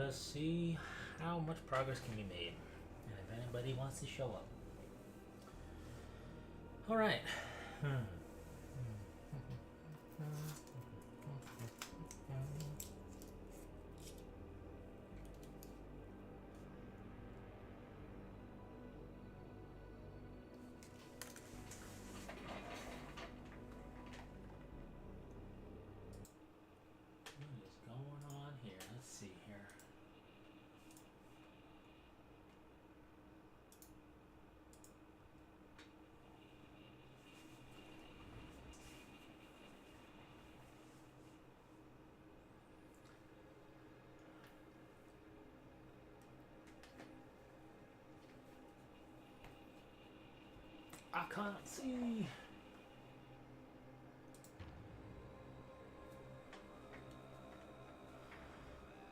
just see how much progress can be made, and if anybody wants to show up. All right. What is going on here? Let's see here. I can't see.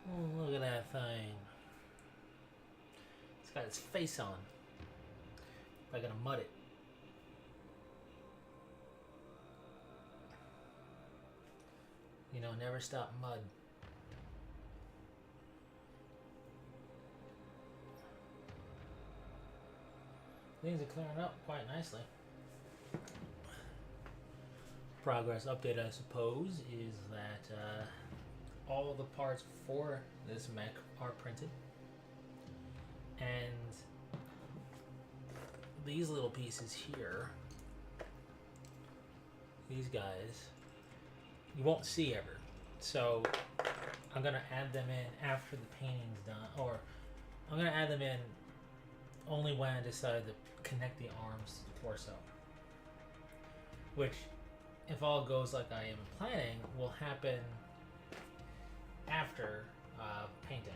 Oh, look at that thing. It's got its face on. I'm gonna mud it. You know, never stop mud. Things are clearing up quite nicely. Progress update, I suppose, is that all the parts for this mech are printed, and these little pieces here, these guys, you won't see ever. So I'm gonna add them in after the painting's done, or I'm gonna add them in only when I decide to connect the arms to the torso, which, if all goes like I am planning, will happen after painting,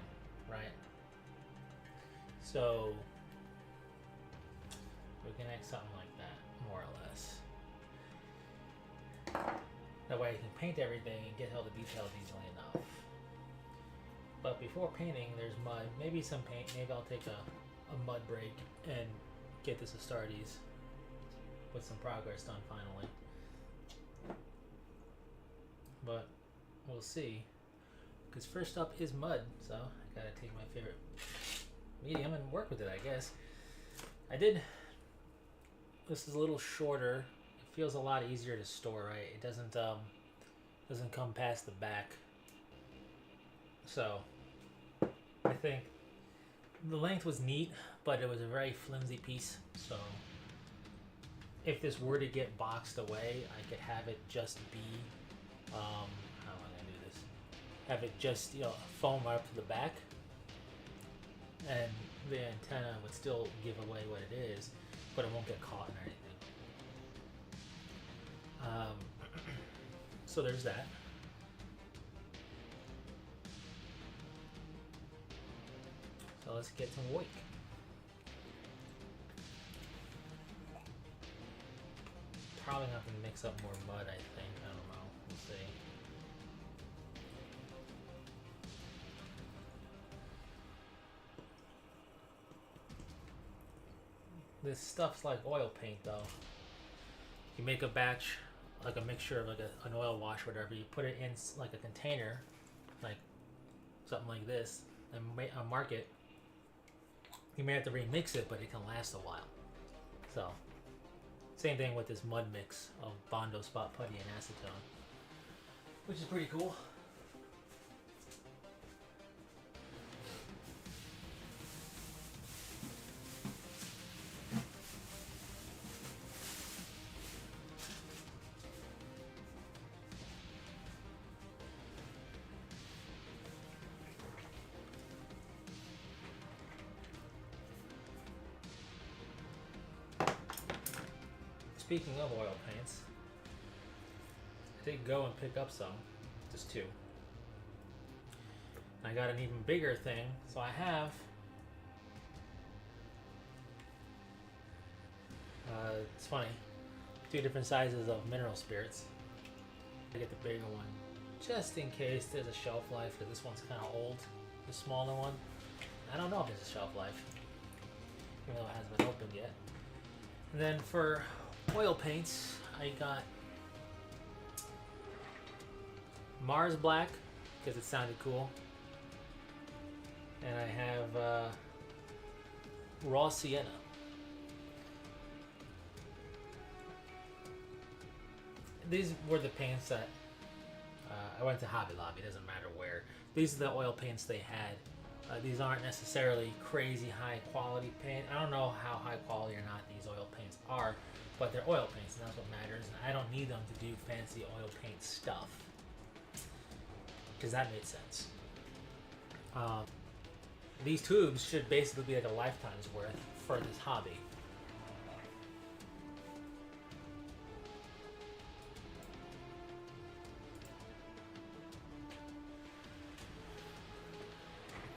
right? So we can make something like that, more or less. That way I can paint everything and get all the details easily enough. But before painting, there's mud, maybe some paint, maybe I'll take a mud break and get this Astartes with some progress done finally. But we'll see. Because first up is mud, so I gotta take my favorite medium and work with it, I guess. This is a little shorter. It feels a lot easier to store, right? It doesn't come past the back. So I think the length was neat, but it was a very flimsy piece. So if this were to get boxed away, I could have it just be how am I gonna do this? Have it just, you know, foam right up to the back, and the antenna would still give away what it is, but it won't get caught in anything. So there's that. So let's get to work. Probably have to mix up more mud, I think. I don't know. We'll see. This stuff's like oil paint, though. You make a batch, like a mixture of like an oil wash, or whatever. You put it in like a container, like something like this, and mark it. You may have to remix it, but it can last a while. So, same thing with this mud mix of Bondo Spot Putty and acetone, which is pretty cool. Speaking of oil paints, I did go and pick up some, just two. I got an even bigger thing, so I have it's funny, two different sizes of mineral spirits. I get the bigger one just in case there's a shelf life, because this one's kind of old. The smaller one, I don't know if there's a shelf life, even though it hasn't been opened yet. And then for oil paints, I got Mars Black because it sounded cool. And I have raw sienna. These were the paints that I went to Hobby Lobby, doesn't matter where. These are the oil paints they had. These aren't necessarily crazy high quality paint. I don't know how high quality or not these oil paints are, but they're oil paints and that's what matters. And I don't need them to do fancy oil paint stuff, because that made sense. These tubes should basically be like a lifetime's worth for this hobby.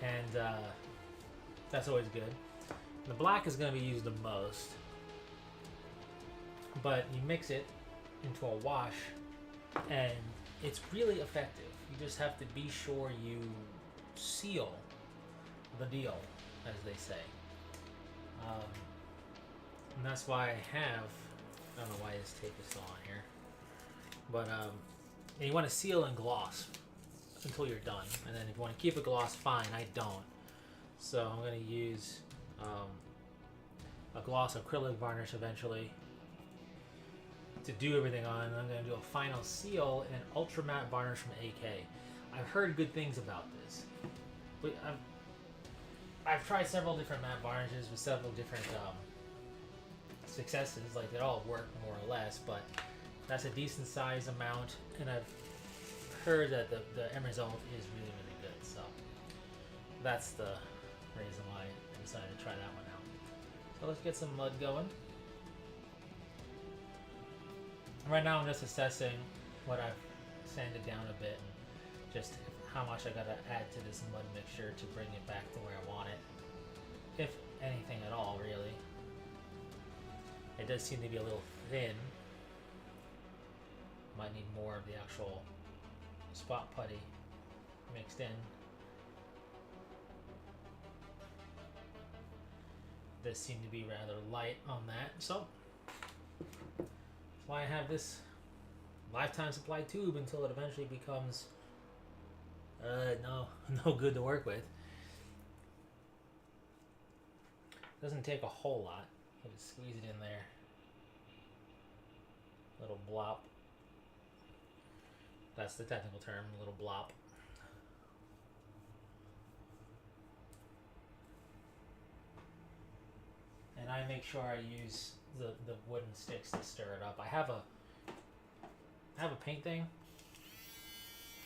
And that's always good. The black is going to be used the most, but you mix it into a wash and it's really effective. You just have to be sure you seal the deal, as they say. And that's why I have, I don't know why this tape is still on here, but and you want to seal and gloss until you're done, and then if you want to keep it gloss, fine. I don't, so I'm going to use a gloss acrylic varnish eventually to do everything on, and I'm going to do a final seal and ultra matte varnish from AK. I've heard good things about this, but I've tried several different matte varnishes with several different successes. Like, they all work more or less, but that's a decent size amount, and I've heard that the end result is really, really good. So that's the reason why I decided to try that one out. So let's get some mud going. Right now I'm just assessing what I've sanded down a bit and just how much I gotta add to this mud mixture to bring it back to where I want it, if anything at all, really. It does seem to be a little thin. Might need more of the actual spot putty mixed in. Does seem to be rather light on that, so that's why I have this lifetime supply tube until it eventually becomes no good to work with. Doesn't take a whole lot. I just squeeze it in there. Little blop. That's the technical term, a little blop. And I make sure I use the wooden sticks to stir it up. I have a paint thing.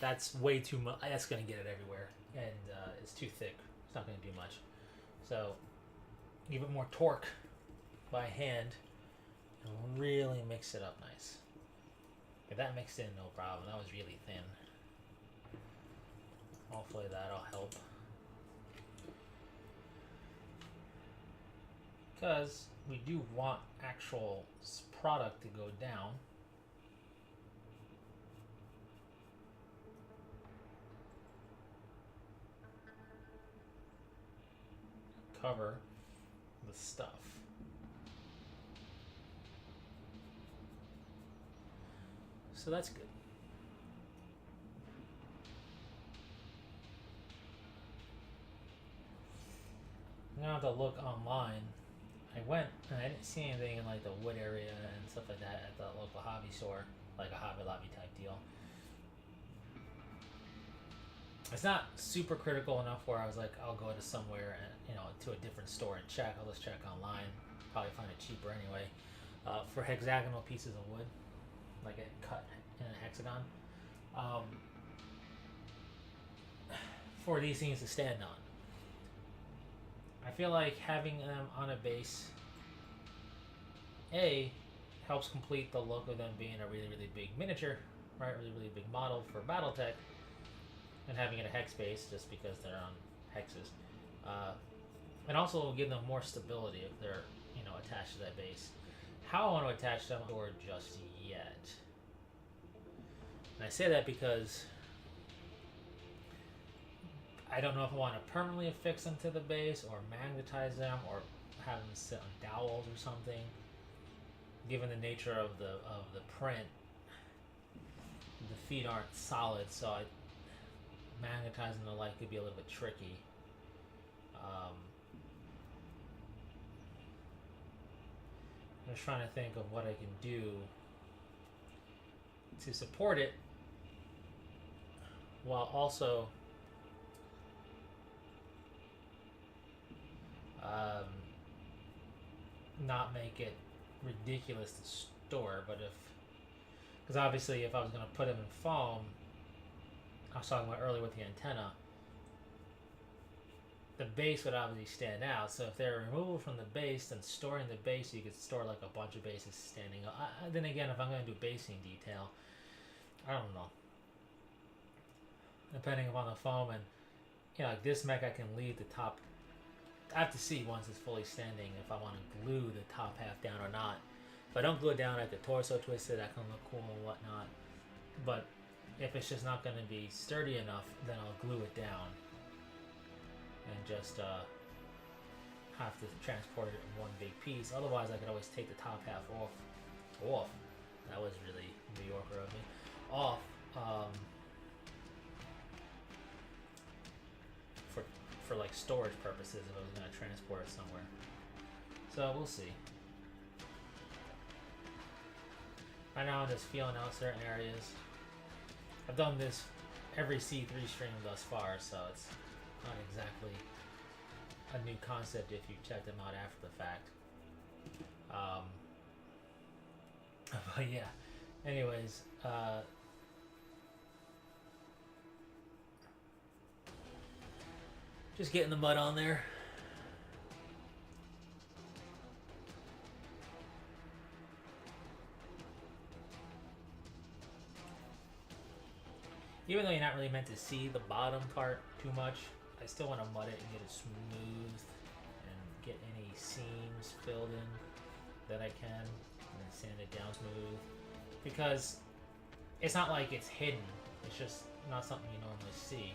That's way too much. That's gonna get it everywhere, and it's too thick. It's not gonna do much. So give it more torque by hand and really mix it up nice. Get that mixed in, no problem. That was really thin. Hopefully that'll help. Because we do want actual product to go down. Cover the stuff. So that's good. Now I have to look online. I went and I didn't see anything in like the wood area and stuff like that at the local hobby store, like a Hobby Lobby type deal. It's not super critical enough where I was like, I'll go to somewhere and, you know, to a different store and check. I'll just check online. Probably find it cheaper anyway. For hexagonal pieces of wood, like it cut in a hexagon, for these things to stand on. I feel like having them on a base, A, helps complete the look of them being a really, really big miniature, right? Really, really big model for Battletech, and having it a hex base just because they're on hexes. And also will give them more stability if they're, you know, attached to that base. How I want to attach them, or just yet. And I say that because I don't know if I want to permanently affix them to the base, or magnetize them, or have them sit on dowels or something. Given the nature of the print, the feet aren't solid, so magnetizing the light could be a little bit tricky. I'm just trying to think of what I can do to support it while also not make it ridiculous to store. But because obviously if I was going to put them in foam, I was talking about earlier with the antenna, the base would obviously stand out. So if they're removable from the base, then storing the base, you could store like a bunch of bases standing up. Then again, if I'm going to do basing detail, I don't know. Depending upon the foam, and like this mech, I can leave the top. I have to see once it's fully standing if I want to glue the top half down or not. If I don't glue it down, I could torso twist it. That can look cool and whatnot. But if it's just not going to be sturdy enough, then I'll glue it down and just have to transport it in one big piece. Otherwise, I could always take the top half off. That was really New Yorker of me. Off. For like storage purposes if I was going to transport it somewhere. So we'll see. Right now I'm just feeling out certain areas. I've done this every C3 stream thus far, so it's not exactly a new concept if you check them out after the fact. But yeah, anyways, just getting the mud on there. Even though you're not really meant to see the bottom part too much, I still want to mud it and get it smooth and get any seams filled in that I can, and then sand it down smooth. Because it's not like it's hidden, it's just not something you normally see.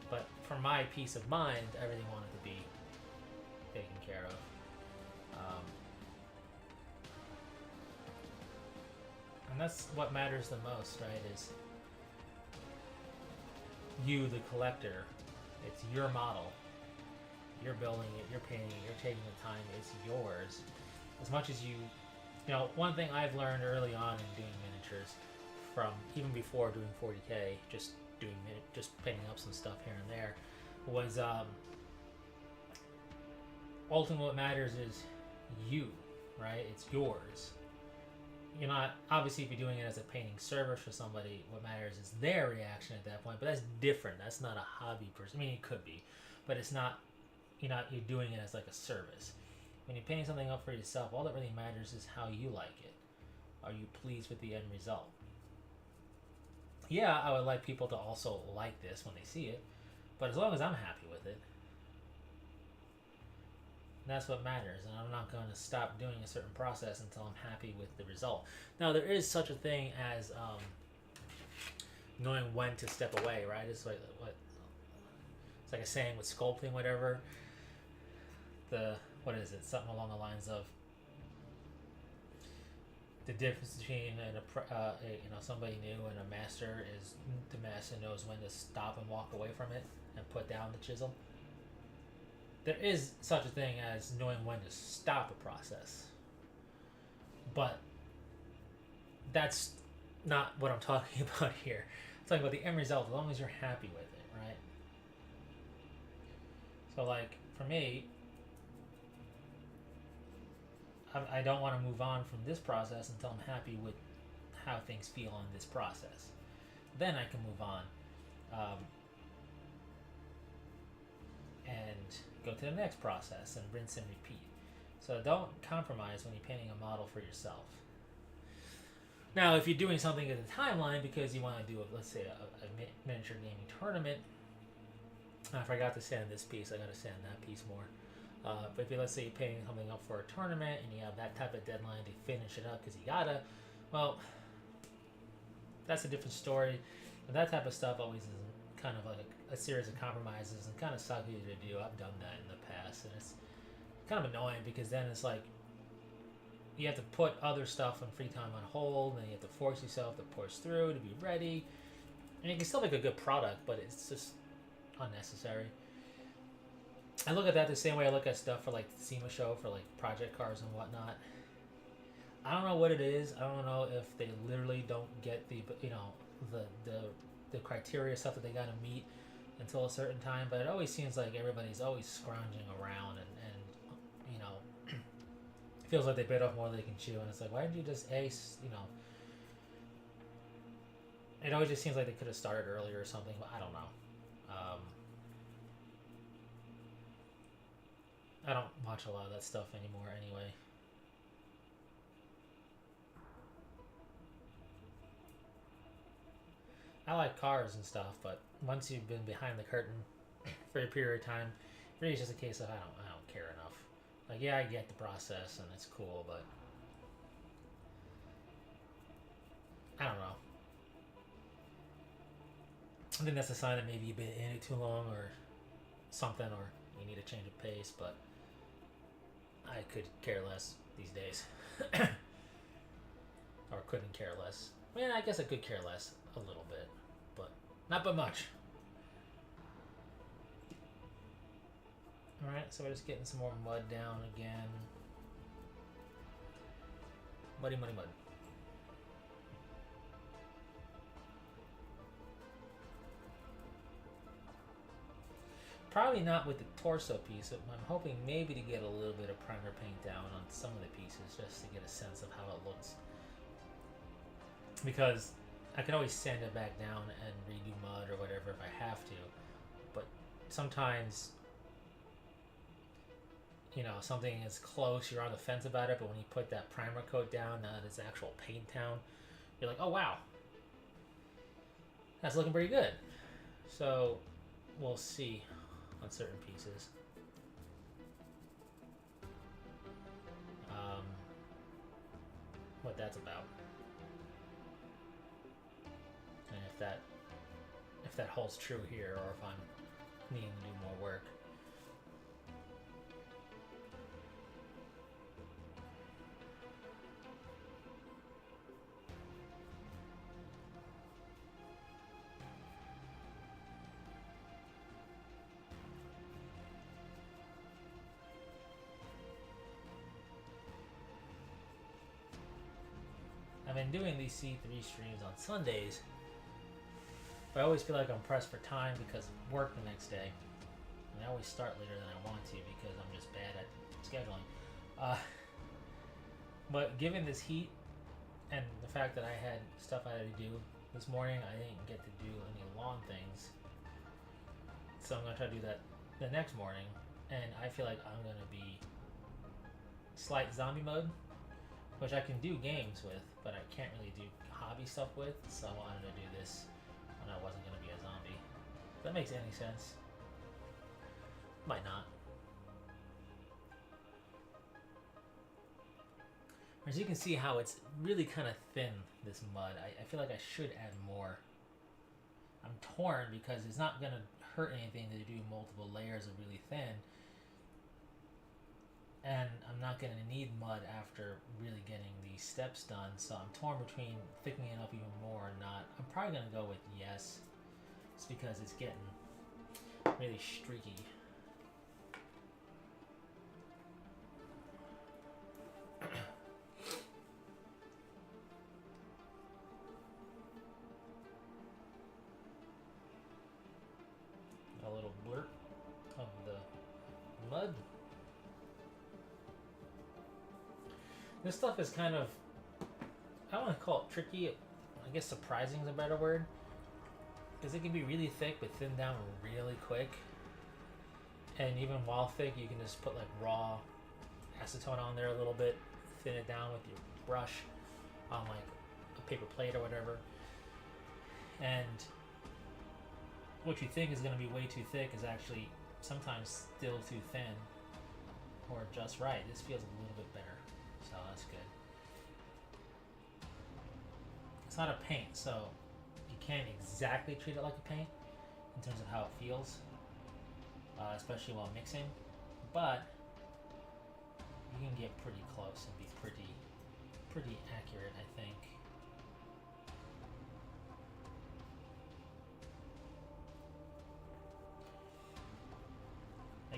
But for my peace of mind, I really want it to be taken care of. And that's what matters the most, right? Is you, the collector. It's your model. You're building it, you're painting it, you're taking the time, it's yours. As much as you know, one thing I've learned early on in doing miniatures, from even before doing 40K, just painting up some stuff here and there, was ultimately what matters is you, right? It's yours. You're not, obviously if you're doing it as a painting service for somebody, what matters is their reaction at that point, but that's different. That's not a hobby person. I mean, it could be, but it's not, you're doing it as like a service. When you're painting something up for yourself, all that really matters is how you like it. Are you pleased with the end result? Yeah, I would like people to also like this when they see it, but as long as I'm happy with it, that's what matters, and I'm not going to stop doing a certain process until I'm happy with the result. Now, there is such a thing as knowing when to step away, right? It's like it's like a saying with sculpting, whatever. What is it? Something along the lines of the difference between somebody new and a master is the master knows when to stop and walk away from it and put down the chisel. There is such a thing as knowing when to stop a process, but that's not what I'm talking about here. I'm talking about the end result, as long as you're happy with it, right? So like, for me, I don't want to move on from this process until I'm happy with how things feel on this process. Then I can move on and go to the next process and rinse and repeat. So don't compromise when you're painting a model for yourself. Now, if you're doing something in the timeline because you want to do, let's say, a miniature gaming tournament, I forgot to sand this piece. I got to sand that piece more. But if let's say you're painting something up for a tournament and you have that type of deadline to finish it up because you gotta, well, that's a different story. But that type of stuff always is kind of like a series of compromises and kind of sucky to do. I've done that in the past, and it's kind of annoying because then it's like you have to put other stuff on free time on hold, and you have to force yourself to push through to be ready. And you can still make a good product, but it's just unnecessary. I look at that the same way I look at stuff for like the SEMA show for like project cars and whatnot. I don't know what it is. I don't know if they literally don't get the the the the criteria stuff that they got to meet until a certain time. But it always seems like everybody's always scrounging around and you know feels like they bit off more than they can chew. And it's like, why didn't you just ace? It always just seems like they could have started earlier or something. But I don't know. I don't watch a lot of that stuff anymore anyway. I like cars and stuff, but once you've been behind the curtain for a period of time, really it's just a case of I don't care enough. Like, yeah, I get the process and it's cool, but I don't know. I think that's a sign that maybe you've been in it too long or something, or you need a change of pace, but I could care less these days. Or couldn't care less. I mean, I guess I could care less a little bit, but not by much. Alright, so we're just getting some more mud down again. Muddy, muddy, mud. Probably not with the torso piece. I'm hoping maybe to get a little bit of primer paint down on some of the pieces just to get a sense of how it looks. Because I can always sand it back down and redo mud or whatever if I have to. But sometimes, something is close, you're on the fence about it, but when you put that primer coat down, now that it's actual paint down, you're like, oh wow, that's looking pretty good. So we'll see on certain pieces. What that's about. And if that holds true here, or if I'm needing to do more work. I've been doing these C3 streams on Sundays, but I always feel like I'm pressed for time because of work the next day. And I always start later than I want to because I'm just bad at scheduling. But given this heat and the fact that I had stuff I had to do this morning, I didn't get to do any lawn things. So I'm going to try to do that the next morning. And I feel like I'm going to be slight zombie mode, which I can do games with, but I can't really do hobby stuff with, so I wanted to do this when I wasn't going to be a zombie. If that makes any sense. Might not. As you can see how it's really kind of thin, this mud. I feel like I should add more. I'm torn because it's not going to hurt anything to do multiple layers of really thin. And I'm not going to need mud after really getting these steps done, so I'm torn between thickening it up even more or not. I'm probably going to go with yes, just because it's getting really streaky. A little blurb of the mud. This stuff is kind of, I don't want to call it tricky, I guess surprising is a better word, because it can be really thick but thin down really quick. And even while thick, you can just put like raw acetone on there a little bit, thin it down with your brush on like a paper plate or whatever. And what you think is going to be way too thick is actually sometimes still too thin or just right. This feels a little bit better. So that's good. It's not a paint, so you can't exactly treat it like a paint in terms of how it feels, especially while mixing, but you can get pretty close and be pretty accurate, I think.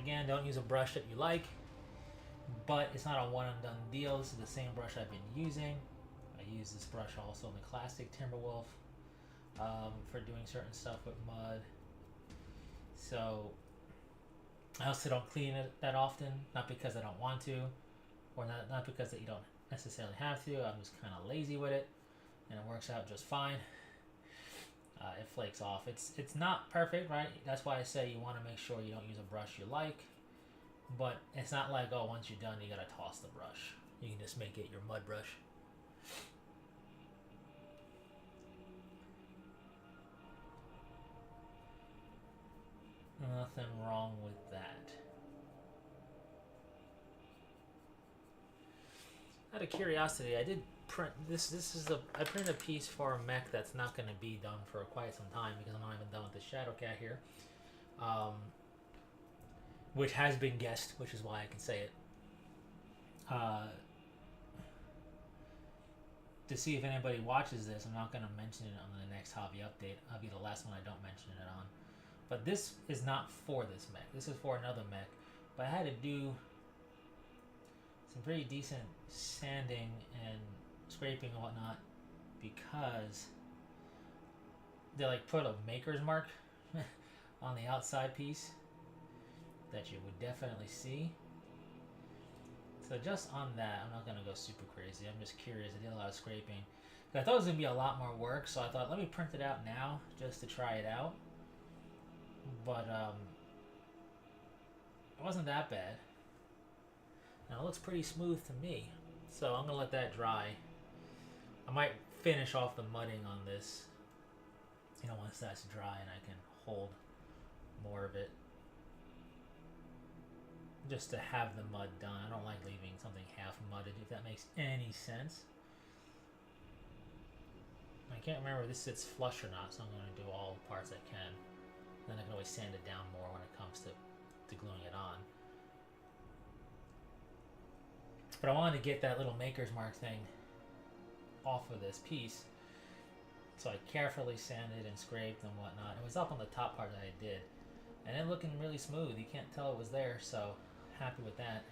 Again, don't use a brush that you like, but it's not a one and done deal. This is the same brush I've been using. I use this brush also in the classic Timberwolf for doing certain stuff with mud. So I also don't clean it that often, not because I don't want to, or not because that you don't necessarily have to. I'm just kind of lazy with it, and it works out just fine. It flakes off. It's not perfect, right? That's why I say you want to make sure you don't use a brush you like, but it's not like, oh, once you're done you gotta toss the brush. You can just make it your mud brush. Nothing wrong with that. Out of curiosity, I did print this. I printed a piece for a mech that's not going to be done for quite some time because I'm not even done with the Shadow Cat here, which has been guessed, which is why I can say it. To see if anybody watches this, I'm not going to mention it on the next hobby update. I'll be the last one I don't mention it on. But this is not for this mech. This is for another mech. But I had to do some pretty decent sanding and scraping and whatnot because they like put a maker's mark on the outside piece that you would definitely see. So just on that, I'm not going to go super crazy. I'm just curious. I did a lot of scraping. I thought it was going to be a lot more work, so I thought let me print it out now just to try it out. But it wasn't that bad. Now it looks pretty smooth to me. So I'm gonna let that dry. I might finish off the mudding on this, once that's dry and I can hold more of it. Just to have the mud done. I don't like leaving something half mudded, if that makes any sense. I can't remember if this sits flush or not, so I'm gonna do all the parts I can. Then I can always sand it down more when it comes to gluing it on. But I wanted to get that little maker's mark thing off of this piece. So I carefully sanded and scraped and whatnot. It was up on the top part that I did. And it looking really smooth. You can't tell it was there, so happy with that.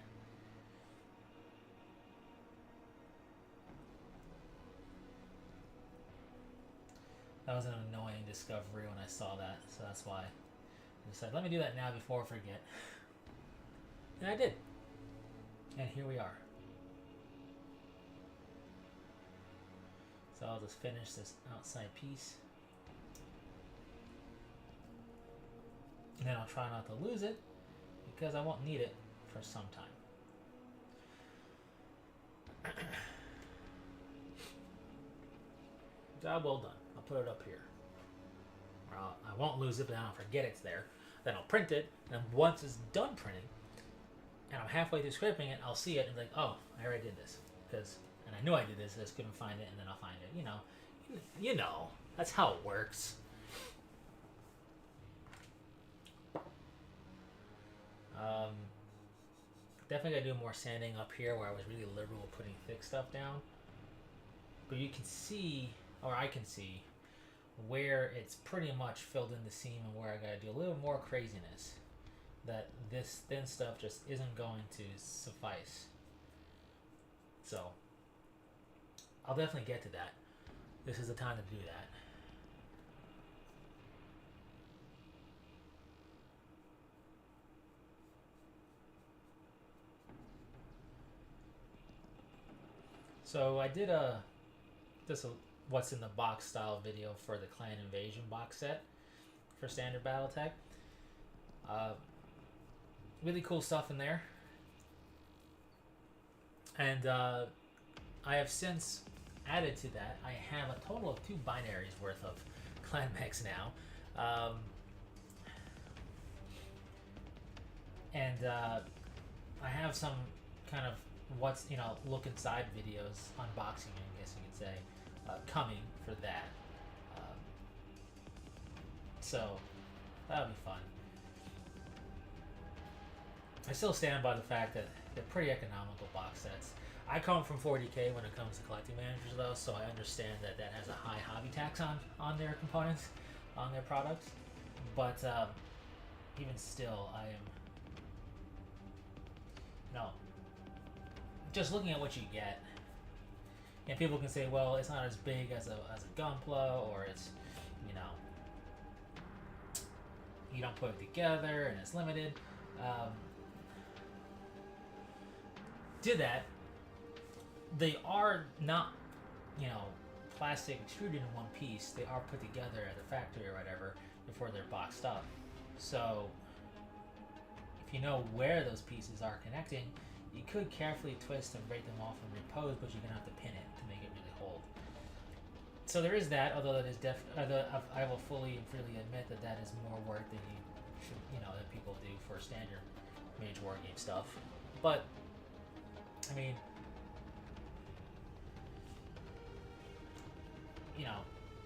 That was an annoying discovery when I saw that, so that's why I decided, let me do that now before I forget. And I did. And here we are. So I'll just finish this outside piece. And then I'll try not to lose it, because I won't need it for some time. Job well done. I'll put it up here. I won't lose it, but then I'll forget it's there. Then I'll print it, and then once it's done printing, and I'm halfway through scraping it, I'll see it and be like, oh, I already did this. And I knew I did this, I just couldn't find it, and then I'll find it. You know, that's how it works. Definitely gotta do more sanding up here where I was really liberal with putting thick stuff down. But you can see, or I can see, where it's pretty much filled in the seam and where I gotta do a little more craziness. That this thin stuff just isn't going to suffice. So, I'll definitely get to that. This is the time to do that. So I did just a what's in the box style video for the Clan Invasion box set for Standard Battletech. Really cool stuff in there. And I have since added to that. I have a total of 2 binaries worth of clan mechs now. I have some kind of look inside videos, unboxing, I guess you could say, coming for that. So that'll be fun. I still stand by the fact that they're pretty economical box sets. I come from 40K when it comes to collecting managers, though, so I understand that that has a high hobby tax on their components, on their products. But even still, I am know, just looking at what you get, and people can say, well, it's not as big as a Gunpla, or it's, you know, you don't put it together and it's limited. Do that. They are not, you know, plastic extruded in one piece. They are put together at the factory or whatever before they're boxed up. So if you know where those pieces are connecting, you could carefully twist and break them off and repose, but you're gonna have to pin it to make it really hold. So there is that, although that is I will fully and freely admit that that is more work than you should, you know, that people do for standard Mage Wargame stuff. But I mean, you know,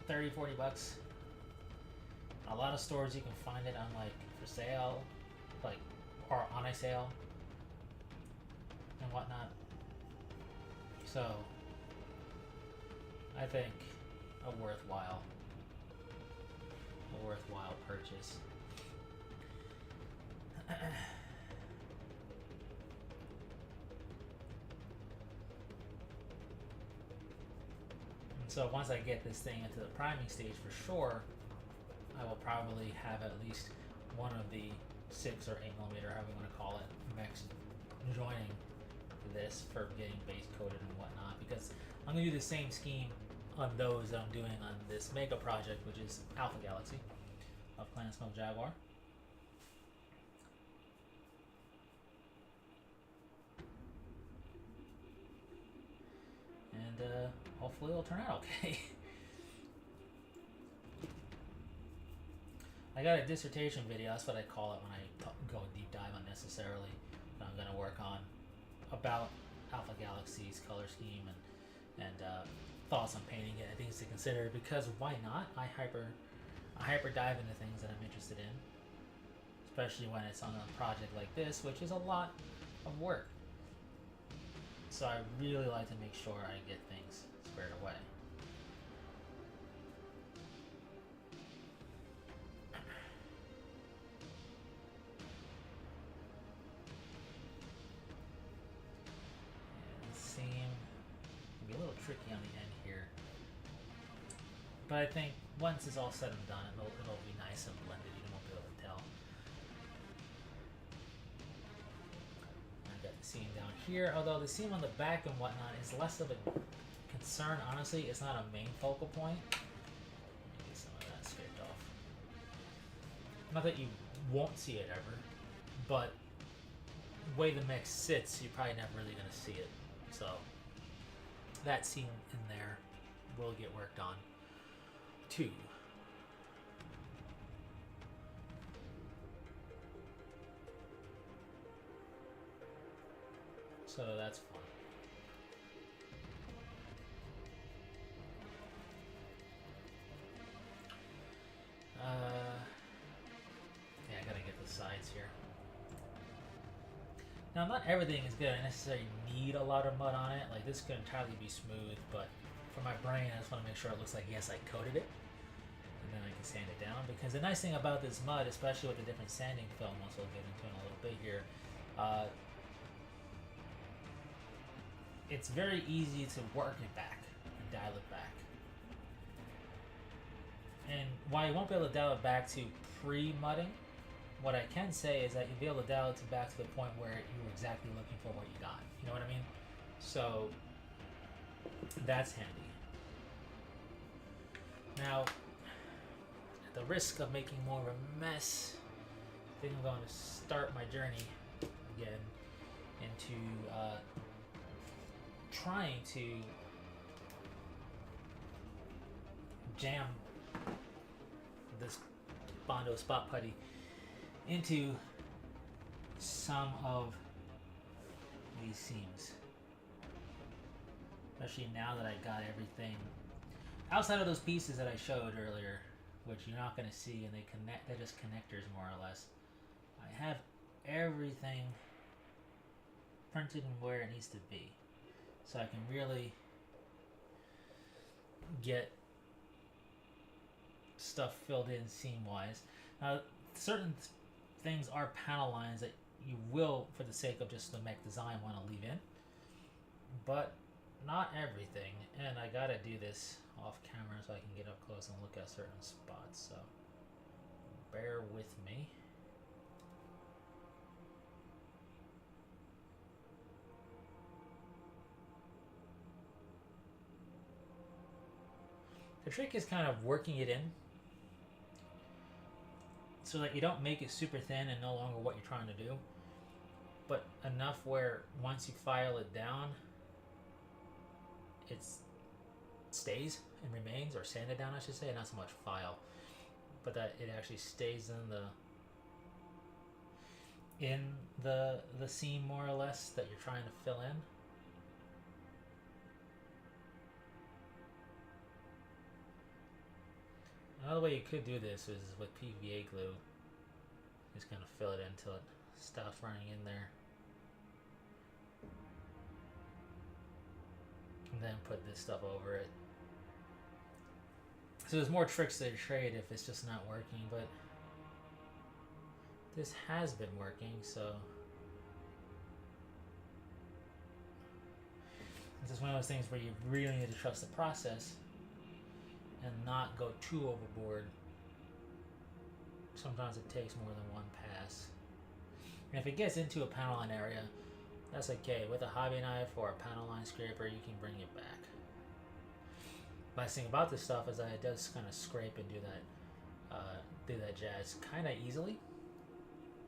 30, 40 bucks. A lot of stores you can find it on, like, for sale, like, or on a sale and whatnot. So I think a worthwhile purchase. So once I get this thing into the priming stage for sure, I will probably have at least one of the 6 or 8mm, however you want to call it, mechs joining this for getting base coated and whatnot, because I'm going to do the same scheme on those that I'm doing on this MECHA project, which is Alpha Galaxy of Clan Smoke Jaguar. And hopefully it'll turn out okay. I got a dissertation video, that's what I call it when I go deep dive unnecessarily, that I'm going to work on about Alpha Galaxy's color scheme and thoughts on painting it and things to consider, because why not? I hyper dive into things that I'm interested in, especially when it's on a project like this, which is a lot of work. So I really like to make sure I get things squared away. And the seam can be a little tricky on the end here, but I think once it's all said and done, it'll be nice and blended. You won't be able to tell. Seam down here, although the seam on the back and whatnot is less of a concern. Honestly, it's not a main focal point. Let me get some of that scraped off. Not that you won't see it ever, but the way the mech sits, you're probably never really going to see it. So that seam in there will get worked on too. So that's fun. Yeah, I gotta get the sides here. Now, not everything is gonna necessarily need a lot of mud on it. Like, this could entirely be smooth, but for my brain, I just want to make sure it looks like, yes, I coated it. And then I can sand it down. Because the nice thing about this mud, especially with the different sanding film, which we'll get into in a little bit here, it's very easy to work it back and dial it back. And while you won't be able to dial it back to pre-mudding, what I can say is that you'll be able to dial it back to the point where you were exactly looking for what you got. You know what I mean? So that's handy. Now, at the risk of making more of a mess, I think I'm going to start my journey again into trying to jam this Bondo spot putty into some of these seams, especially now that I got everything outside of those pieces that I showed earlier, which you're not going to see, and they connect, they're just connectors more or less. I have everything printed and where it needs to be, so I can really get stuff filled in seam wise. Now, certain things are panel lines that you will, for the sake of just the mech design, want to leave in. But not everything. And I gotta do this off camera so I can get up close and look at certain spots. So bear with me. The trick is kind of working it in so that you don't make it super thin and no longer what you're trying to do, but enough where once you file it down, it stays and remains, or sand it down, I should say, not so much file, but that it actually stays in the seam more or less that you're trying to fill in. Another way you could do this is with PVA glue. Just kind of fill it in until it stops running in there. And then put this stuff over it. So there's more tricks to the trade if it's just not working, but this has been working, so this is one of those things where you really need to trust the process and not go too overboard. Sometimes it takes more than one pass. And if it gets into a panel line area, that's okay. With a hobby knife or a panel line scraper, you can bring it back. Nice thing about this stuff is that it does kind of scrape and do that jazz kind of easily.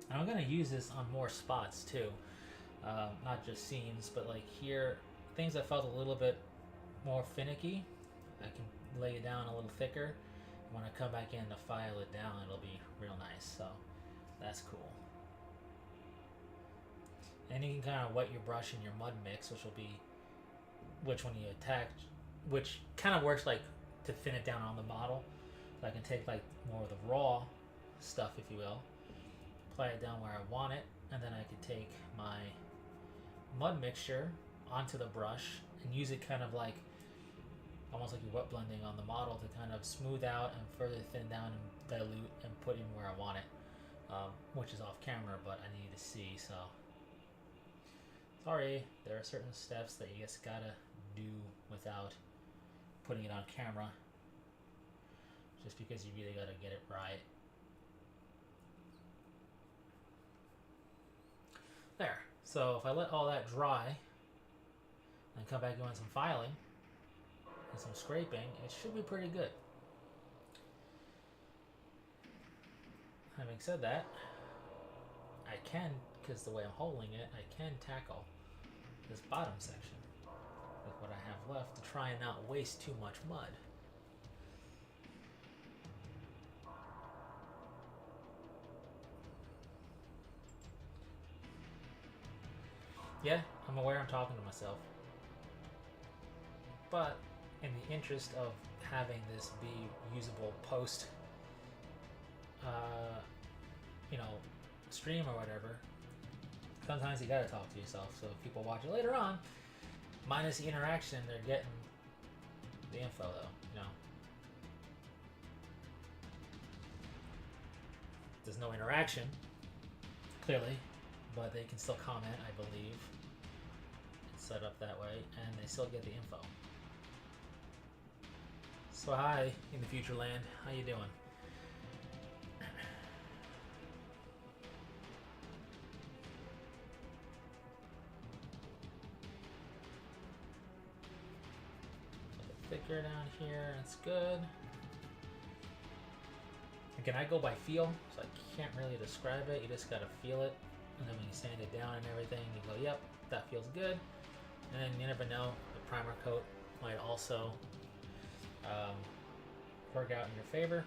And I'm going to use this on more spots too. Not just seams, but like here, things that felt a little bit more finicky, I can lay it down a little thicker. When I come back in to file it down, it'll be real nice. So that's cool. And you can kind of wet your brush in your mud mix, which when you attack, which kind of works like to thin it down on the model. So I can take like more of the raw stuff, if you will, apply it down where I want it, and then I could take my mud mixture onto the brush and use it kind of like almost like you're wet blending on the model to kind of smooth out and further thin down and dilute and put in where I want it, which is off camera, but I need to see. So sorry, there are certain steps that you just gotta do without putting it on camera, just because you really gotta get it right. There. So if I let all that dry and come back doing some filing and some scraping, it should be pretty good. Having said that, I can, because the way I'm holding it, I can tackle this bottom section with what I have left to try and not waste too much mud. Yeah, I'm aware I'm talking to myself, but in the interest of having this be usable post stream or whatever, sometimes you gotta talk to yourself. So if people watch it later on, minus the interaction, they're getting the info though, you know. There's no interaction, clearly, but they can still comment, I believe. It's set up that way, and they still get the info. So hi, in the future land, how you doing? Thicker down here, it's good. Again, I go by feel, so I can't really describe it. You just gotta feel it, and then when you sand it down and everything, you go, yep, that feels good. And then you never know, the primer coat might also work out in your favor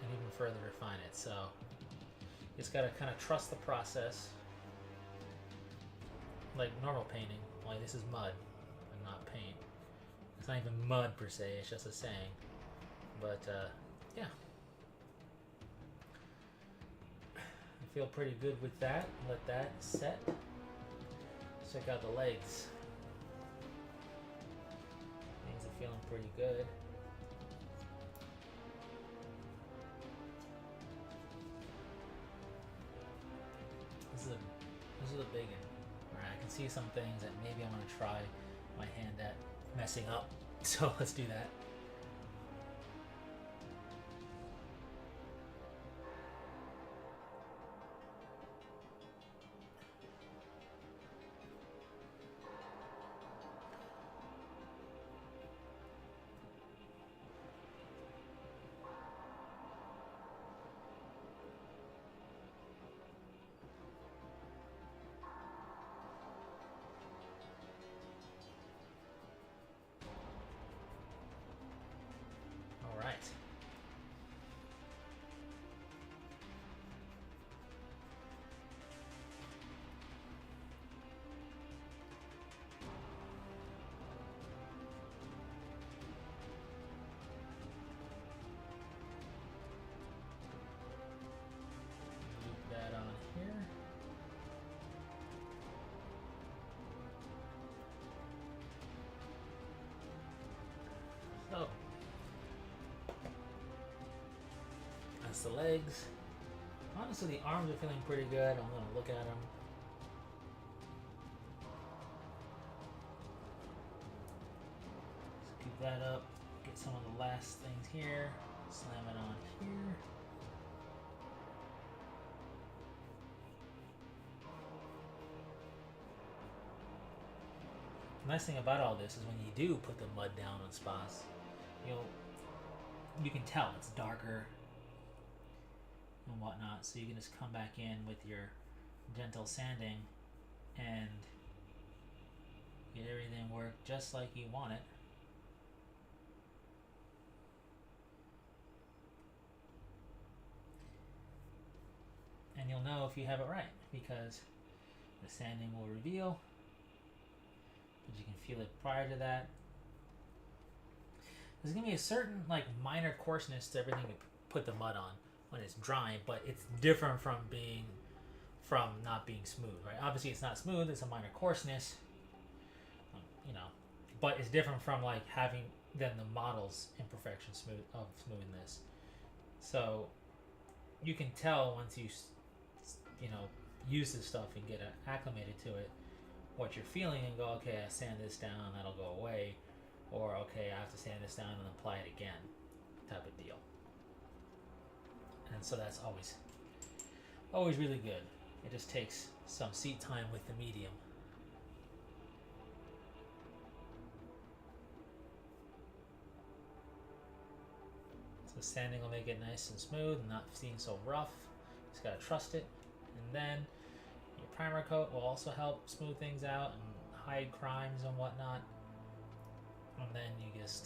and even further refine it. So you just gotta kind of trust the process, like normal painting. Like this is mud and not paint. It's not even mud per se, it's just a saying. But yeah, I feel pretty good with that. Let that set. Check out the legs. Things are feeling pretty good. this is a big one. Alright, I can see some things that maybe I'm gonna try my hand at messing up. So let's do that. Alright. Loop that on here. So that's the legs. Honestly, the arms are feeling pretty good. I'm gonna look at them. Scoop that up. Get some of the last things here. Slam it on here. The nice thing about all this is when you do put the mud down on spots, you can tell it's darker and whatnot, so you can just come back in with your gentle sanding and get everything work just like you want it. And you'll know if you have it right, because the sanding will reveal, but you can feel it prior to that. There's gonna be a certain minor coarseness to everything you put the mud on when it's drying, but it's different from not being smooth, right? Obviously it's not smooth, it's a minor coarseness, but it's different from having than the model's imperfection of smoothness. So you can tell once you use this stuff and get acclimated to it, what you're feeling, and go, okay, I sand this down, that'll go away, or okay, I have to sand this down and apply it again, type of deal. And so that's always really good. It just takes some seat time with the medium. So sanding will make it nice and smooth and not seem so rough. Just gotta trust it. And then your primer coat will also help smooth things out and hide crimes and whatnot. And then you just,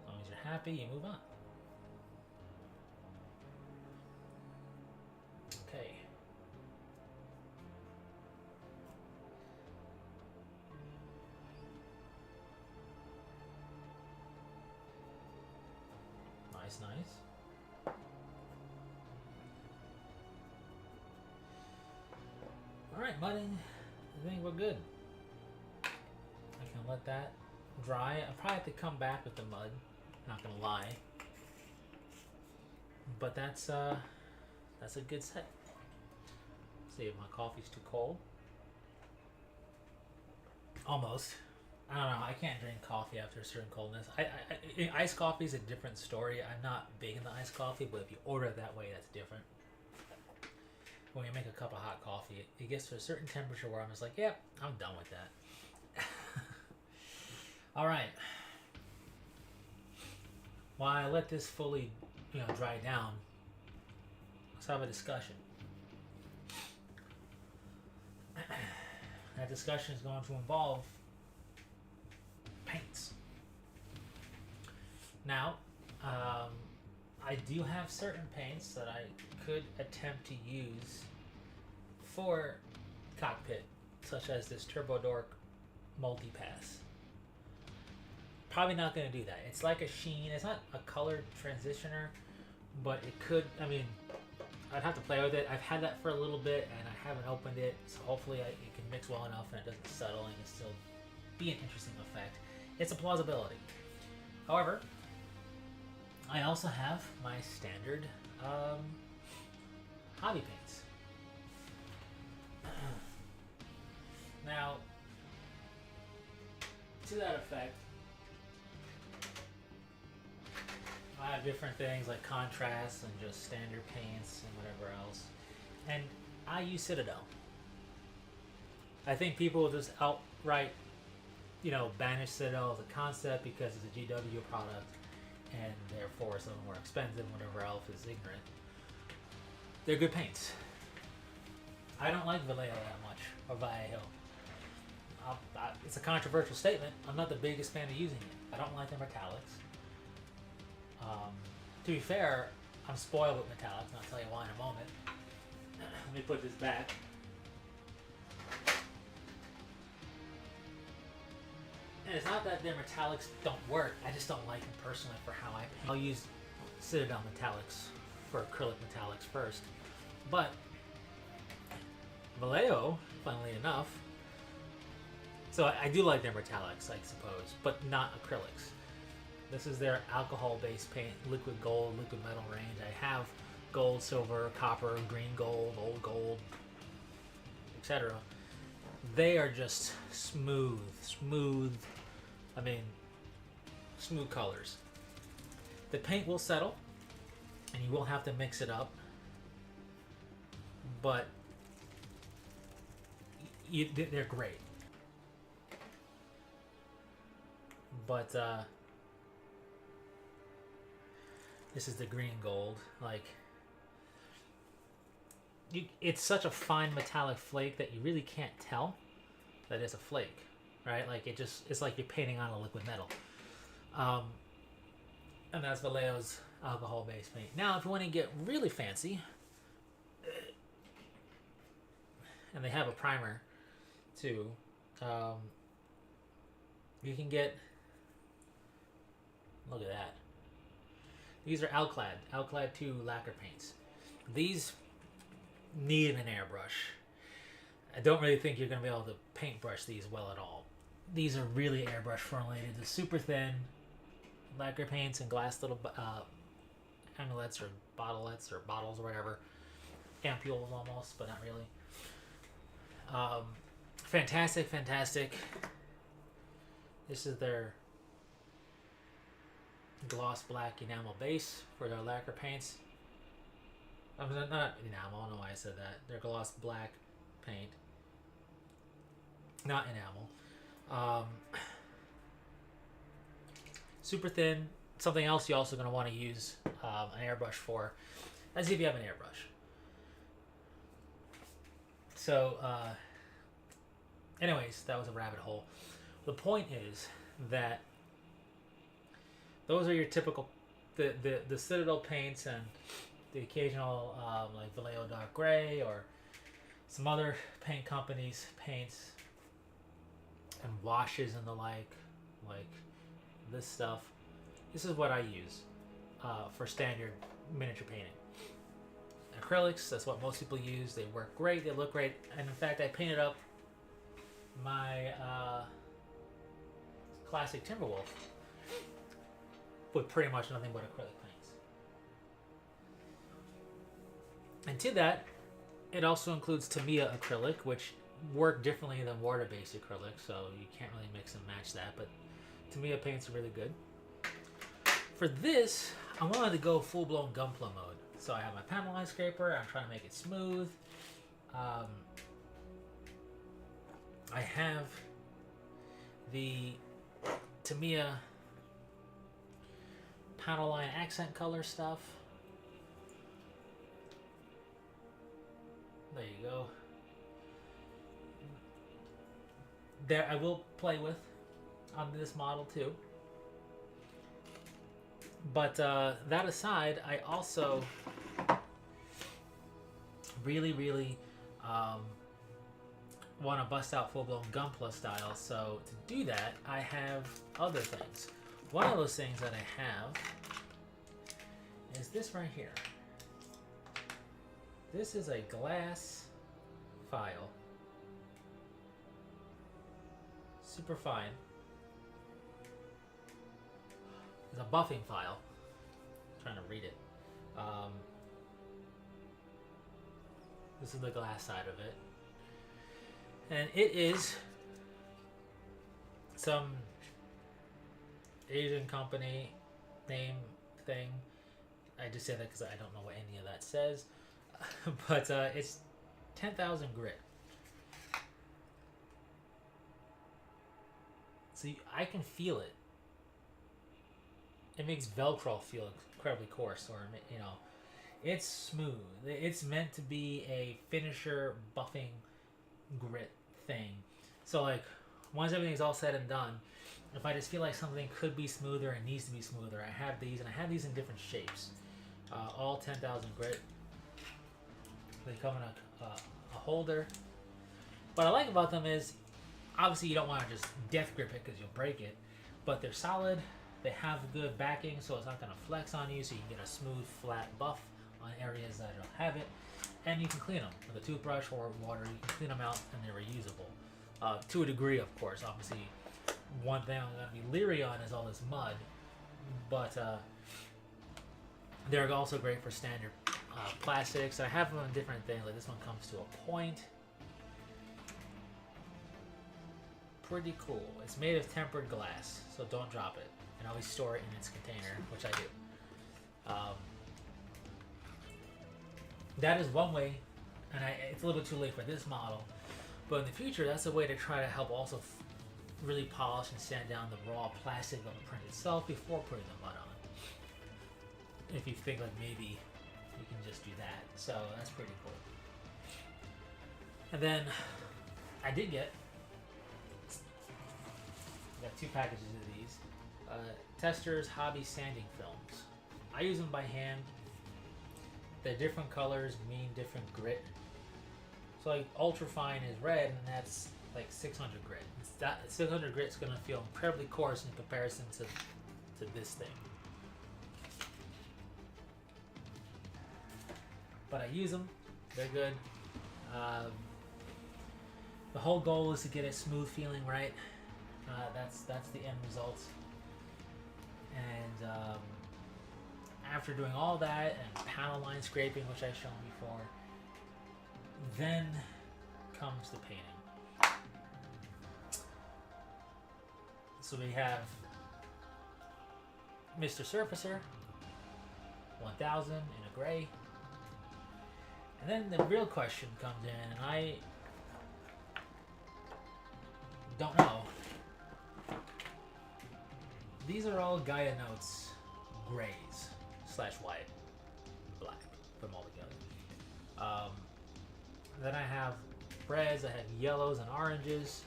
as long as you're happy, you move on. Okay. Nice. Alright, mudding. I think we're good. I can let that dry. I probably have to come back with the mud, not gonna lie. But that's a good set. See if my coffee's too cold. Almost. I don't know. I can't drink coffee after a certain coldness. Iced coffee is a different story. I'm not big into iced coffee, but if you order it that way, that's different. When you make a cup of hot coffee, it gets to a certain temperature where I'm just like, yep, yeah, I'm done with that. All right. While I let this fully, dry down, let's have a discussion. That discussion is going to involve paints. Now, I do have certain paints that I could attempt to use for cockpit, such as this Turbo Dork Multipass. Probably not going to do that. It's like a sheen. It's not a color transitioner, but it could. I mean, I'd have to play with it. I've had that for a little bit, and I haven't opened it, so hopefully it can mix well enough and it doesn't settle and it can still be an interesting effect. It's a plausibility. However, I also have my standard hobby paints. Now, to that effect, I have different things like contrast and just standard paints and whatever else. And I use Citadel. I think people will just outright, banish Citadel as a concept because it's a GW product and therefore it's a little more expensive, whatever else is ignorant. They're good paints. I don't like Vallejo that much, or Vallejo. It's a controversial statement. I'm not the biggest fan of using it. I don't like the metallics. To be fair, I'm spoiled with metallics, and I'll tell you why in a moment. Let me put this back. And it's not that their metallics don't work, I just don't like them personally for how I paint. I'll use Citadel metallics for acrylic metallics first. But Vallejo, funnily enough, so I do like their metallics, I suppose, but not acrylics. This is their alcohol-based paint, liquid gold, liquid metal range. I have gold, silver, copper, green gold, old gold, etc. They are just smooth, smooth colors. The paint will settle, and you will have to mix it up, but they're great. But this is the green gold. Like, it's such a fine metallic flake that you really can't tell that it's a flake, right? Like it's like you're painting on a liquid metal. And that's Vallejo's alcohol-based paint. Now, if you want to get really fancy, and they have a primer too, you can get. Look at that. These are Alclad 2 lacquer paints. These need an airbrush. I don't really think you're going to be able to paintbrush these well at all. These are really airbrush formulated. They're super thin lacquer paints and glass little amulets or bottlets or bottles or whatever. Ampules almost, but not really. Fantastic. This is their gloss black enamel base for their lacquer paints. Not enamel, I don't know why I said that. Their gloss black paint. Not enamel. Super thin. Something else you're also going to want to use an airbrush for. Let's see if you have an airbrush. So, anyways, that was a rabbit hole. The point is that those are your typical, the Citadel paints and the occasional like Vallejo Dark Gray or some other paint companies' paints and washes and the like this stuff. This is what I use for standard miniature painting. Acrylics, that's what most people use. They work great, they look great, and in fact I painted up my classic Timberwolf with pretty much nothing but acrylic paints. And to that, it also includes Tamiya acrylic, which work differently than water-based acrylic, so you can't really mix and match that, but Tamiya paints are really good. For this, I wanted to go full-blown Gunpla mode. So I have my panel line scraper, I'm trying to make it smooth. I have the Tamiya panel line accent color stuff. There you go. There, I will play with on this model too. But that aside, I also really want to bust out full-blown Gunpla style. So to do that, I have other things. One of those things that I have is this right here. This is a glass file. Super fine. It's a buffing file. I'm trying to read it. This is the glass side of it. And it is some Asian company name thing. I just say that because I don't know what any of that says. But it's 10,000 grit. So I can feel it. It makes Velcro feel incredibly coarse, or it's smooth. It's meant to be a finisher buffing grit thing. So like once everything's all said and done, if I just feel like something could be smoother and needs to be smoother, I have these, and I have these in different shapes. All 10,000 grit. They come in a holder. What I like about them is, obviously you don't want to just death grip it because you'll break it, but they're solid. They have good backing, so it's not going to flex on you, so you can get a smooth, flat buff on areas that don't have it. And you can clean them with a toothbrush or water. You can clean them out, and they're reusable. To a degree, of course. Obviously, one thing I'm going to be leery on is all this mud, but they're also great for standard plastics. I have them on different things, like this one comes to a point. Pretty cool. It's made of tempered glass, so don't drop it. And always store it in its container, which I do. That is one way, and it's a little bit too late for this model, but in the future, that's a way to try to help also really polish and sand down the raw plastic of the print itself before putting the mud on. If you think like maybe you can just do that, so that's pretty cool. And then I did get got 2 packages of these. Testors Hobby Sanding Films. I use them by hand. They're different colors, mean different grit. So like ultra fine is red, and that's like 600 grit. 600 grit is going to feel incredibly coarse in comparison to this thing. But I use them. They're good. The whole goal is to get it smooth feeling, right? That's the end result. And after doing all that and panel line scraping, which I've shown before, then comes the painting. So we have Mr. Surfacer 1000 in a gray. And then the real question comes in, and I don't know. These are all Gaia Notes grays / white, black, put them all together. Then I have reds, I have yellows and oranges.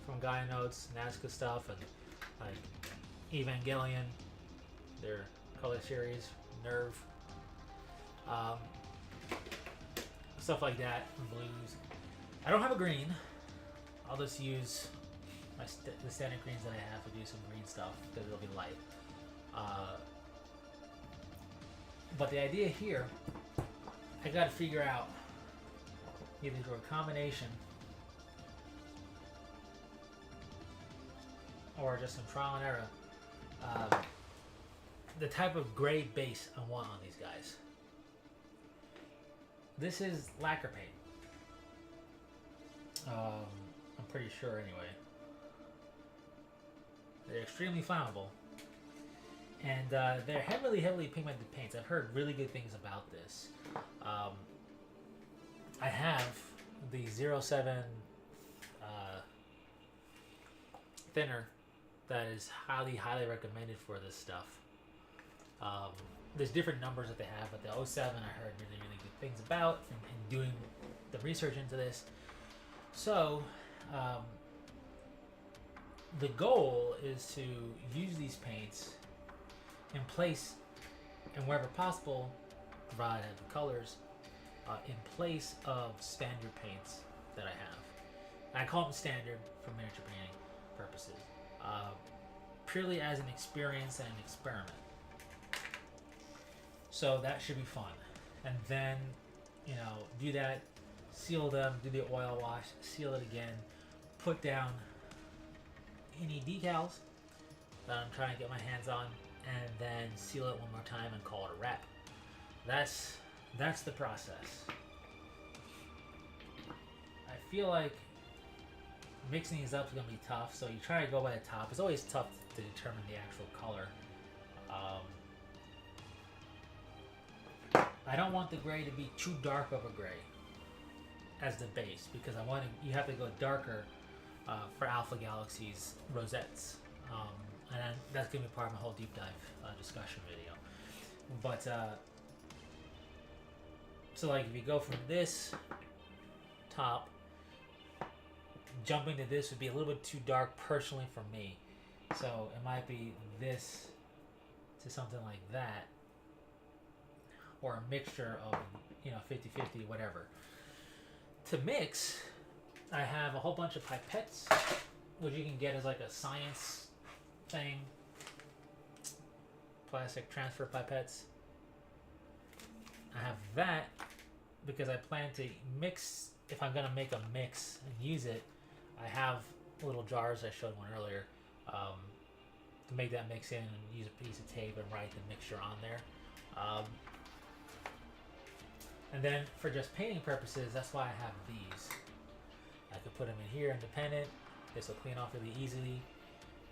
From Gaia Notes, Nazca stuff, and like Evangelion, their color series, Nerve, stuff like that, and blues. I don't have a green. I'll just use the standard greens that I have to do some green stuff because it'll be light. But the idea here, I got to figure out either do a combination or just some trial and error. The type of gray base I want on these guys. This is lacquer paint. I'm pretty sure anyway. They're extremely flammable. And they're heavily pigmented paints. I've heard really good things about this. I have the 07 thinner that is highly recommended for this stuff. There's different numbers that they have, but the 07 I heard really good things about and doing the research into this. So the goal is to use these paints in place, and wherever possible, provide the colors in place of standard paints that I have. And I call them standard for miniature painting purposes, purely as an experience and an experiment. So that should be fun. And then, do that, seal them, do the oil wash, seal it again, put down any decals that I'm trying to get my hands on, and then seal it one more time and call it a wrap. That's that's the process. I feel like mixing these up is going to be tough, so you try to go by the top. It's always tough to determine the actual color. I don't want the gray to be too dark of a gray as the base, because you have to go darker for Alpha Galaxy's rosettes. And that's going to be part of my whole deep dive discussion video. But, so like if you go from this top, jumping to this would be a little bit too dark personally for me. So it might be this to something like that, or a mixture of, 50-50, whatever. To mix, I have a whole bunch of pipettes, which you can get as like a science thing. Plastic transfer pipettes. I have that because I plan to mix, if I'm going to make a mix and use it, I have little jars, I showed one earlier, to make that mix in and use a piece of tape and write the mixture on there. And then for just painting purposes, that's why I have these. I could put them in here independent. This will clean off really easily.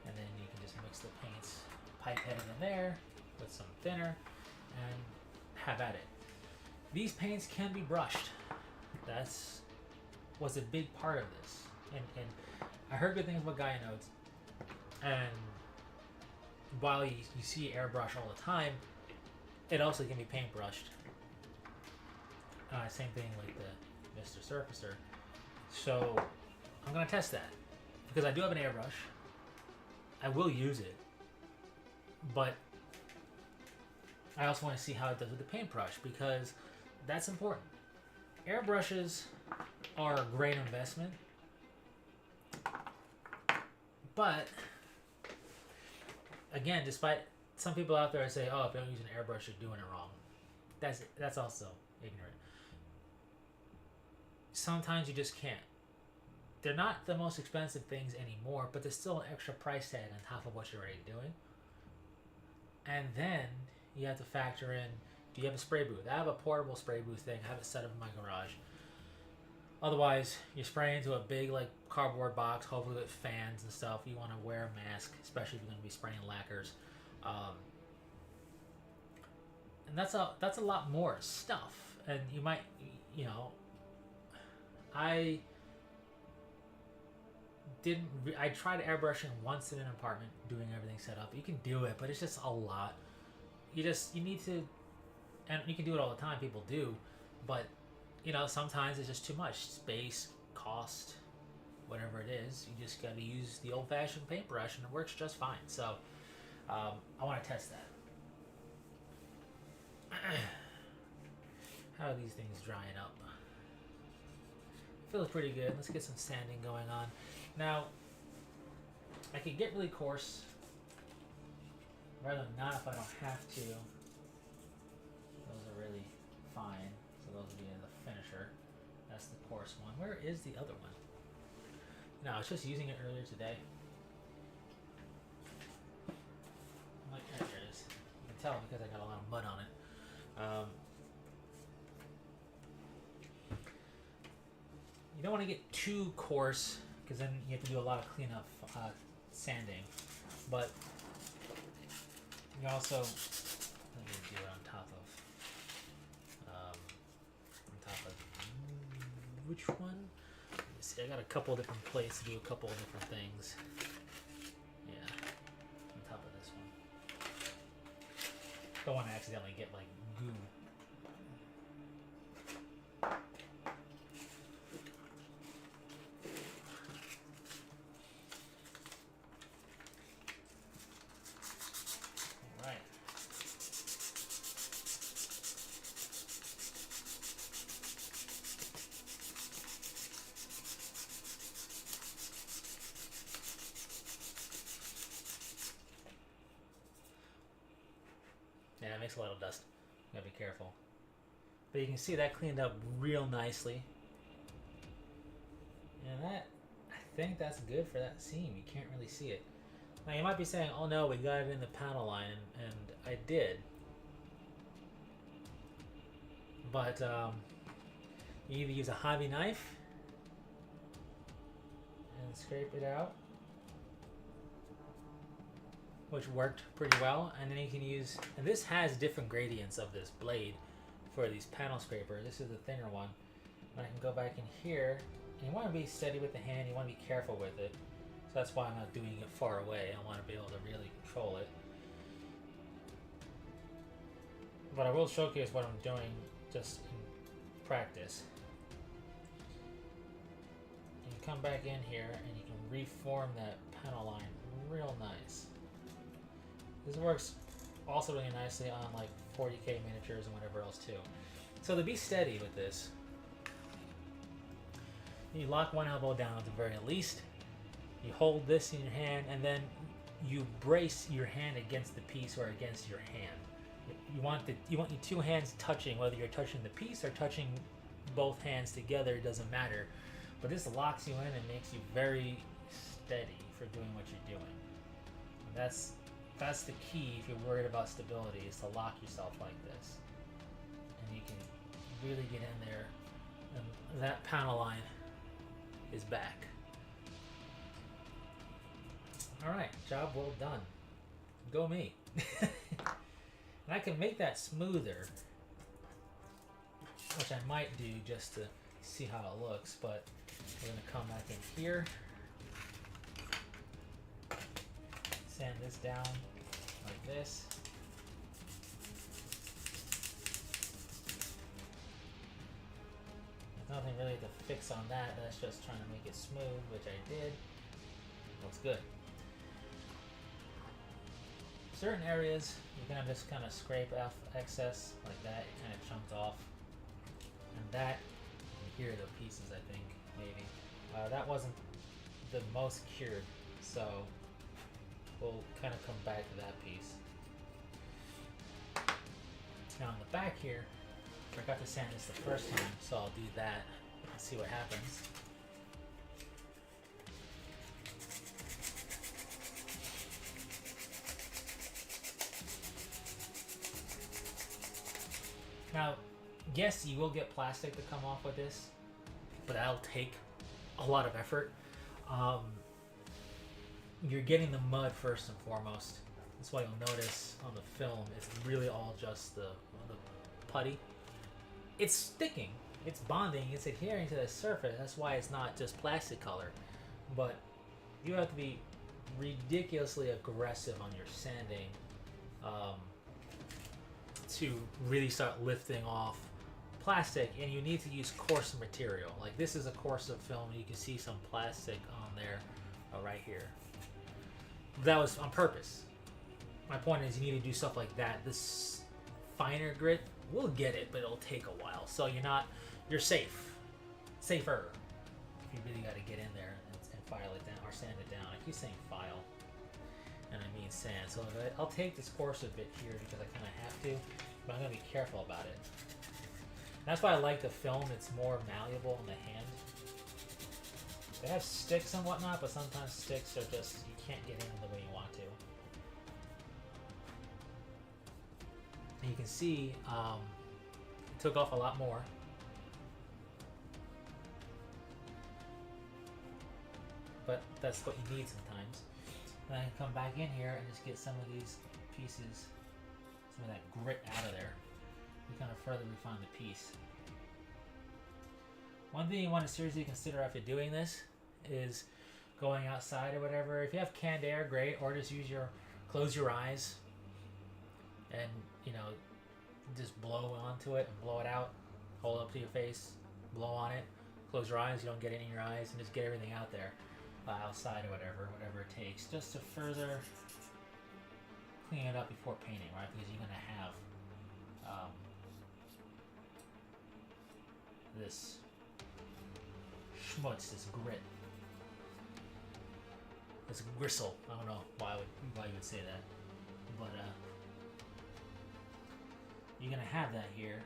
And then you can just mix the paints, pipette it in there with some thinner, and have at it. These paints can be brushed. That's was a big part of this. And I heard good things about Gaia Nodes. And while you see airbrush all the time, it also can be paintbrushed. Same thing like the Mr. Surfacer. So I'm going to test that because I do have an airbrush. I will use it, but I also want to see how it does with the paintbrush because that's important. Airbrushes are a great investment, but again, despite some people out there say, "Oh, if you don't use an airbrush, you're doing it wrong," that's also ignorant. Sometimes you just can't. They're not the most expensive things anymore, but there's still an extra price tag on top of what you're already doing. And then you have to factor in, do you have a spray booth? I have a portable spray booth thing. I have it set up in my garage. Otherwise, you're spraying into a big like cardboard box, hopefully with fans and stuff. You want to wear a mask, especially if you're going to be spraying lacquers. And that's a lot more stuff. And you might, I tried airbrushing once in an apartment, doing everything set up. You can do it, but it's just a lot. You need to, and you can do it all the time. People do, but sometimes it's just too much space, cost, whatever it is. You just got to use the old-fashioned paintbrush, and it works just fine. So, I want to test that. How are these things drying up? Feels pretty good. Let's get some sanding going on. Now, I could get really coarse, rather than not if I don't have to. Those are really fine, so those will be in the finisher. That's the coarse one. Where is the other one? No, I was just using it earlier today. I'm like, there it is. You can tell because I got a lot of mud on it. You don't want to get too coarse because then you have to do a lot of cleanup sanding, but you also let me do it on top of which one? Let me see. I got a couple different plates to do a couple of different things. Yeah, on top of this one. Don't want to accidentally get like goo. Yeah, it makes a lot of dust. You gotta be careful. But you can see that cleaned up real nicely. And that, I think that's good for that seam. You can't really see it. Now you might be saying, oh no, we got it in the panel line, and I did. But you either use a hobby knife and scrape it out, which worked pretty well, and then you can use, and this has different gradients of this blade for these panel scrapers. This is the thinner one. And I can go back in here, and you want to be steady with the hand, you want to be careful with it. So that's why I'm not doing it far away. I want to be able to really control it. But I will showcase what I'm doing just in practice. You come back in here and you can reform that panel line real nice. This works also really nicely on like 40K miniatures and whatever else too. So to be steady with this, you lock one elbow down at the very least. You hold this in your hand, and then you brace your hand against the piece or against your hand. You want your two hands touching, whether you're touching the piece or touching both hands together, it doesn't matter. But this locks you in and makes you very steady for doing what you're doing. And that's the key if you're worried about stability, is to lock yourself like this. And you can really get in there, and that panel line is back. Alright, job well done. Go me. And I can make that smoother, which I might do just to see how it looks, but we're going to come back in here, sand this down like this. There's nothing really to fix on that, that's just trying to make it smooth, which I did. Looks good. Certain areas you're gonna just kind of scrape off excess like that. It kind of chunked off, and that, here are the pieces, I think maybe that wasn't the most cured, so we'll kind of come back to that piece. Now on the back here, I forgot to sand this the first time, so I'll do that and see what happens. Now, yes, you will get plastic to come off with this, but that'll take a lot of effort. You're getting the mud first and foremost. That's why you'll notice on the film it's really all just the putty. It's sticking, it's bonding, it's adhering to the surface. That's why it's not just plastic color. But you have to be ridiculously aggressive on your sanding to really start lifting off plastic, and you need to use coarse material. Like this is a coarser film, and you can see some plastic on there right here. That was on purpose. My point is you need to do stuff like that. This finer grit, we'll get it, but it'll take a while. So you're safer. If you really got to get in there and file it down or sand it down. I keep saying file, and I mean sand. So I'll take this coarser bit here because I kind of have to, but I'm gonna be careful about it. That's why I like the film. It's more malleable in the hand. They have sticks and whatnot, but sometimes sticks are just, you can't get in the way you want to. And you can see it took off a lot more. But that's what you need sometimes. And I can come back in here and just get some of these pieces, some of that grit out of there, to kind of further refine the piece. One thing you want to seriously consider after doing this is going outside or whatever. If you have canned air, great, or just close your eyes and, just blow onto it and blow it out. Hold it up to your face, blow on it, close your eyes, you don't get it in your eyes, and just get everything out there, outside or whatever it takes, just to further clean it up before painting, right? Because you're going to have this schmutz, this grit, this gristle. I don't know why you would say that, but you're gonna have that here.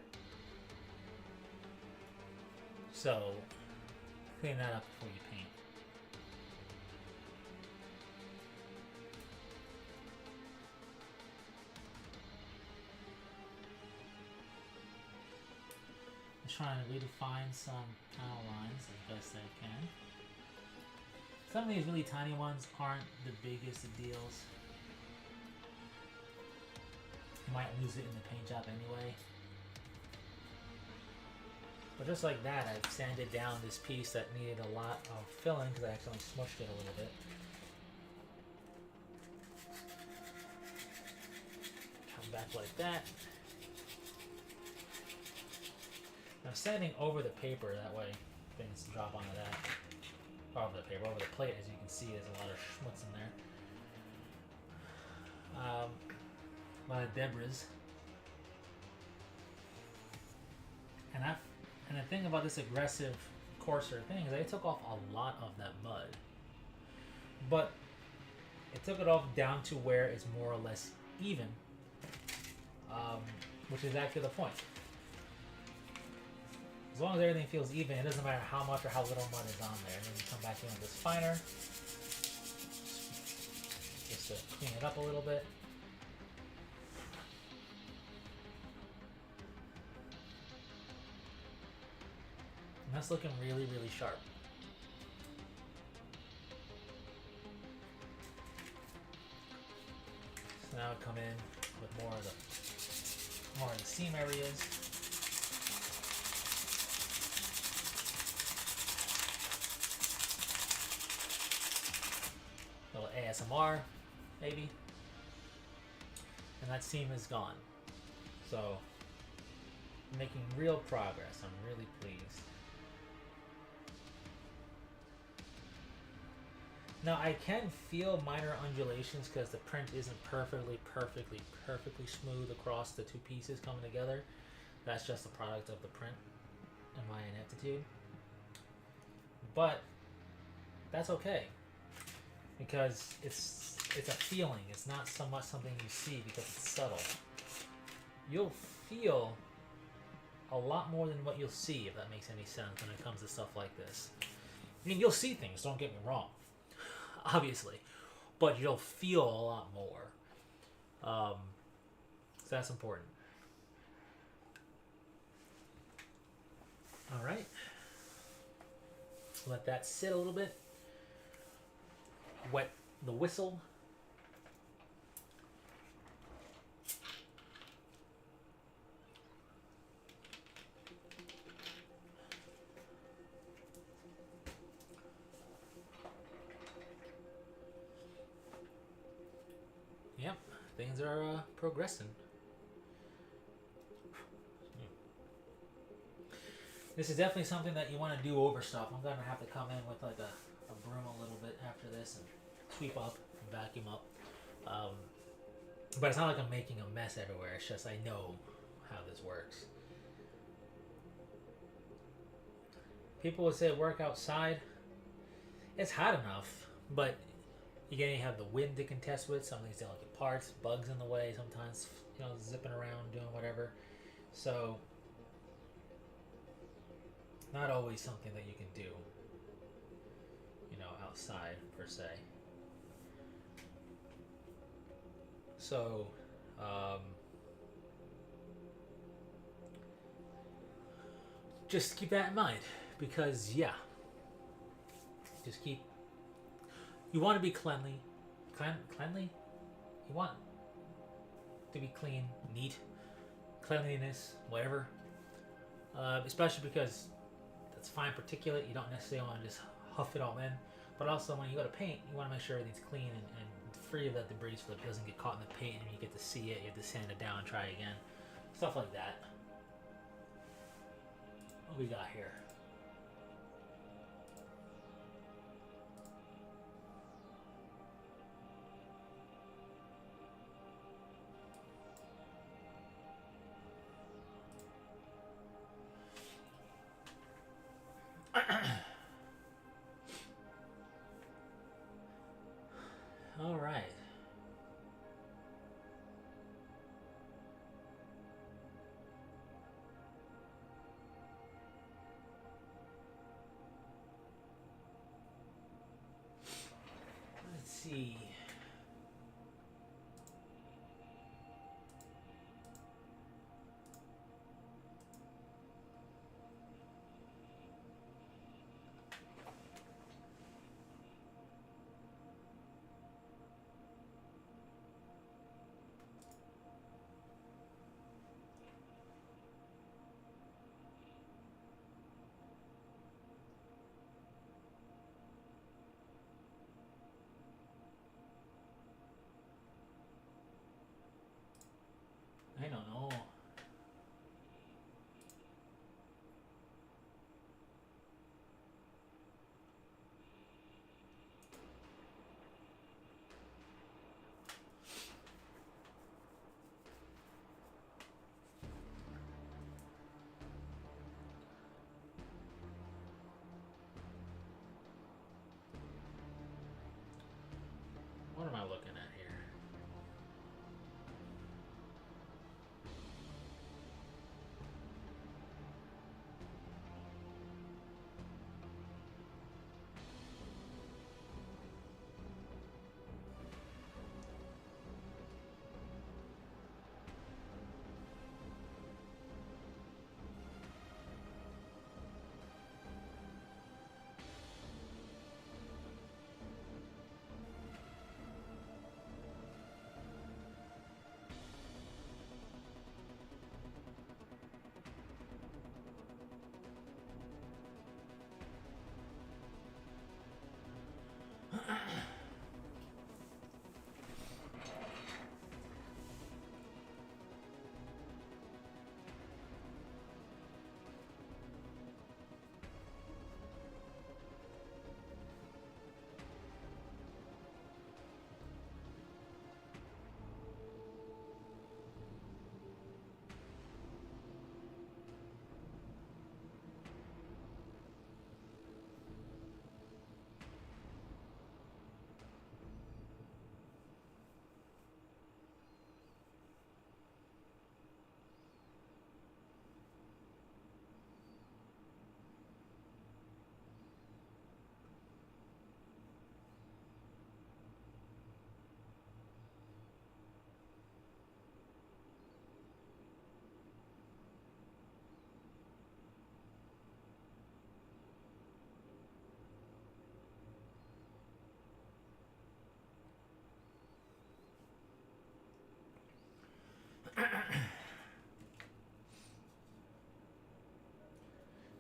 So clean that up before you paint. trying to redefine some panel lines as best I can. Some of these really tiny ones aren't the biggest of deals. You might lose it in the paint job anyway. But just like that, I've sanded down this piece that needed a lot of filling because I accidentally smushed it a little bit. Come back like that. I'm sanding over the paper, that way things drop onto that. Or over the paper, over the plate, as you can see, there's a lot of schmutz in there. A lot of debris. And the thing about this aggressive, coarser thing is I took off a lot of that mud. But it took it off down to where it's more or less even. Which is actually the point. As long as everything feels even, it doesn't matter how much or how little mud is on there. And then you come back in with this finer, just to clean it up a little bit. And that's looking really, really sharp. So now I come in with more of the seam areas. A little ASMR, maybe. And that seam is gone. So, making real progress. I'm really pleased. Now I can feel minor undulations because the print isn't perfectly smooth across the two pieces coming together. That's just a product of the print and my ineptitude. But that's okay because it's a feeling. It's not so much something you see because it's subtle. You'll feel a lot more than what you'll see, if that makes any sense, when it comes to stuff like this. I mean, you'll see things, don't get me wrong. Obviously, but you'll feel a lot more. So that's important. All right, let that sit a little bit. Wet the whistle. Yep, things are progressing. This is definitely something that you want to do over stuff. I'm gonna have to come in with like a broom a little bit after this and sweep up and vacuum up. But it's not like I'm making a mess everywhere. It's just I know how this works. People would say work outside. It's hot enough, but you're gonna have the wind to contest with. Some of these delicate parts, bugs in the way. Sometimes, you know, zipping around, doing whatever. So, not always something that you can do, you know, outside per se. So, just keep that in mind because, yeah, just keep. You want to be cleanly. Cleanly? You want to be clean, neat, cleanliness, whatever. Especially because that's fine particulate. You don't necessarily want to just huff it all in. But also when you go to paint, you want to make sure everything's clean and free of that debris so that it doesn't get caught in the paint and you get to see it. You have to sand it down and try again. Stuff like that. What we got here? All right. Let's see.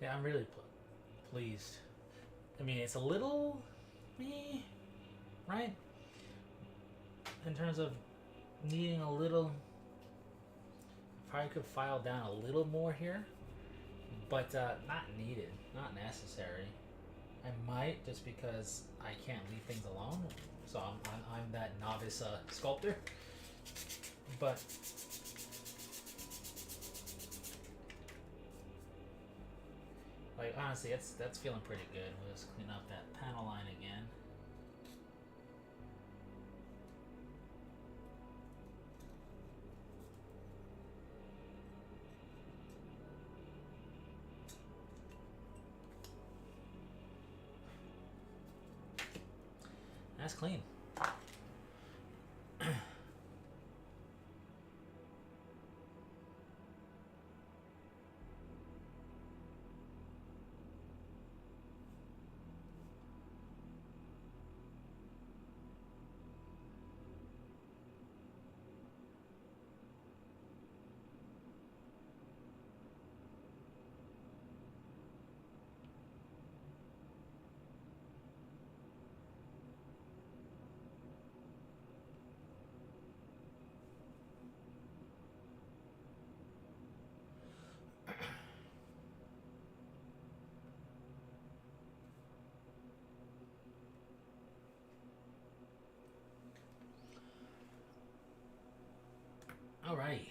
Yeah, I'm really pleased. I mean, it's a little me, right? In terms of needing a little, probably could file down a little more here, but not needed, not necessary. I might, just because I can't leave things alone, so I'm that novice sculptor. But like honestly, that's feeling pretty good. We'll just clean up that panel line again. That's clean. Alrighty.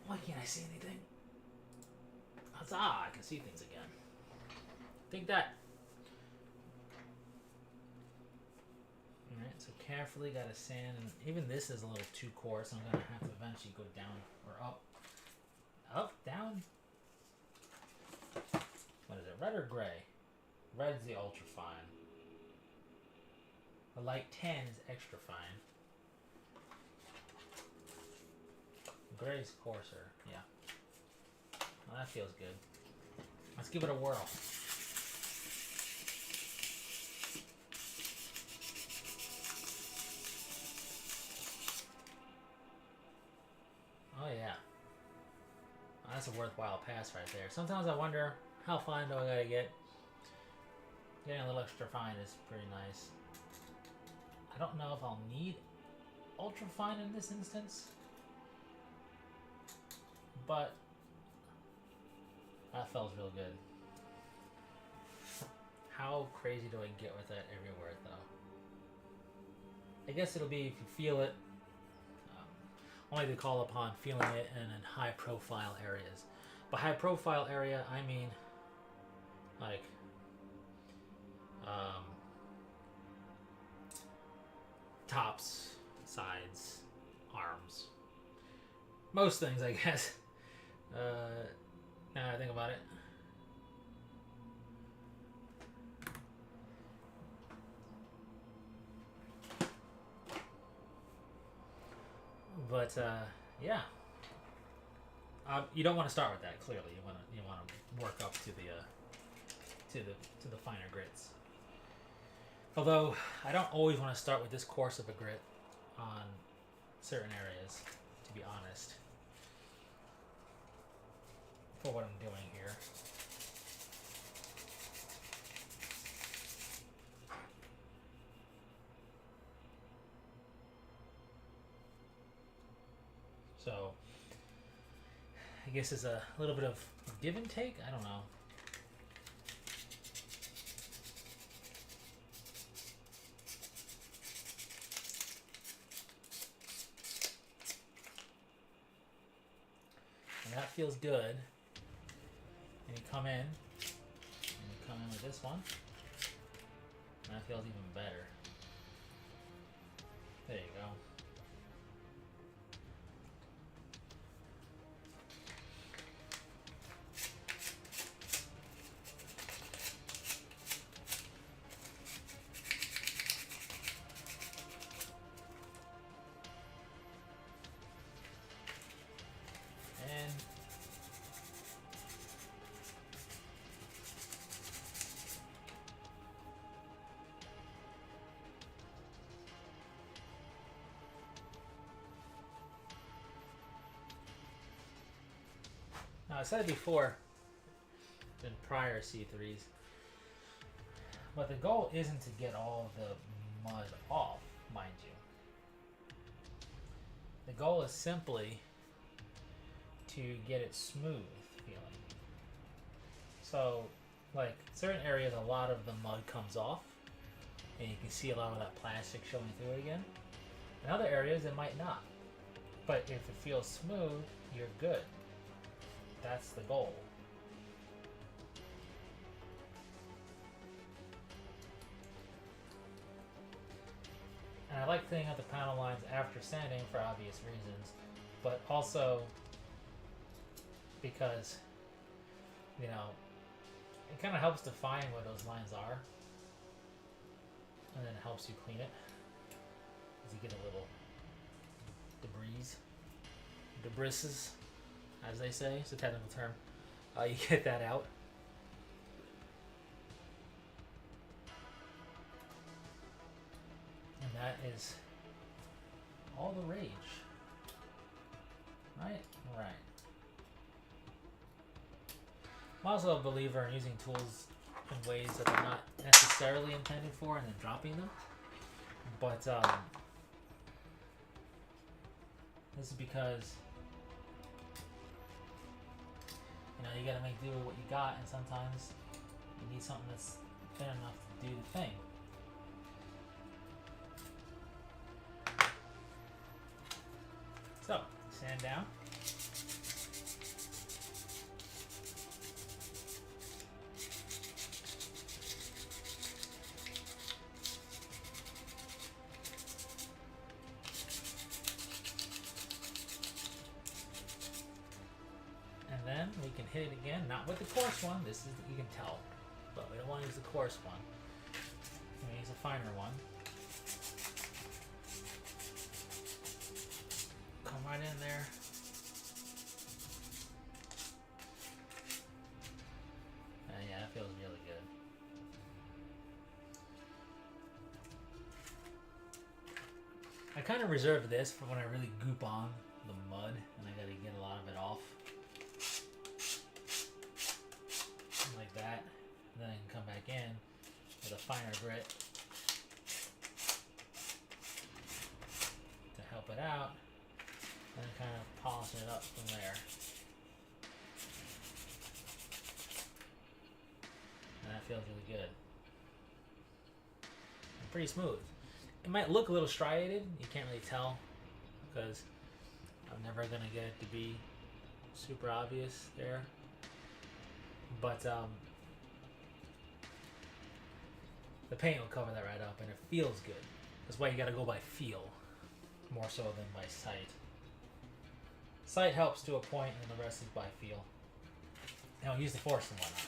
Why can't I see anything? Huzzah! I can see things again. Think that. Alright, so carefully gotta sand, and even this is a little too coarse. I'm gonna have to eventually go down or up. Up? Down? What is it? Red or gray? Red's the ultra fine. The light 10 is extra fine. Gray's coarser, yeah. Well, that feels good. Let's give it a whirl. Oh yeah. Oh, that's a worthwhile pass right there. Sometimes I wonder, how fine do I gotta get? Getting a little extra fine is pretty nice. I don't know if I'll need ultra fine in this instance, but that feels real good. How crazy do I get with that everywhere though? I guess it'll be if you feel it. Only to call upon feeling it in high profile areas. By high profile area, I mean like tops, sides, arms. Most things, I guess. Now that I think about it. But yeah, you don't want to start with that. Clearly, you want to work up to the finer grits. Although I don't always want to start with this coarse of a grit on certain areas, to be honest. For what I'm doing here. So, I guess it's a little bit of give and take. I don't know. And that feels good. And you come in, and you come in with this one, and that feels even better. There you go. I said it before in prior C3s, but the goal isn't to get all the mud off, mind you. The goal is simply to get it smooth feeling. So, like, certain areas, a lot of the mud comes off, and you can see a lot of that plastic showing through it again. In other areas, it might not. But if it feels smooth, you're good. That's the goal. And I like cleaning up the panel lines after sanding for obvious reasons, but also because, you know, it kind of helps define where those lines are, and then it helps you clean it, as you get a little debris, as they say, it's a technical term. You get that out. And that is all the rage. Right? Right. I'm also a believer in using tools in ways that they're not necessarily intended for and then dropping them. But this is because, you know, you gotta make do with what you got, and sometimes you need something that's thin enough to do the thing. So, sand down. And then we can hit it again, not with the coarse one. This is, you can tell, but we don't want to use the coarse one. We use a finer one. Come right in there. Yeah, that feels really good. I kind of reserve this for when I really goop on the mud and I gotta get a lot of it off. Like that. And then I can come back in with a finer grit to help it out. And then kind of polish it up from there. And that feels really good. And pretty smooth. It might look a little striated. You can't really tell because I'm never going to get it to be super obvious there. But the paint will cover that right up and it feels good. That's why you got to go by feel more so than by sight. Sight helps to a point, and the rest is by feel. Now use the force and whatnot.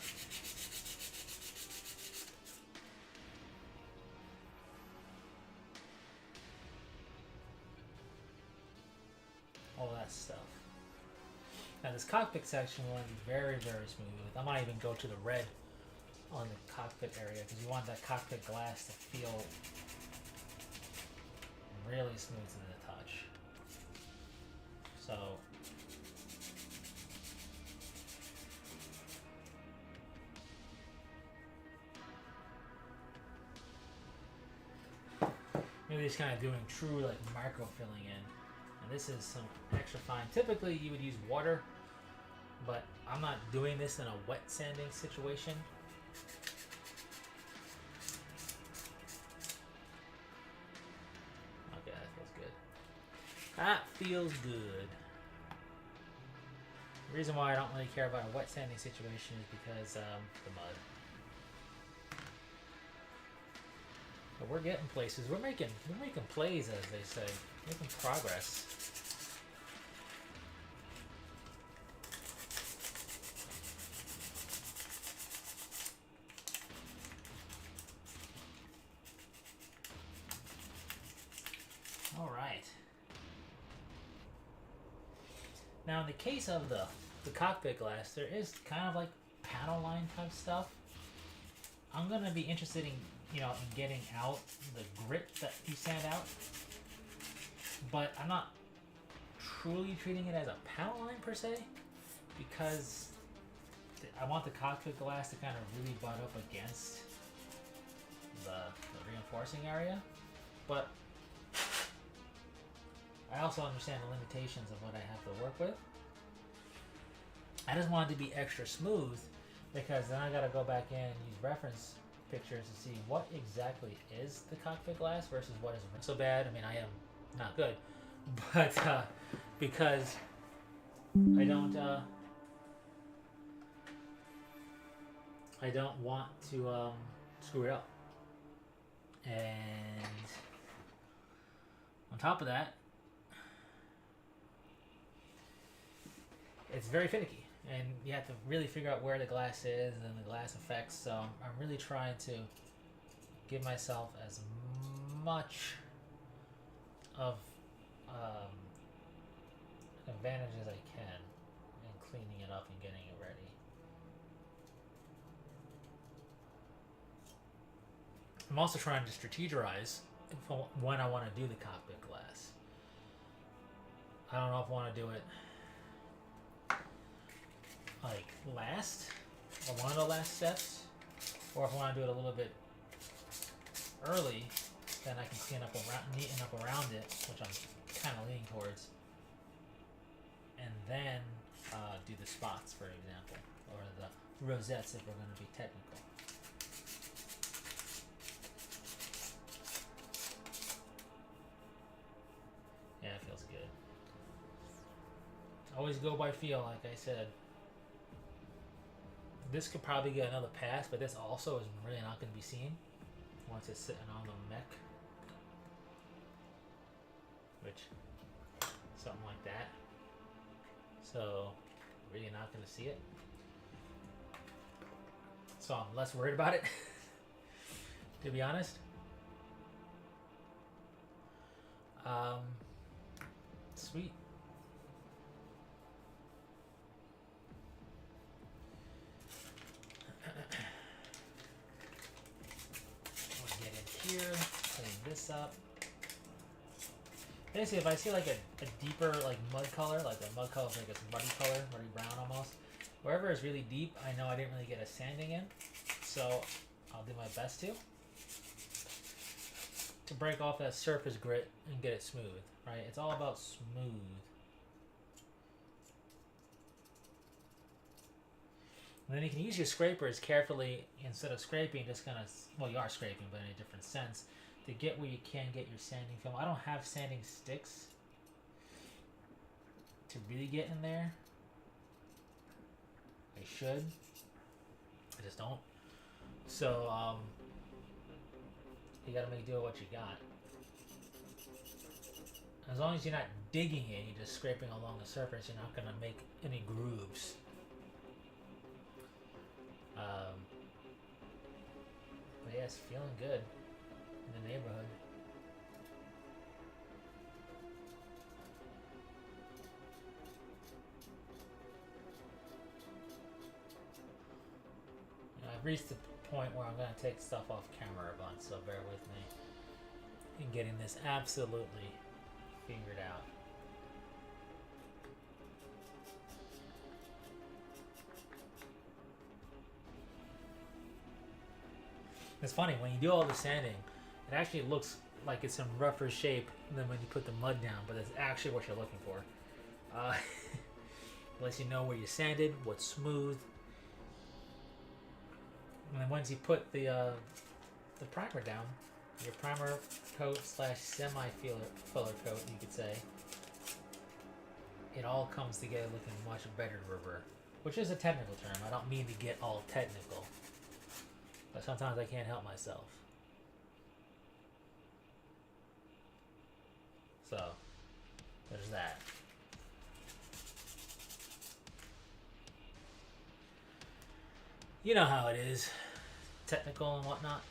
All that stuff. Now this cockpit section will be very, very smooth. I might even go to the red on the cockpit area because you want that cockpit glass to feel really smooth to the touch. So maybe just kind of doing true like micro filling in. And this is some extra fine. Typically you would use water, but I'm not doing this in a wet sanding situation. Okay, that feels good. That feels good. The reason why I don't really care about a wet sanding situation is because the mud. But we're getting places. We're making plays, as they say. Making progress. All right. Now, in the case of the cockpit glass, there is kind of like panel line type stuff. I'm gonna be interested in, you know, in getting out the grit that you sand out, but I'm not truly treating it as a panel line per se, because I want the cockpit glass to kind of really butt up against the reinforcing area, but I also understand the limitations of what I have to work with. I just want it to be extra smooth because then I gotta go back in and use reference pictures to see what exactly is the cockpit glass versus what is so bad. I mean, I am not good, but because I don't want to screw it up. And on top of that, it's very finicky, and you have to really figure out where the glass is and the glass effects. So I'm really trying to give myself as much of advantage as I can in cleaning it up and getting it ready. I'm also trying to strategize when I want to do the cockpit glass. I don't know if I want to do it like last, or one of the last steps, or if I want to do it a little bit early, then I can clean up around, neaten up around it, which I'm kind of leaning towards, and then do the spots, for example, or the rosettes if we're going to be technical. Yeah, it feels good. Always go by feel, like I said. This could probably get another pass, but this also is really not going to be seen once it's sitting on the mech. Which, something like that. So, really not going to see it. So I'm less worried about it, to be honest. Sweet. We'll get in here, clean this up. Basically, if I see like a deeper like mud color, like the mud color is like a muddy color, muddy brown almost, wherever is really deep, I know I didn't really get a sanding in, so I'll do my best to break off that surface grit and get it smooth, right? It's all about smooth. And then you can use your scrapers carefully instead of scraping, just kind of, well, you are scraping, but in a different sense, to get where you can get your sanding film. I don't have sanding sticks to really get in there. I should. I just don't. So, you gotta make do with what you got. As long as you're not digging it, you're just scraping along the surface, you're not gonna make any grooves. But yeah, it's feeling good in the neighborhood. I've reached the point where I'm going to take stuff off camera a bunch, so bear with me in getting this absolutely figured out. It's funny, when you do all the sanding, it actually looks like it's in rougher shape than when you put the mud down, but that's actually what you're looking for. Lets you know where you sanded, what's smooth. And then once you put the primer down, your primer coat slash semi-filler coat, you could say, it all comes together looking much better rubber, which is a technical term. I don't mean to get all technical, but sometimes I can't help myself. So, there's that. You know how it is, technical and whatnot.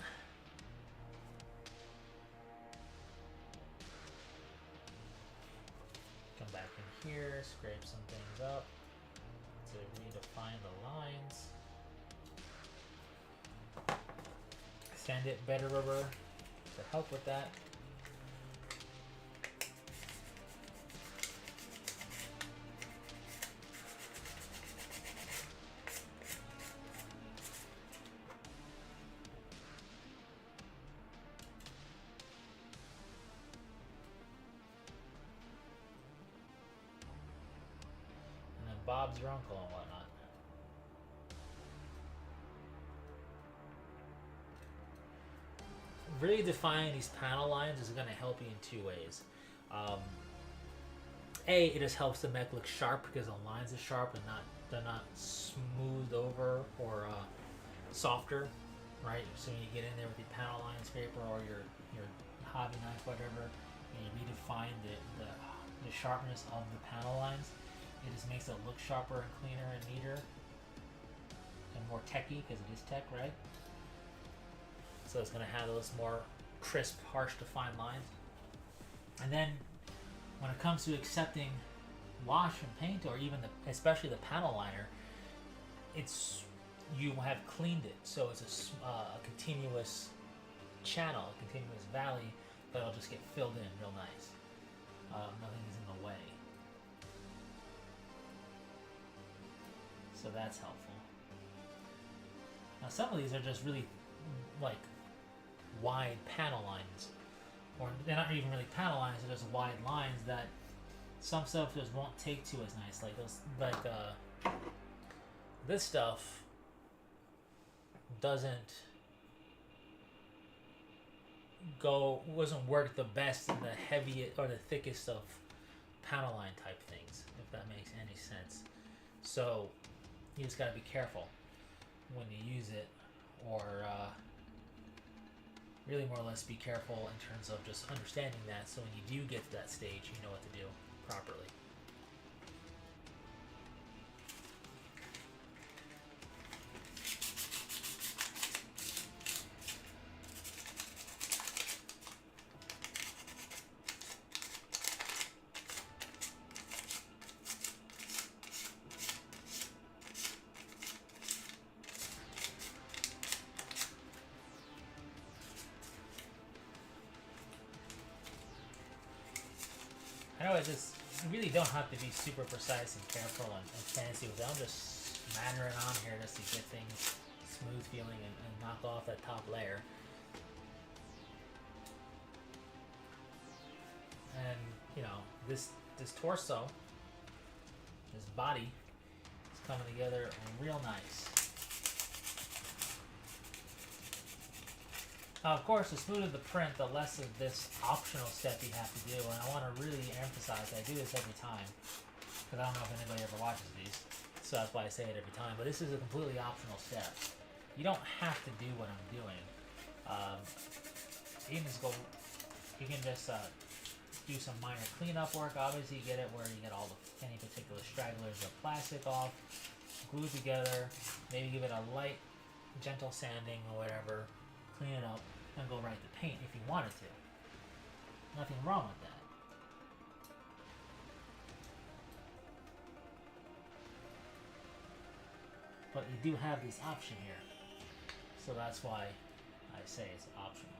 Come back in here, scrape some things up to redefine the lines. Sand it better rubber to help with that. Bob's your uncle and whatnot. Really defining these panel lines is going to help you in two ways. A, it just helps the mech look sharp because the lines are sharp and they're not smoothed over or softer, right? So when you get in there with the panel lines paper or your hobby knife, whatever, and you redefine the sharpness of the panel lines, it just makes it look sharper and cleaner and neater and more techy because it is tech, right? So it's going to have those more crisp, harsh, defined lines. And then when it comes to accepting wash and paint, or even especially the panel liner, you have cleaned it, so it's a continuous channel, a continuous valley that'll just get filled in real nice. Nothing is in the way, so that's helpful. Now some of these are just really like wide panel lines, or they're not even really panel lines, they're just wide lines that some stuff just won't take to as nice. Like those, this stuff wasn't work the best in the heaviest or the thickest of panel line type things, if that makes any sense. So you just gotta be careful when you use it, or really more or less be careful in terms of just understanding that, so when you do get to that stage, you know what to do properly. I know you really don't have to be super precise and careful and fancy with it. I'm just smattering on here just to get things smooth feeling and knock off that top layer. And, you know, this torso, this body, is coming together real nice. Now, of course, the smoother the print, the less of this optional step you have to do, and I want to really emphasize that I do this every time, because I don't know if anybody ever watches these, so that's why I say it every time, but this is a completely optional step. You don't have to do what I'm doing. You can just do some minor cleanup work. Obviously, you get it where you get any particular stragglers of plastic off, glue together, maybe give it a light, gentle sanding or whatever, clean it up, and go right to paint if you wanted to. Nothing wrong with that. But you do have this option here, so that's why I say it's optional.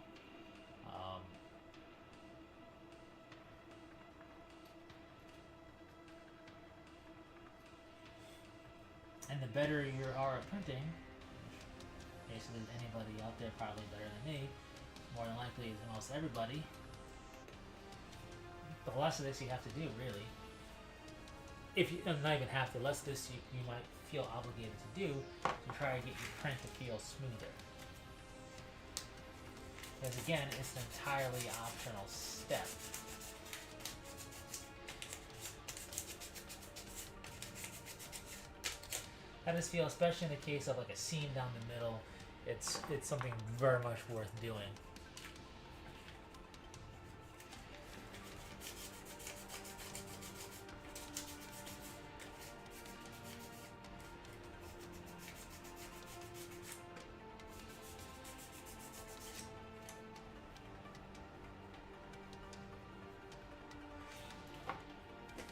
And the better you are at printing, basically anybody out there probably better than me, more than likely almost everybody, the less of this you have to do, really. If you, not even have to, less of this you might feel obligated to do to try to get your print to feel smoother. Because again, it's an entirely optional step. I just feel, especially in the case of like a seam down the middle, it's something very much worth doing.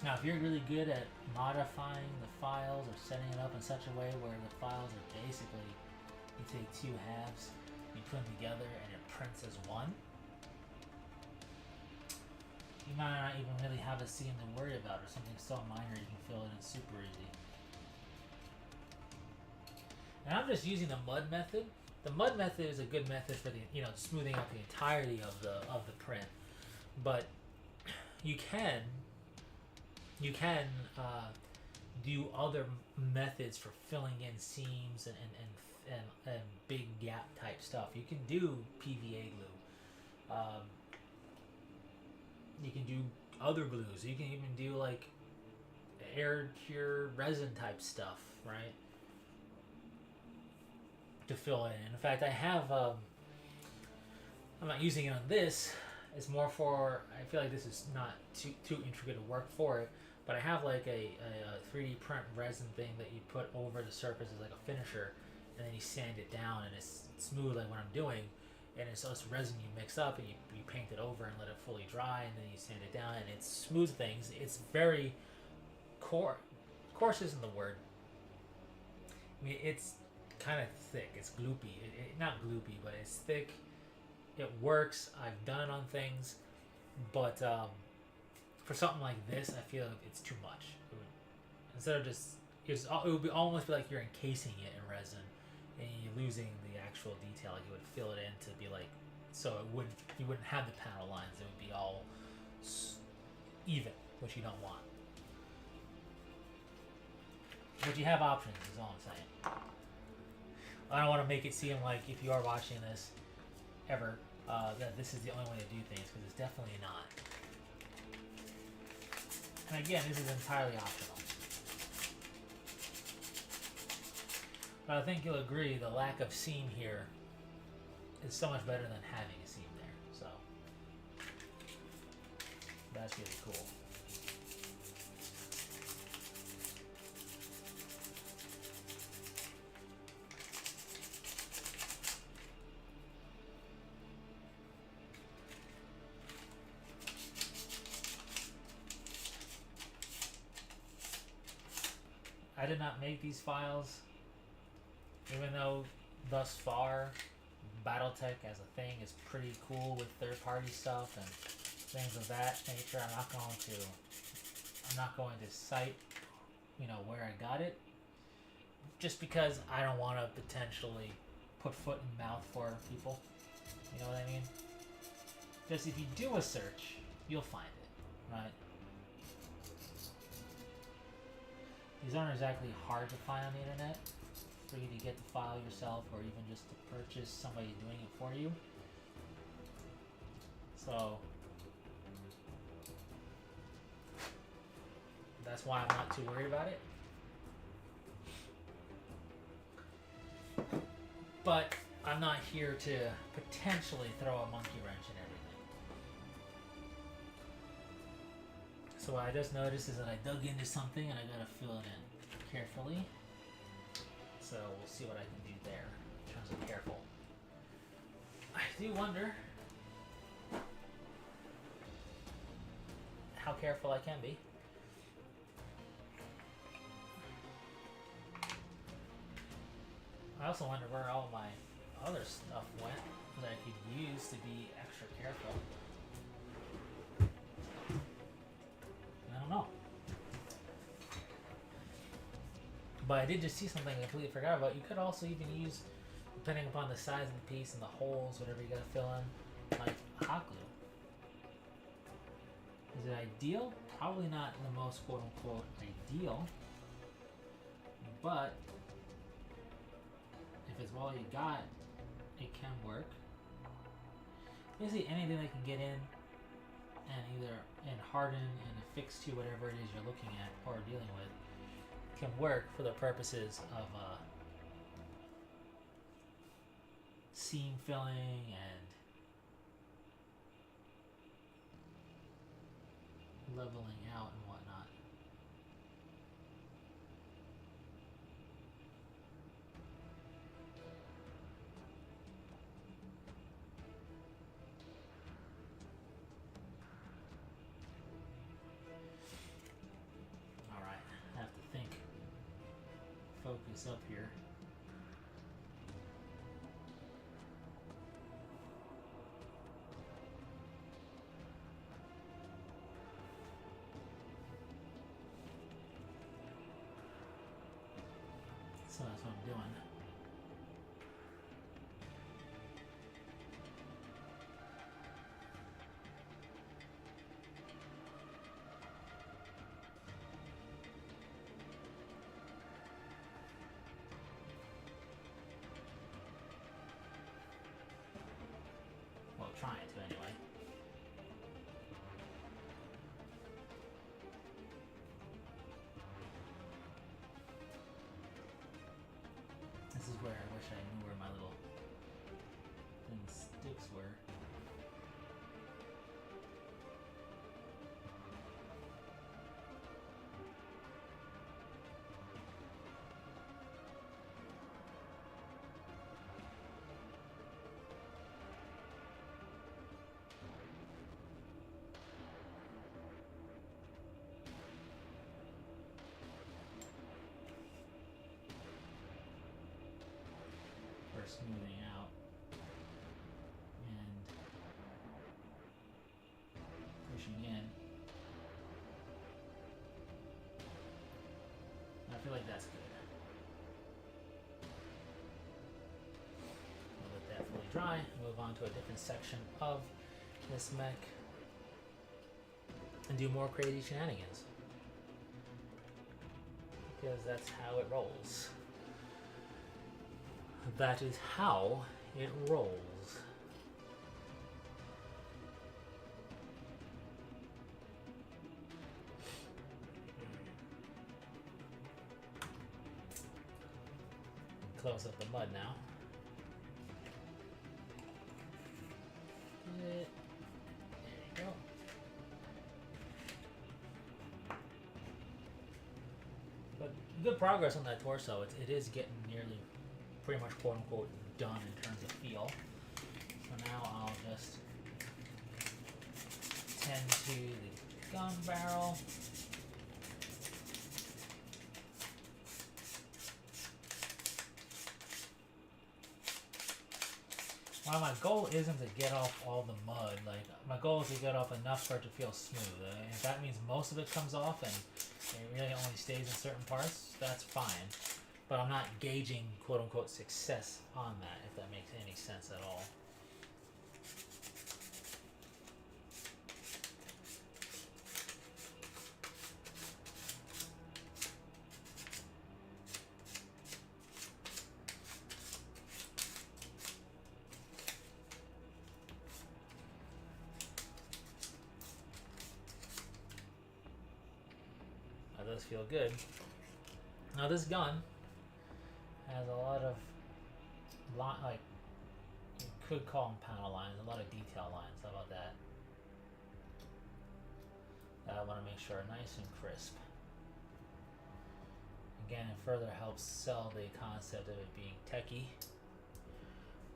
Now, if you're really good at modifying the files or setting it up in such a way where the files are basically, you take two halves, you put them together, and it prints as one, you might not even really have a seam to worry about, or something so minor you can fill it in super easy. And I'm just using the mud method. The mud method is a good method for the, smoothing out the entirety of the print, but you can do other methods for filling in seams and big gap type stuff. You can do PVA glue. You can do other glues. You can even do like air cure resin type stuff, right? To fill it in. In fact, I have. I'm not using it on this. It's more for. I feel like this is not too intricate of work for it. But I have like a 3D print resin thing that you put over the surface as like a finisher, and then you sand it down, and it's smooth like what I'm doing. And it's just resin you mix up, and you paint it over and let it fully dry, and then you sand it down, and it smooths things. It's very coarse isn't the word. I mean, it's kind of thick. It's gloopy. Not gloopy, but it's thick. It works. I've done it on things, but for something like this, I feel like it's too much. Instead of just, it would be almost be like you're encasing it in resin, and you're losing the actual detail. Like you would fill it in to be like, so you wouldn't have the panel lines. It would be all even, which you don't want. But you have options, is all I'm saying. I don't want to make it seem like if you are watching this ever, that this is the only way to do things, because it's definitely not. And again, this is entirely optional. But I think you'll agree the lack of seam here is so much better than having a seam there. So that's really cool. I did not make these files, even though thus far Battletech as a thing is pretty cool with third-party stuff and things of that nature. I'm not going to cite, where I got it, just because I don't want to potentially put foot in mouth for people. You know what I mean? Just if you do a search, you'll find it, right? These aren't exactly hard to find on the internet for you to get the file yourself, or even just to purchase somebody doing it for you. So that's why I'm not too worried about it. But I'm not here to potentially throw a monkey wrench in everything. So what I just noticed is that I dug into something and I gotta fill it in carefully. So we'll see what I can do there in terms of careful. I do wonder how careful I can be. I also wonder where all my other stuff went that I could use to be extra careful. I don't know. But I did just see something I completely forgot about. You could also even use, depending upon the size of the piece and the holes, whatever you gotta fill in, like hot glue. Is it ideal? Probably not the most quote-unquote ideal. But if it's all you got, it can work. Basically anything that can get in and harden and affix to whatever it is you're looking at or dealing with can work for the purposes of seam filling and leveling out and whatnot. Alright, I have to think. Focus up here. So that's what I'm doing. swear, I wish I knew where my little thin sticks were. Smoothing out and pushing in. I feel like that's good. I'll let that fully dry. Move on to a different section of this mech and do more crazy shenanigans. Because that's how it rolls. That is how it rolls. Close up the mud now. There you go. But good progress on that torso. It is getting nearly pretty much quote unquote done in terms of feel. So now I'll just tend to the gun barrel. While my goal isn't to get off all the mud, like my goal is to get off enough for it to feel smooth. If that means most of it comes off and it really only stays in certain parts, that's fine. But I'm not gauging quote-unquote success on that, if that makes any sense at all. That does feel good. Now this gun has a lot of, like, you could call them panel lines, a lot of detail lines. How about that? I want to make sure nice and crisp. Again, it further helps sell the concept of it being techie,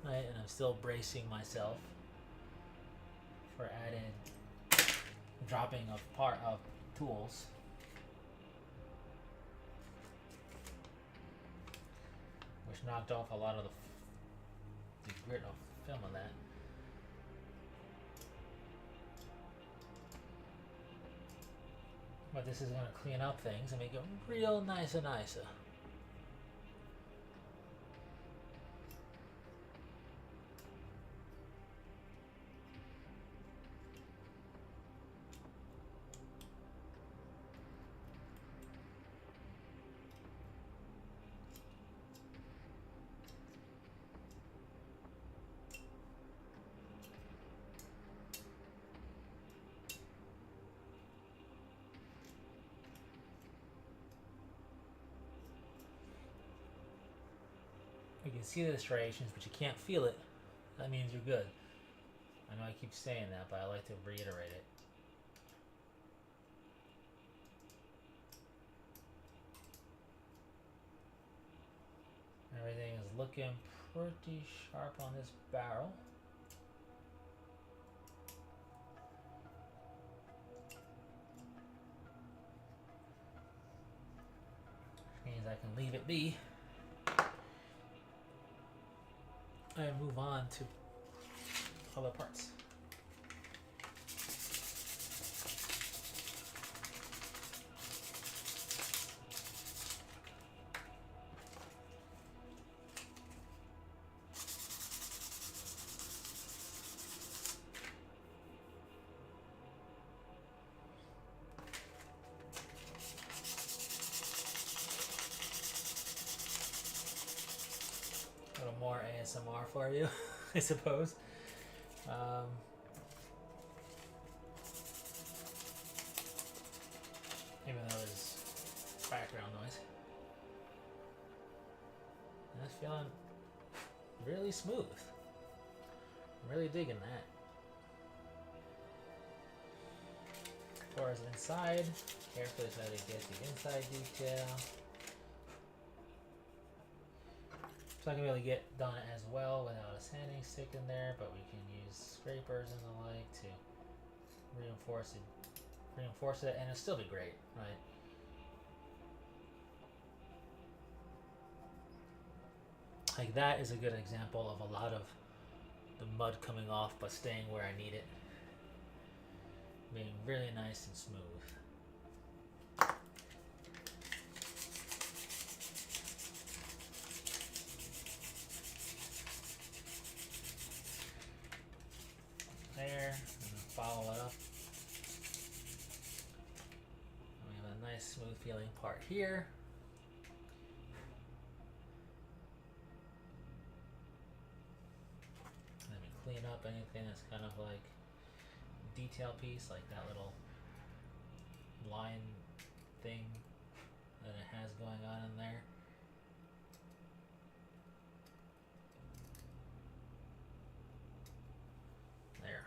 right? And I'm still bracing myself for added dropping of tools. Which knocked off a lot of the grit of film on that. But this is going to clean up things and make it real nice and nicer. You can see the striations, but you can't feel it. That means you're good. I know I keep saying that, but I like to reiterate it. Everything is looking pretty sharp on this barrel. Which means I can leave it be and move on to other parts. A little more ASMR for you, I suppose. Even though there's background noise. That's feeling really smooth. I'm really digging that. As far as inside, carefully try to get the inside detail. It's not gonna really get done as well without a sanding stick in there, but we can use scrapers and the like to reinforce it, and it'll still be great, right? Like that is a good example of a lot of the mud coming off but staying where I need it. Being really nice and smooth. There, and then follow it up. And we have a nice smooth feeling part here. And then we clean up anything that's kind of like detail piece, like that little line thing that it has going on in there. There.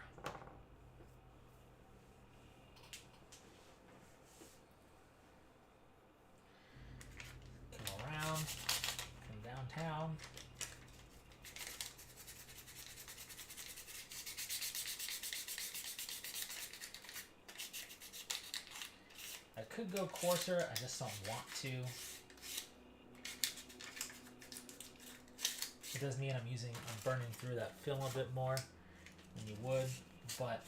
Come around, come downtown. I could go coarser, I just don't want to. It does mean I'm burning through that film a bit more than you would, but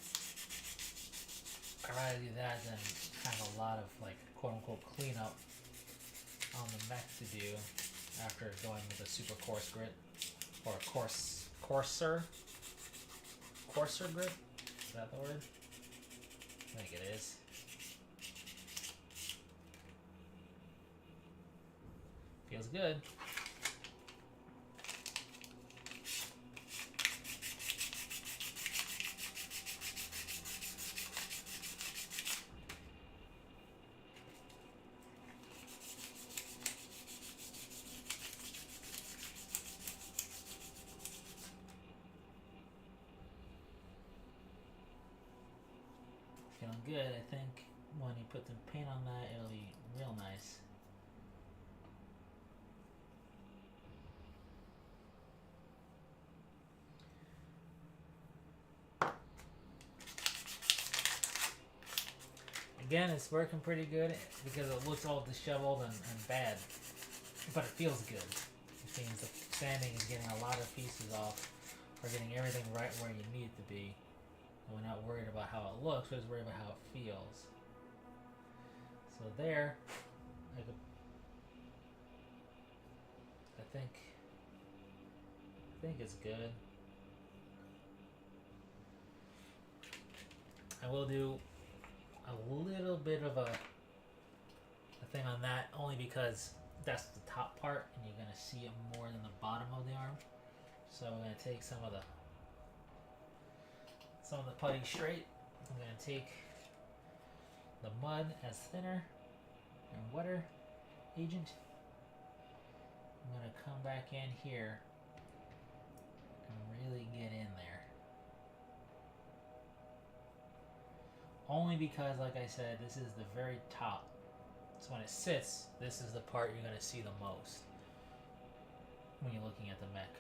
I'd rather do that than have a lot of like quote unquote cleanup on the mech to do after going with a super coarse grit or a coarser grit. Is that the word? I think it is. Feels good. Feeling good. I think when you put the paint on that, it'll be real nice. Again, it's working pretty good because it looks all disheveled and bad, but it feels good. It seems the sanding is getting a lot of pieces off, or getting everything right where you need it to be. And we're not worried about how it looks, we're just worried about how it feels. So there, I think it's good. I will do a little bit of a thing on that, only because that's the top part and you're going to see it more than the bottom of the arm. So I'm going to take some of the putty straight. I'm going to take the mud as thinner and wetter agent. I'm going to come back in here and really get in there. Only because, like I said, this is the very top. So when it sits, this is the part you're going to see the most when you're looking at the mech.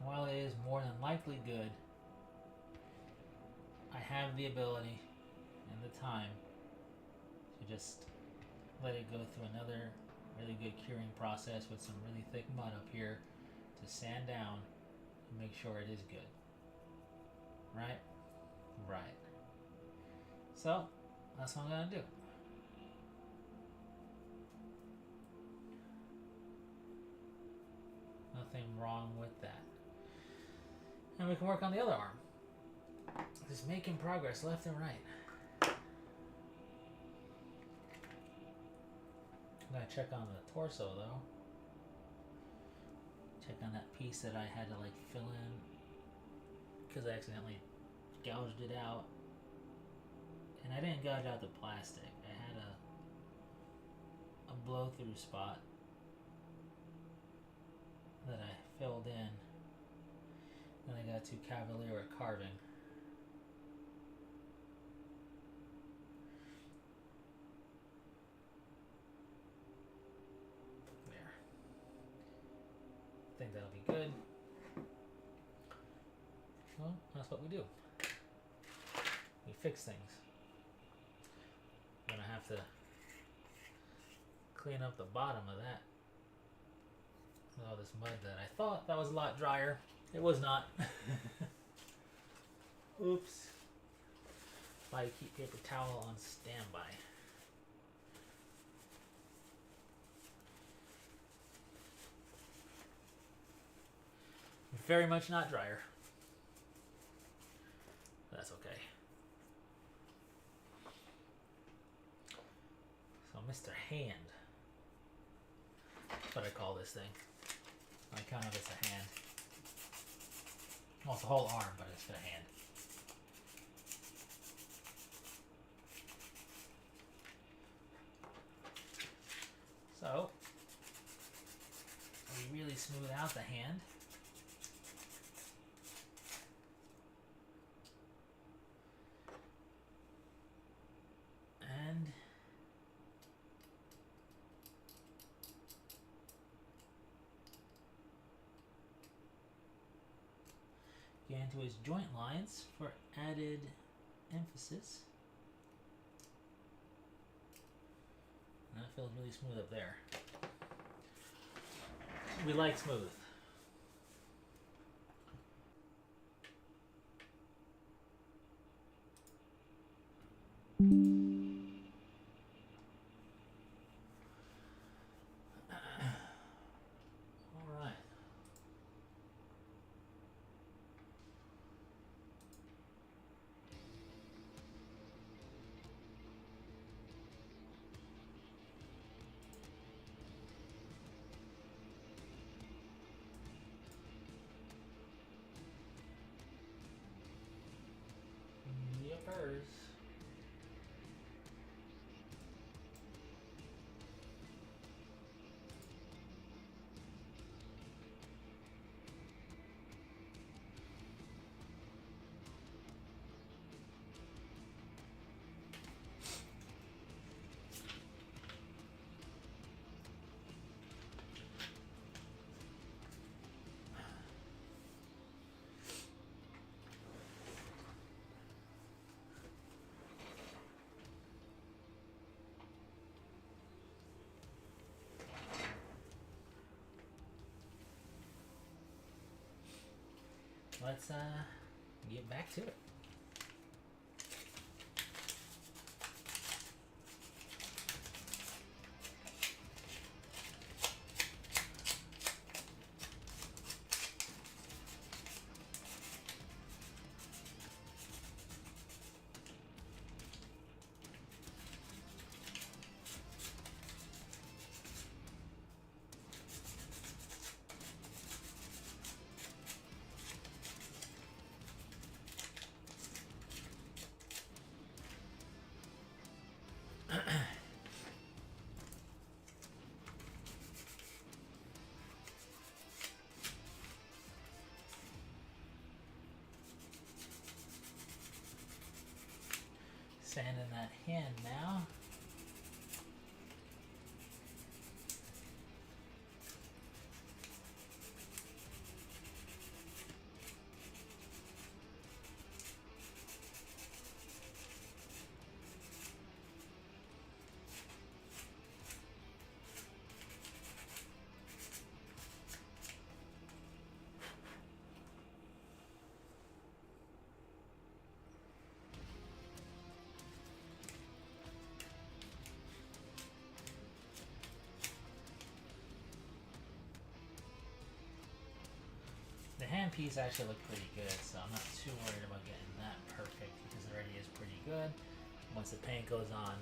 While it is more than likely good, I have the ability and the time to just let it go through another really good curing process with some really thick mud up here to sand down and make sure it is good. Right? Right. So, that's what I'm going to do. Nothing wrong with that. And we can work on the other arm. Just making progress left and right. I'm going to check on the torso though. Check on that piece that I had to like fill in because I accidentally gouged it out And I didn't gouge out the plastic. I had a blow-through spot that I filled in. Then I got too cavalier at carving. There. I think that'll be good. Well, that's what we do. We fix things. I'm gonna have to clean up the bottom of that. With all this mud that I thought that was a lot drier. It was not. Oops. Why you keep paper towel on standby. Very much not drier. That's okay. So Mr. Hand. That's what I call this thing. I count it as a hand. Well, it's a whole arm, but it's a hand. So, we really smooth out the hand. And get into his joint lines for added emphasis. And that feels really smooth up there. We like smooth. All right. Yippers. Let's get back to it. Sanding that hand now. The hand piece actually looked pretty good, so I'm not too worried about getting that perfect because it already is pretty good. Once the paint goes on,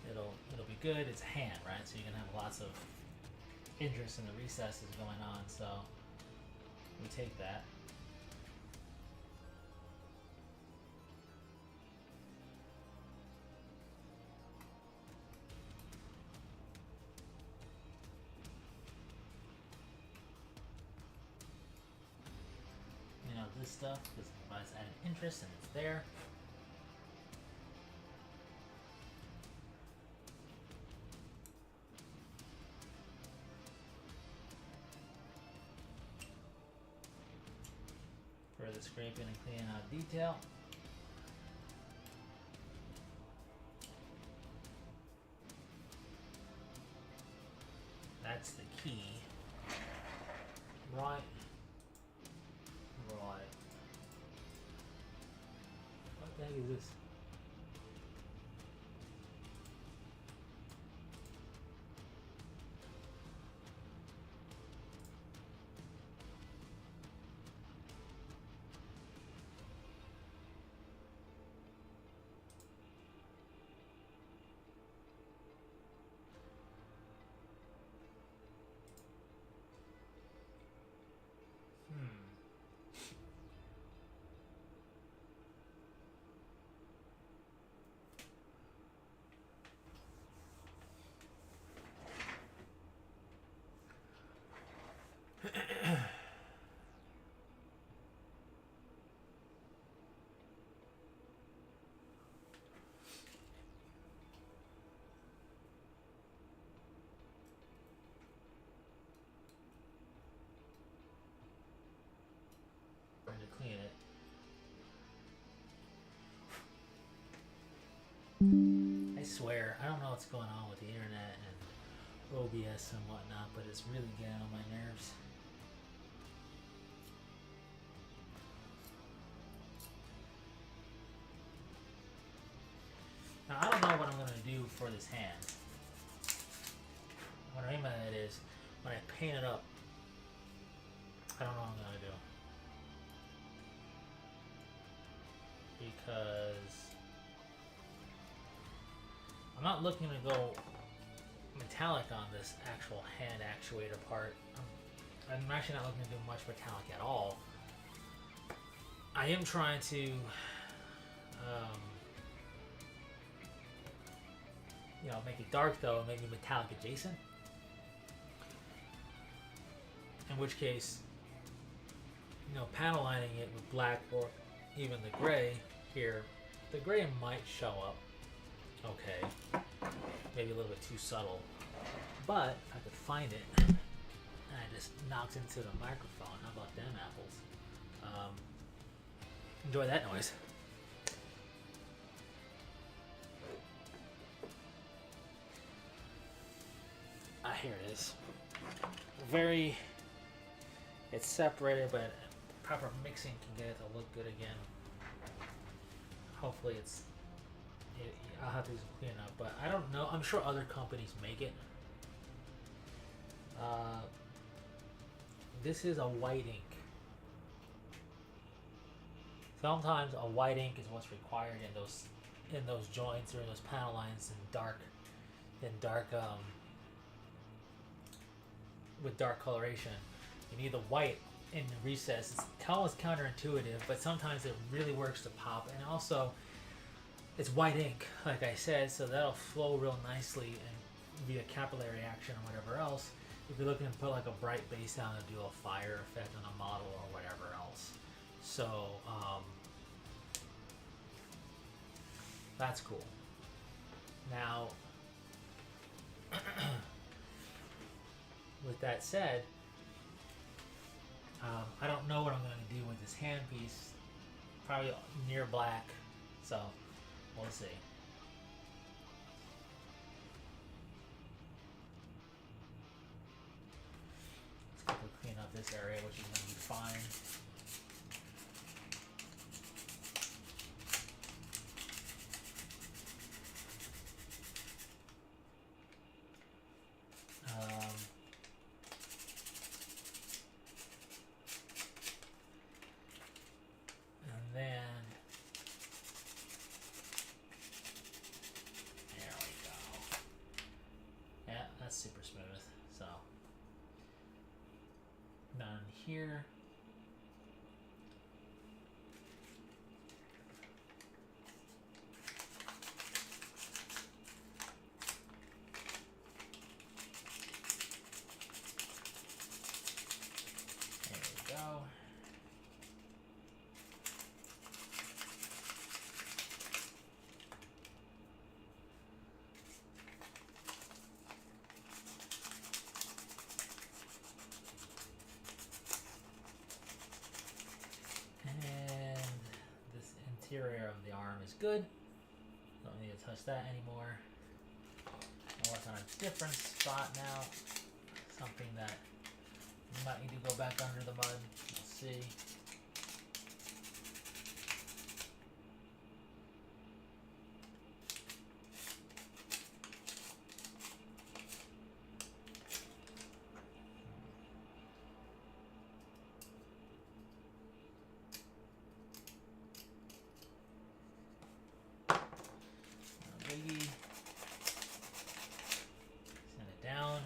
it'll be good. It's a hand, right? So you're gonna have lots of interest in the recesses going on. So we take that. this stuff because it provides added interest and it's there. Further scraping and cleaning out detail. That's the key. Right. Right. What the heck is this? To clean it. I swear, I don't know what's going on with the internet and OBS and whatnot, but it's really getting on my nerves. Now, I don't know what I'm going to do for this hand. What I mean by that is, when I paint it up, I don't know what I'm going to do. Because I'm not looking to go metallic on this actual hand actuator part. I'm actually not looking to do much metallic at all. I am trying to you know, make it dark though, maybe metallic adjacent. In which case, you know, panel lining it with black or even the gray here. The gray might show up okay, maybe a little bit too subtle, but if I could find it and I just knocked into the microphone, how about them apples? Enjoy that noise. Here it is. It's separated, but proper mixing can get it to look good again. Hopefully I'll have to do some cleaning up, but I don't know. I'm sure other companies make it. This is a white ink. Sometimes a white ink is what's required in those joints or in those panel lines with dark coloration. You need the white in the recess. It's almost counterintuitive, but sometimes it really works to pop. And also, it's white ink, like I said, so that'll flow real nicely and via capillary action or whatever else. If you're looking to put like a bright base down and do a fire effect on a model or whatever else. So, that's cool. Now, with that said, I don't know what I'm going to do with this handpiece. Probably near black, so we'll see. Let's quickly clean up this area, which is going to be fine. Super smooth, so none here. There we go. interior of the arm is good. Don't need to touch that anymore. I'll work on a different spot now. Something that you might need to go back under the mud. We'll see. Biggie. Send it down.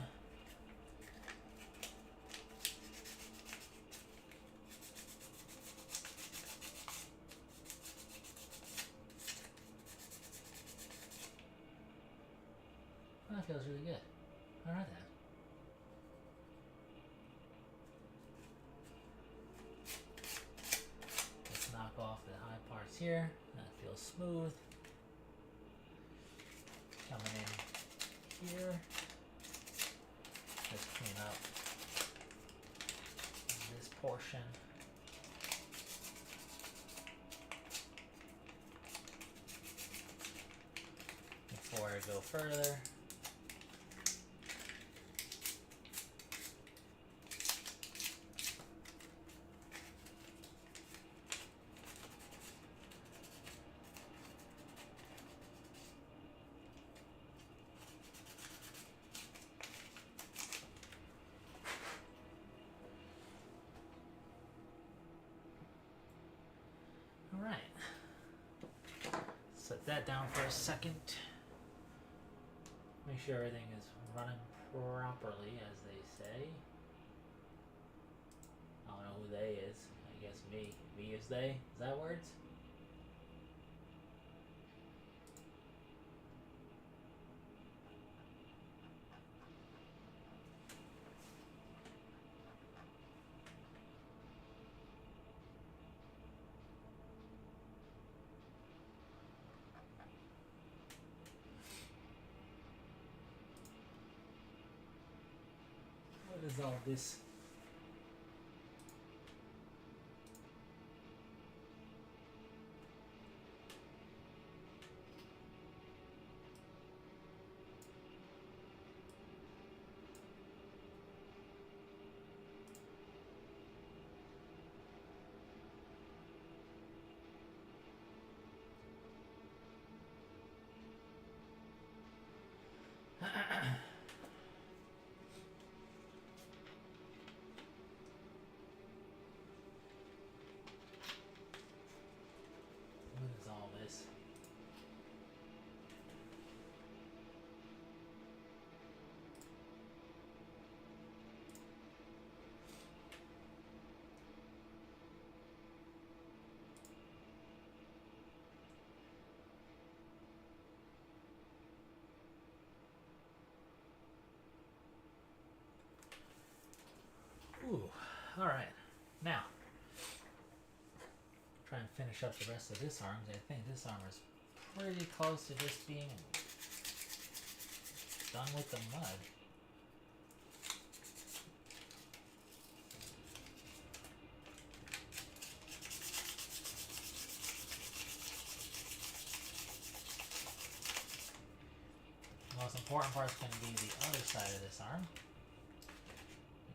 That feels really good. Alright then. Let's knock off the high parts here. That feels smooth. Coming in here. Let's clean up this portion. Before I go further. Alright. Set that down for a second. Make sure everything is running properly, as they say. I don't know who they is. I guess me. Me is they? Is that words? What is all this? What is all this? Ooh, all right. Now, try and finish up the rest of this arm. I think this arm is pretty close to just being done with the mud. The most important part is going to be the other side of this arm,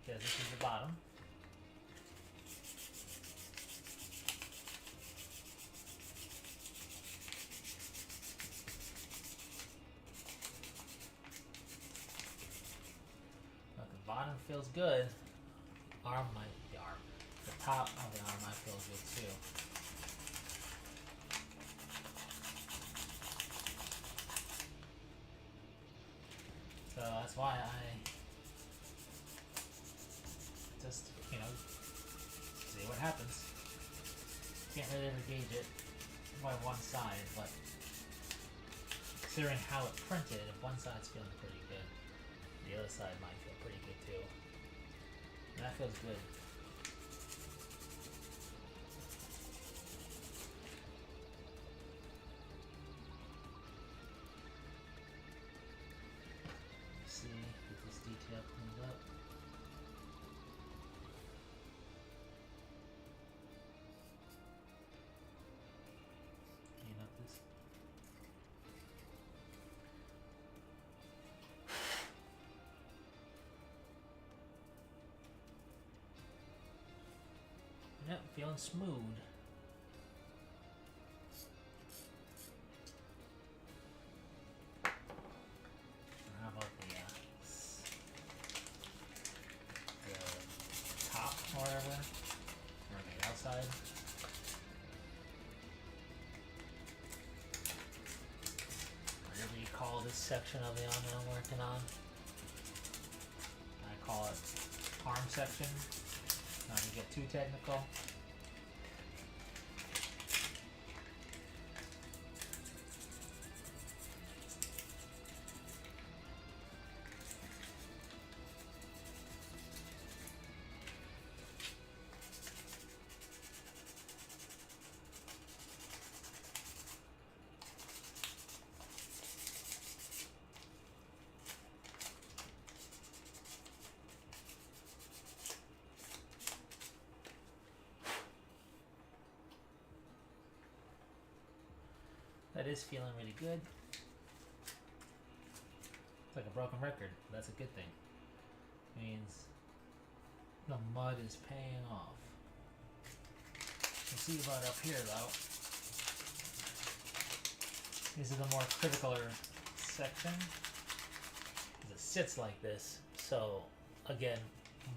because this is the bottom. But the bottom feels good. The top of the arm might feel good too. So that's why I just, see what happens. Can't really ever gauge it by one side, but considering how it printed, if one side's feeling pretty good, the other side might feel pretty good too. And that feels good. See, get this detail cleaned up. feeling smooth. How about the top or whatever, or the outside? Whatever you call this section of the arm that I'm working on. I call it arm section, not to get too technical. That is feeling really good. It's like a broken record. That's a good thing. Means the mud is paying off. We'll see about up here though. This is the more critical section. It sits like this, so again,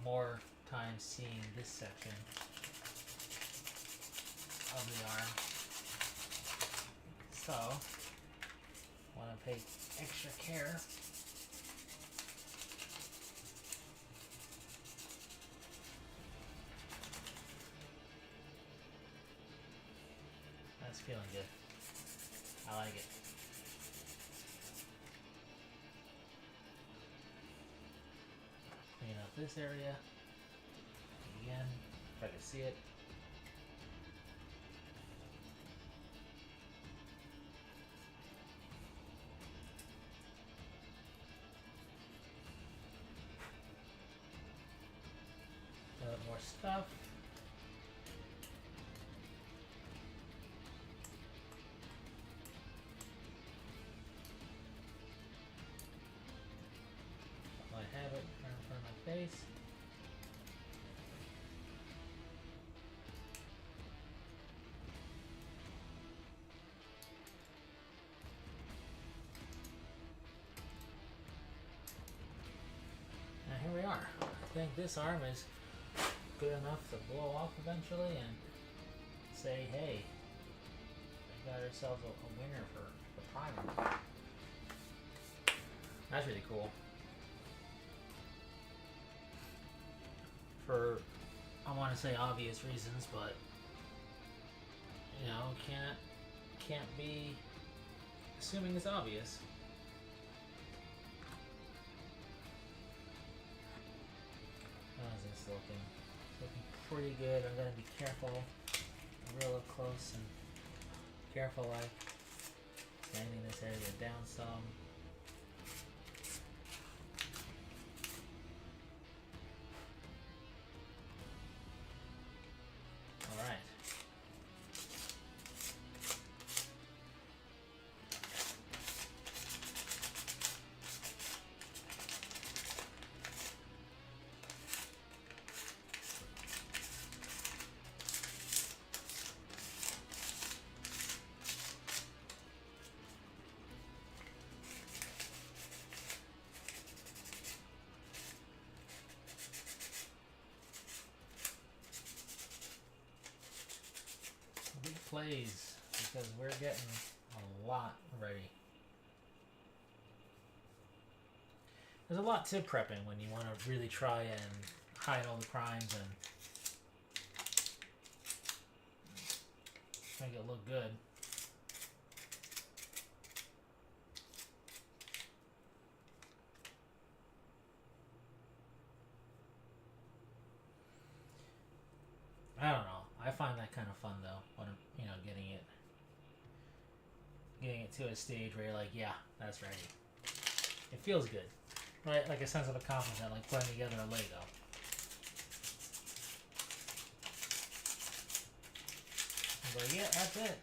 more times seeing this section of the arm. So, want to pay extra care. That's feeling good. I like it. Clean up this area. Again, if I can see it. More stuff. I have it right in front of my face. Now here we are. I think this arm is good enough to blow off eventually and say, hey, we got ourselves a winner for the primer. That's really cool. For, I want to say obvious reasons, but you know, can't be assuming it's obvious. How's this looking? Looking pretty good. I'm going to be careful, real up close and careful, like sanding this area down some. All right. Big plays because we're getting a lot ready. There's a lot to prepping when you want to really try and hide all the crimes and make it look good. I don't know. I find that kind of fun though, when I'm, you know, getting it to a stage where you're like, yeah, that's ready. It feels good, right? Like a sense of accomplishment, like putting together a Lego. I'm like, yeah, that's it.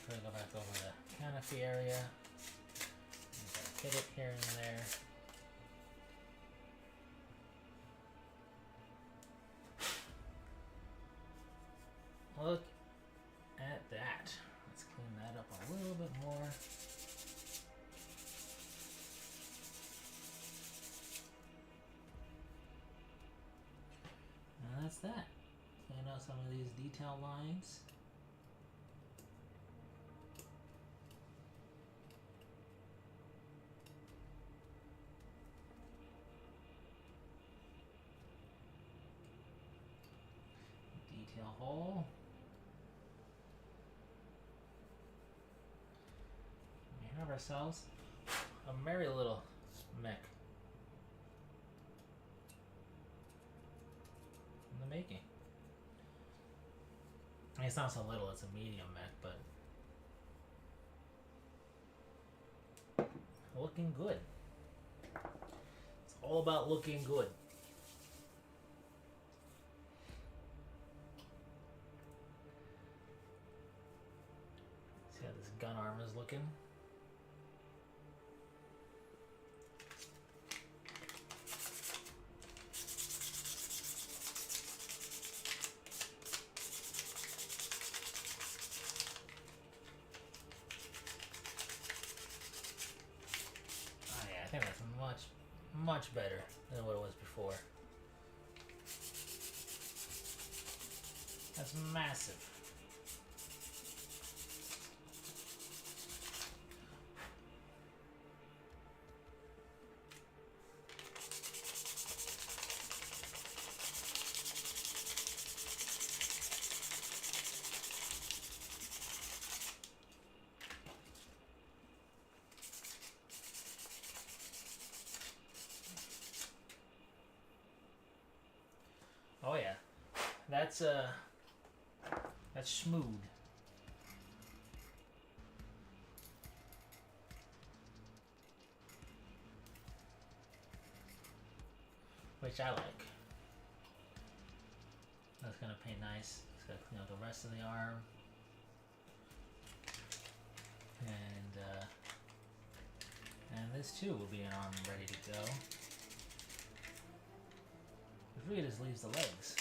Carefully go back over the canopy area. Hit it here and there. Look at that. Let's clean that up a little bit more. And that's that. Clean out some of these detail lines. Detail hole. We have ourselves a merry little mech in the making. I mean, it's not so little, it's a medium mech, but looking good. It's all about looking good. See how this gun arm is looking? I think that's much better than what it was before. That's massive. Oh yeah, that's smooth. Which I like. That's gonna paint nice. It's gonna clean out the rest of the arm. And this too will be an arm ready to go. It really just leaves the legs.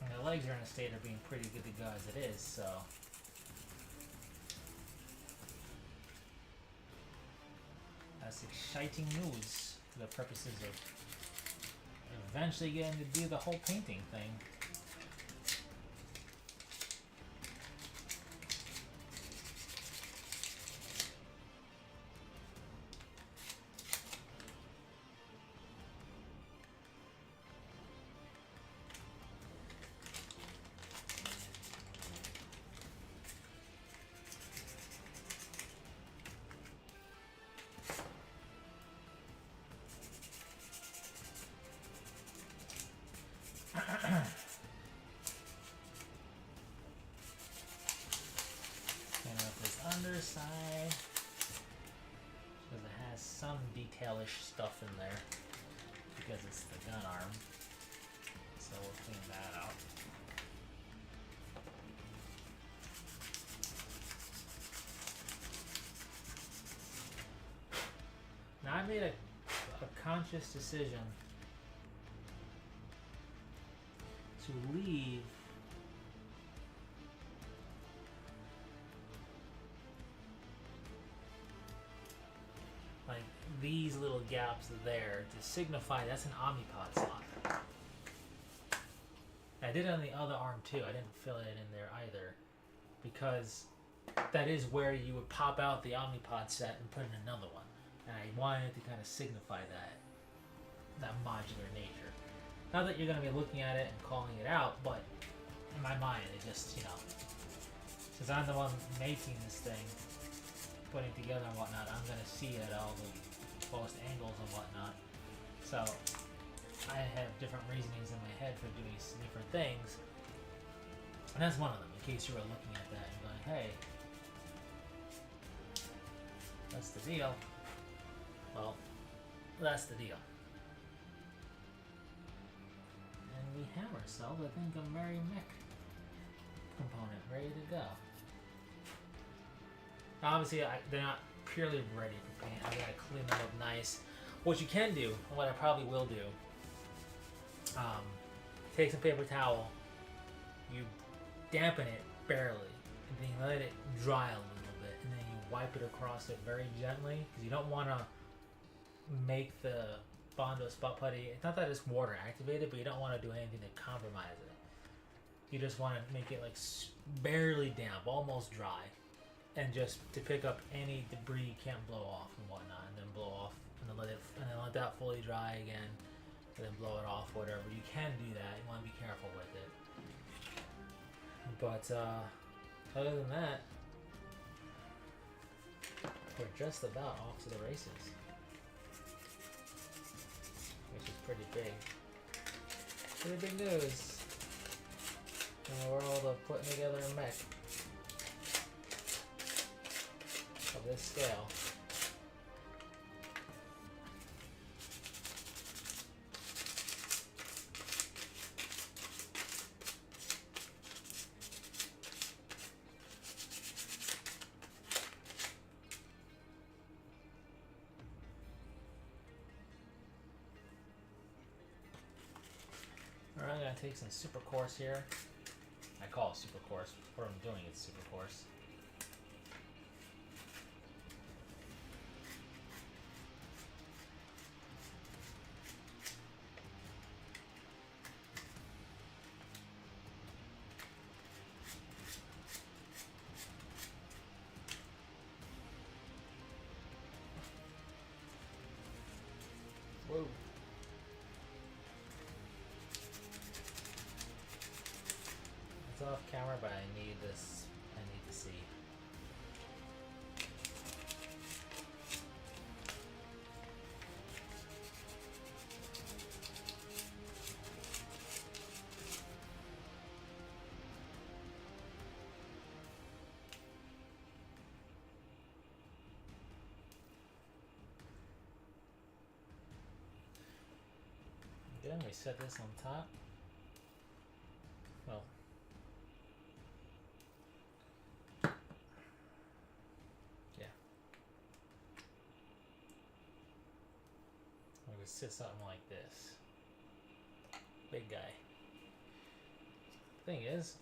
And the legs are in a state of being pretty good to go as it is, so. That's exciting news for the purposes of eventually getting to do the whole painting thing. Underside, because it has some detailish stuff in there because it's the gun arm, so we'll clean that out. Now I made a conscious decision to leave like these little gaps there to signify that's an Omnipod slot. I did it on the other arm too. I didn't fill it in there either because that is where you would pop out the Omnipod set and put in another one. And I wanted to kind of signify that modular nature. Not that you're going to be looking at it and calling it out, but in my mind it just, since I'm the one making this thing, putting it together and whatnot, I'm going to see it at all the post angles and whatnot. So I have different reasonings in my head for doing different things. And that's one of them, in case you were looking at that and going, hey, That's the deal. Well, that's the deal. And we have ourselves, I think, a Merry Mech component ready to go. Obviously, they're not purely ready for paint. I gotta clean them up nice. What you can do, and what I probably will do, take some paper towel, you dampen it barely, and then you let it dry a little bit, and then you wipe it across it very gently, because you don't want to make the Bondo spot putty, it's not that it's water activated, but you don't want to do anything to compromise it. You just want to make it like barely damp, almost dry, and just to pick up any debris you can't blow off and whatnot, and then blow off, and then let that fully dry again, and then blow it off, whatever. You can do that. You want to be careful with it. But other than that, we're just about off to the races, which is pretty big. Pretty big news in the world of putting together a mech of this scale. Alright, I'm going to take some super coarse here. I call it super coarse. What I'm doing is super coarse. Whoa. It's off camera, but I need this. I need to see. Then we set this on top. Well, yeah. We would sit something like this. Big guy. Thing is,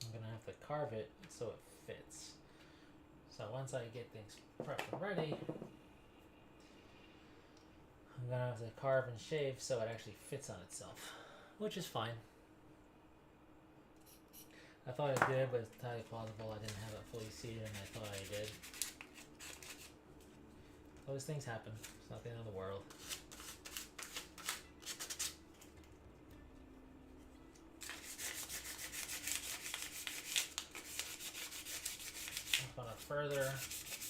I'm gonna have to carve it so it fits. So once I get things prepped and ready, I'm gonna have to carve and shave so it actually fits on itself, which is fine. I thought it did, but it's entirely plausible. I didn't have it fully seated, and I thought I did. Those things happen. It's not the end of the world. I'm gonna further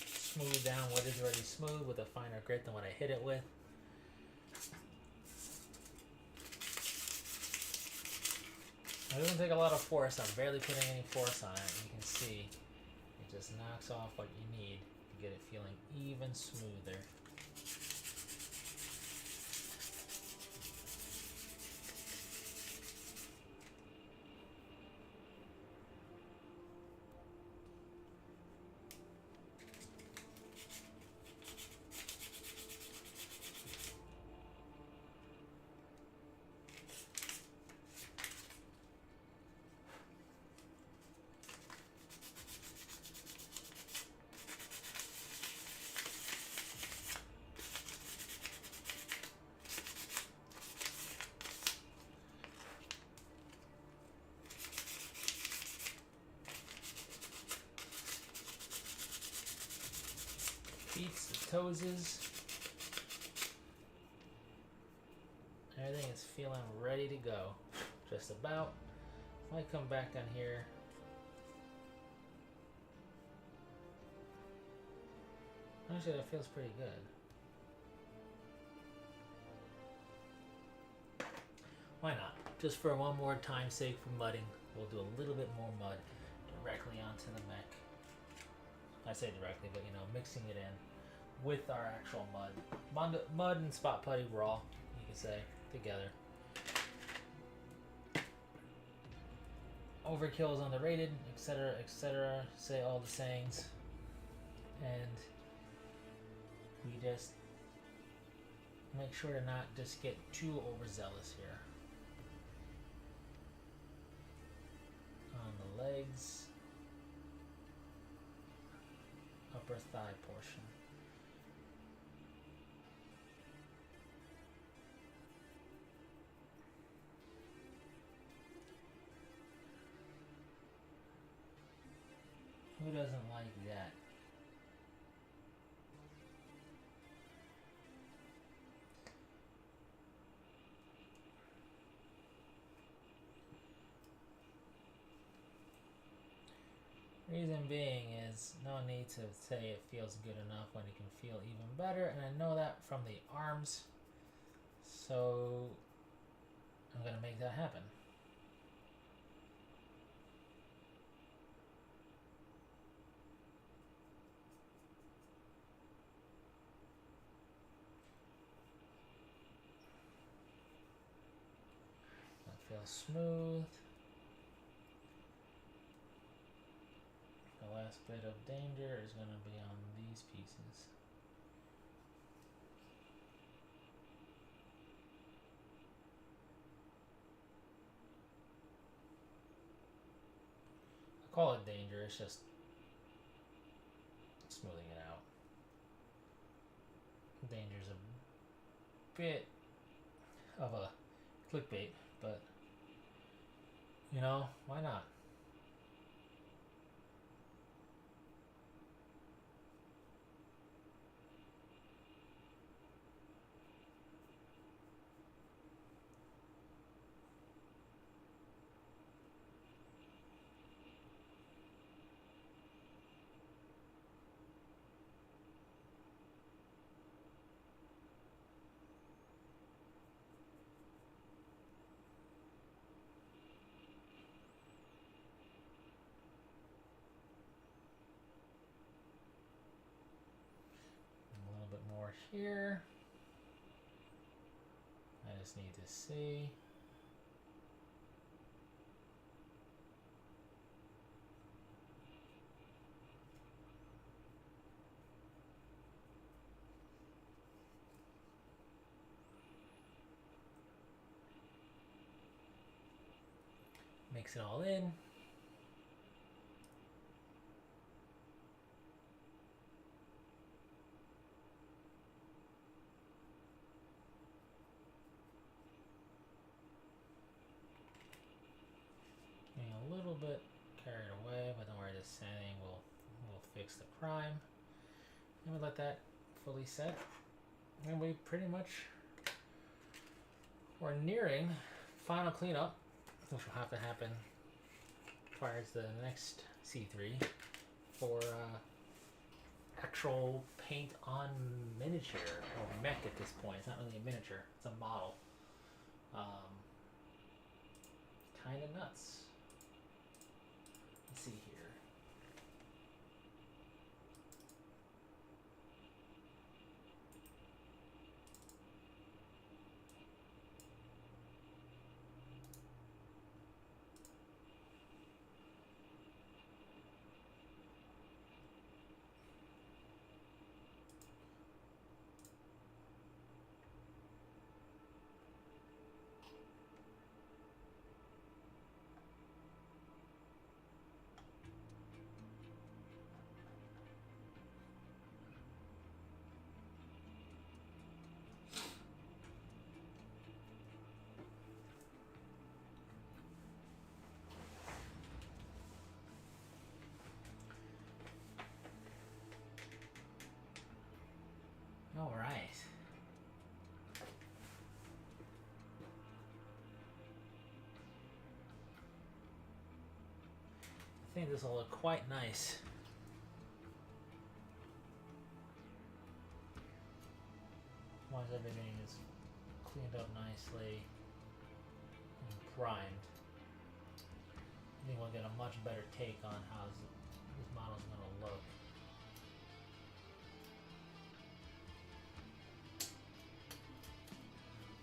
smooth down what is already smooth with a finer grit than what I hit it with. It doesn't take a lot of force. I'm barely putting any force on it. You can see it just knocks off what you need to get it feeling even smoother. Feet, the toeses. Everything is feeling ready to go. Just about. Might come back on here. Actually, that feels pretty good. Why not? Just for one more time's sake for mudding. we'll do a little bit more mud directly onto the mech. I say directly, but you know, mixing it in with our actual mud. Mud and spot putty raw, you can say, together. Overkill is underrated, etc., etc. Say all the sayings. And we just make sure to not just get too overzealous here. On the legs, upper thigh portion. Who doesn't like that? Reason being is no need to say it feels good enough when it can feel even better, and I know that from the arms, so I'm gonna make that happen. That feels smooth. The last bit of danger is going to be on these pieces. I call it danger, it's just smoothing it out. Danger's a bit of a clickbait, but you know, why not? Here, I just need to see. Mix it all in. A little bit carried away, but don't worry, this sanding will fix the prime. And we let that fully set. And we pretty much we're nearing final cleanup, which will have to happen prior to the next C3 for actual paint on miniature or mech at this point. It's not really a miniature, it's a model. Kind of nuts. Let's see here. All right. I think this will look quite nice. Once everything is cleaned up nicely and primed. think we'll get a much better take on how this model's going to look.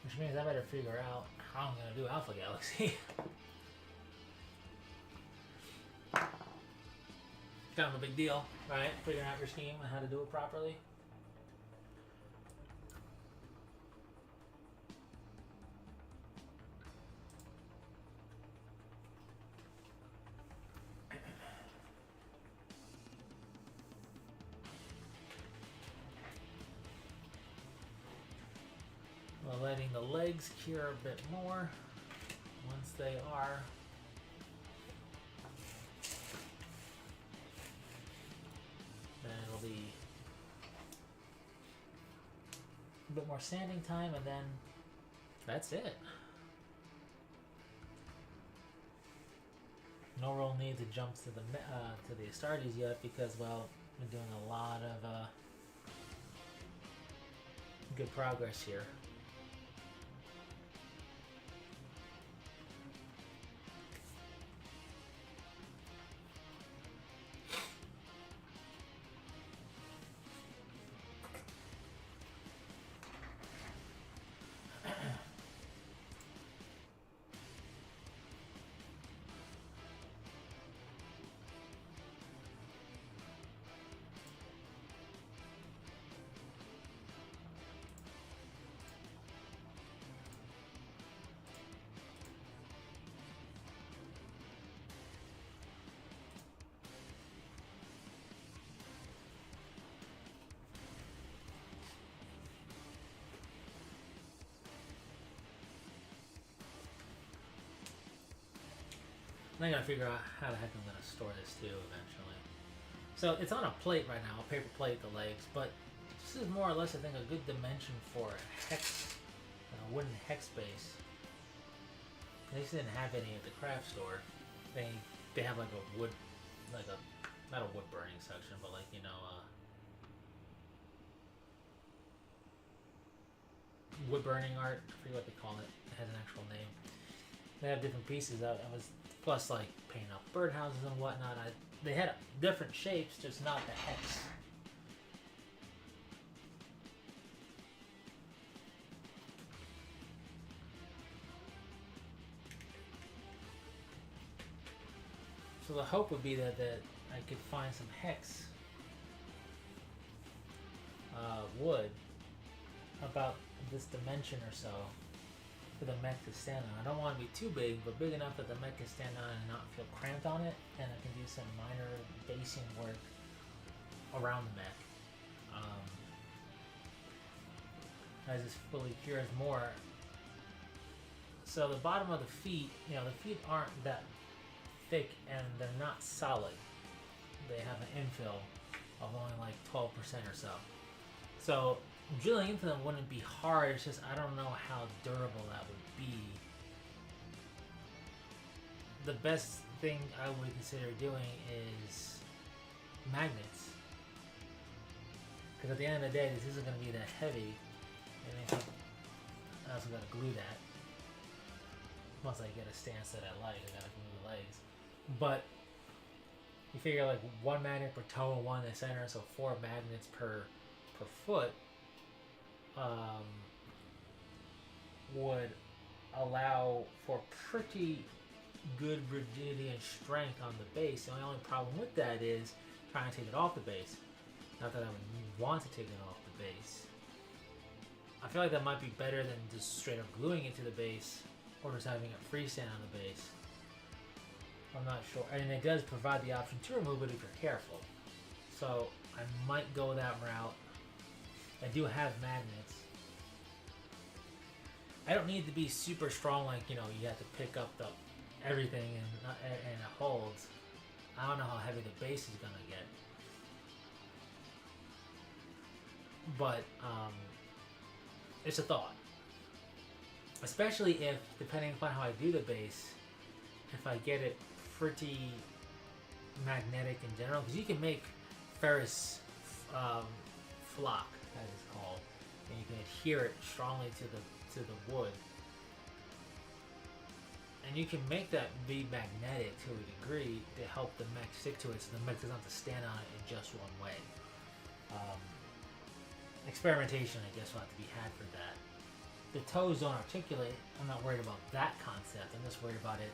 Which means I better figure out how I'm going to do Alpha Galaxy. Kind of a big deal, right? Figuring out your scheme and how to do it properly. We're letting the legs cure a bit more. Once they are, then it'll be a bit more sanding time, and then that's it. No real need to jump to the Astartes yet because, well, we're doing a lot of good progress here. I gotta figure out how the heck I'm gonna store this too eventually. So it's on a plate right now, a paper plate, the legs, but this is more or less, I think, a good dimension for a hex, a wooden hex base. They just didn't have any at the craft store. They have like a wood, like a, not a wood burning section, but like, you know, wood burning art. I forget what they call it. It has an actual name. They have different pieces. I was plus like painting up birdhouses and whatnot. They had different shapes, just not the hex. So the hope would be that I could find some hex wood about this dimension or so for the mech to stand on. I don't want to be too big, but big enough that the mech can stand on and not feel cramped on it, and I can do some minor basing work around the mech. As this fully cures more. So the bottom of the feet, you know, the feet aren't that thick and they're not solid. They have an infill of only like 12% or so. So drilling into them wouldn't be hard, it's just I don't know how durable that would be. The best thing I would consider doing is magnets. Because at the end of the day, this isn't going to be that heavy. And I also got to glue that. Once I get a stance that I like, I got to glue the legs. But you figure like one magnet per toe and one in the center, so 4 magnets per foot. Would allow for pretty good rigidity and strength on the base. The only problem with that is trying to take it off the base. Not that I would want to take it off the base. I feel like that might be better than just straight up gluing it to the base or just having it freestand on the base. I'm not sure. And it does provide the option to remove it if you're careful. So I might go that route. I do have magnets. I don't need to be super strong, like, you know, you have to pick up everything and it holds. I don't know how heavy the base is gonna get. But it's a thought. Especially if, depending upon how I do the base, if I get it pretty magnetic in general, because you can make ferrous flock, as it's called, and you can adhere it strongly to the wood. And you can make that be magnetic to a degree to help the mech stick to it, so the mech doesn't have to stand on it in just one way. Experimentation, I guess, will have to be had for that. The toes don't articulate. I'm not worried about that concept. I'm just worried about it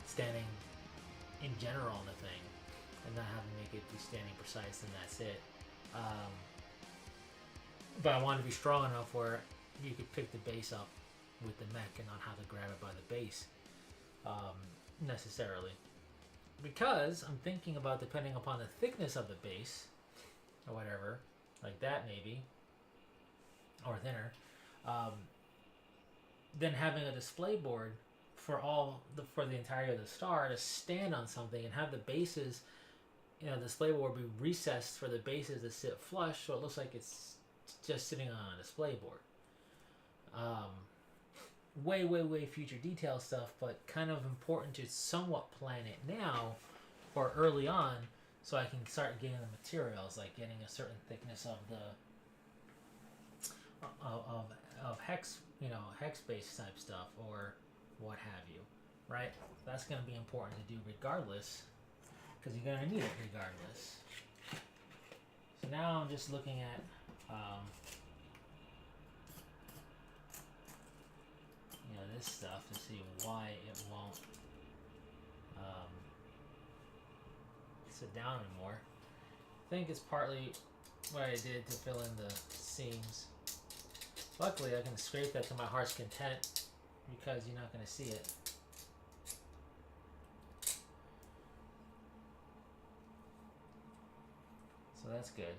standing in general on the thing and not having to make it be standing precise, and that's it. But I wanted to be strong enough where you could pick the base up with the mech and not have to grab it by the base necessarily. Because I'm thinking about, depending upon the thickness of the base or whatever, like that maybe, or thinner, then having a display board for for the entirety of the star to stand on something and have the bases, you know, the display board be recessed for the bases to sit flush, so it looks like it's just sitting on a display board. Way future detail stuff, but kind of important to somewhat plan it now or early on, so I can start getting the materials, like getting a certain thickness of the of hex, you know, hex base type stuff or what have you, right? That's going to be important to do regardless, because you're going to need it regardless. So now I'm just looking at you know, this stuff to see why it won't sit down anymore. I think it's partly what I did to fill in the seams. Luckily, I can scrape that to my heart's content because you're not going to see it. So that's good.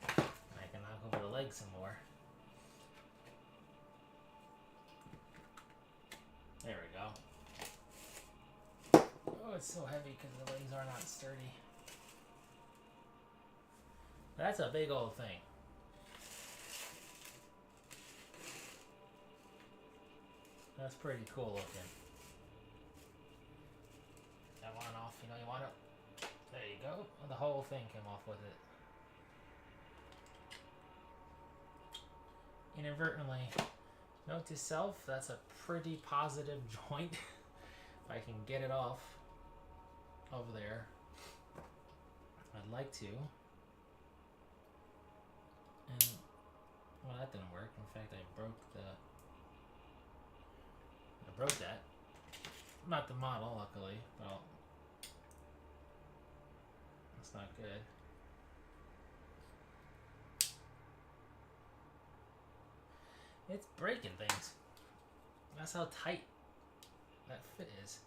I can knock over the legs some more. There we go. Oh, it's so heavy because the legs are not sturdy. That's a big old thing. That's pretty cool looking. That one off, you know, you want it. There you go. The whole thing came off with it. Inadvertently. Note to self, that's a pretty positive joint. If I can get it off over there, I'd like to. And, well, that didn't work. In fact, I broke that. Not the model, luckily. Well, that's not good. It's breaking things. That's how tight that fit is.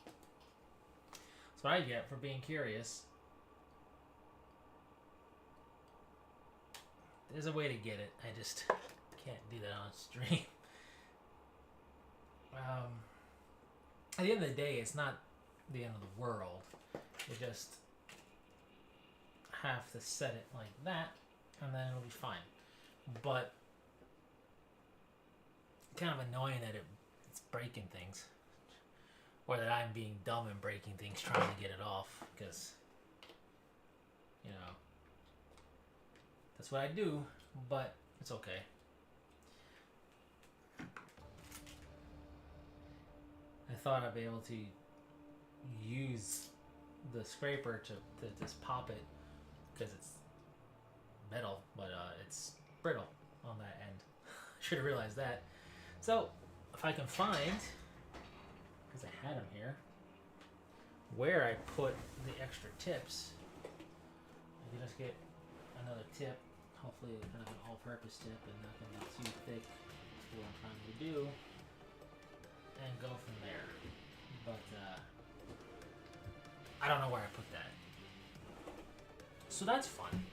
That's what I get for being curious. There's a way to get it. I just can't do that on stream. At the end of the day, it's not the end of the world. You just have to set it like that, and then it'll be fine. But kind of annoying that it's breaking things, or that I'm being dumb and breaking things trying to get it off, because, you know, that's what I do, but it's okay. I thought I'd be able to use the scraper to just pop it, because it's metal, but it's brittle on that end. Should have realized that. So, if I can find, because I had them here, where I put the extra tips, I can just get another tip, hopefully kind of an all-purpose tip and not going to be too thick for what I'm trying to do, and go from there. But I don't know where I put that. So that's fun.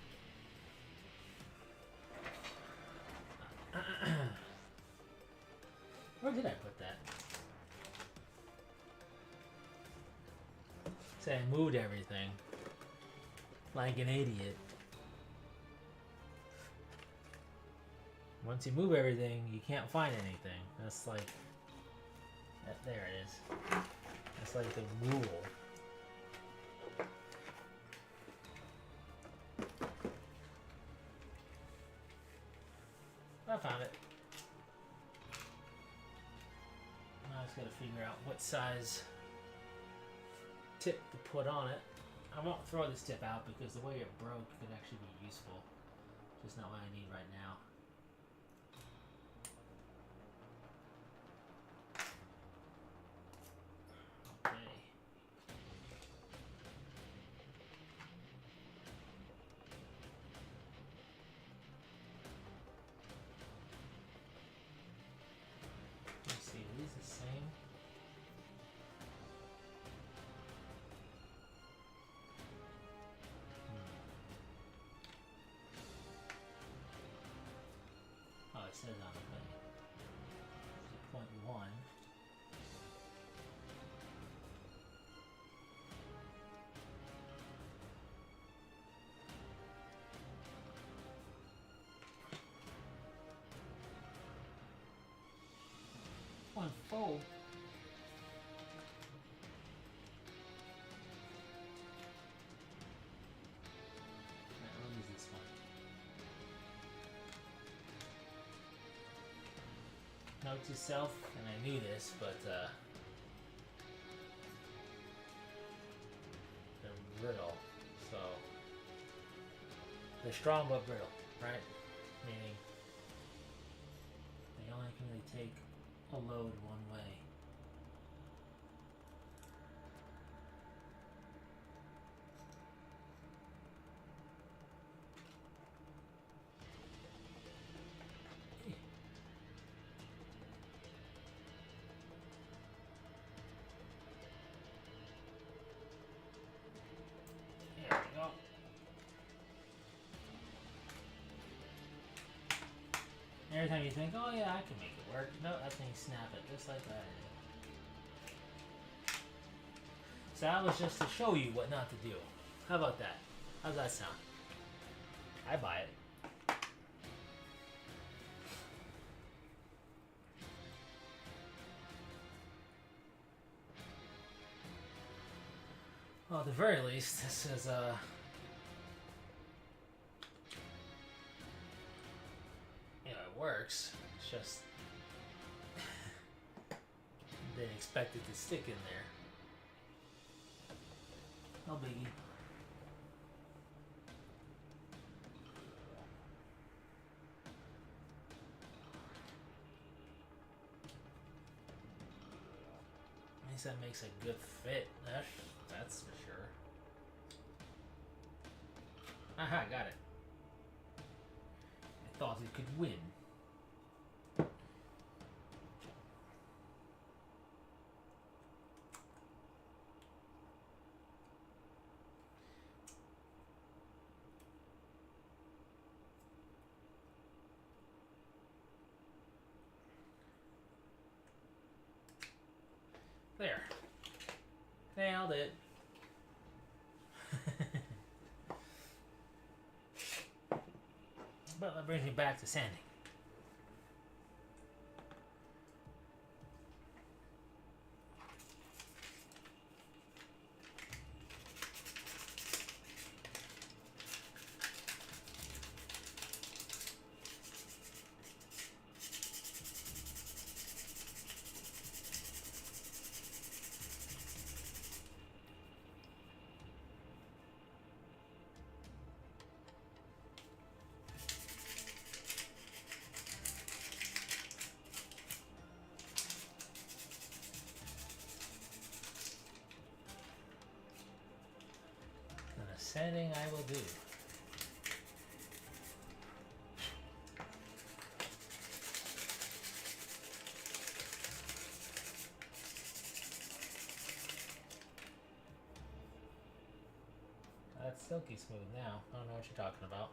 Where did I put that? Say I moved everything like an idiot. Once you move everything, you can't find anything. That's like there it is. That's like the rule. found it. Now I just gotta figure out what size tip to put on it. I won't throw this tip out because the way it broke could actually be useful. Just not what I need right now. Okay. Let's see, are these the same? Oh, it says on the thing. 0.1. One fold. I'll use this one. Note to self, and I knew this, but they're brittle, so they're strong but brittle, right? Meaning they only can really take a load one way. There we go. Every time you think, oh yeah, I can make it work. No, that thing snap it just like that. So that was just to show you what not to do. How about that? How's that sound? I buy it. Well, at the very least, this is you know, it works. It's just they expect it to stick in there. No biggie. At least that makes a good fit. That's for sure. Aha, got it. I thought it could win. There. Nailed it. But that brings me back to sanding. Sanding I will do. That's silky smooth now. I don't know what you're talking about.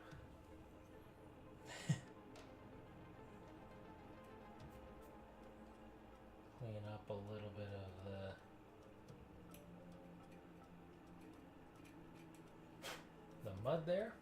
Clean up a little bit of the mud there.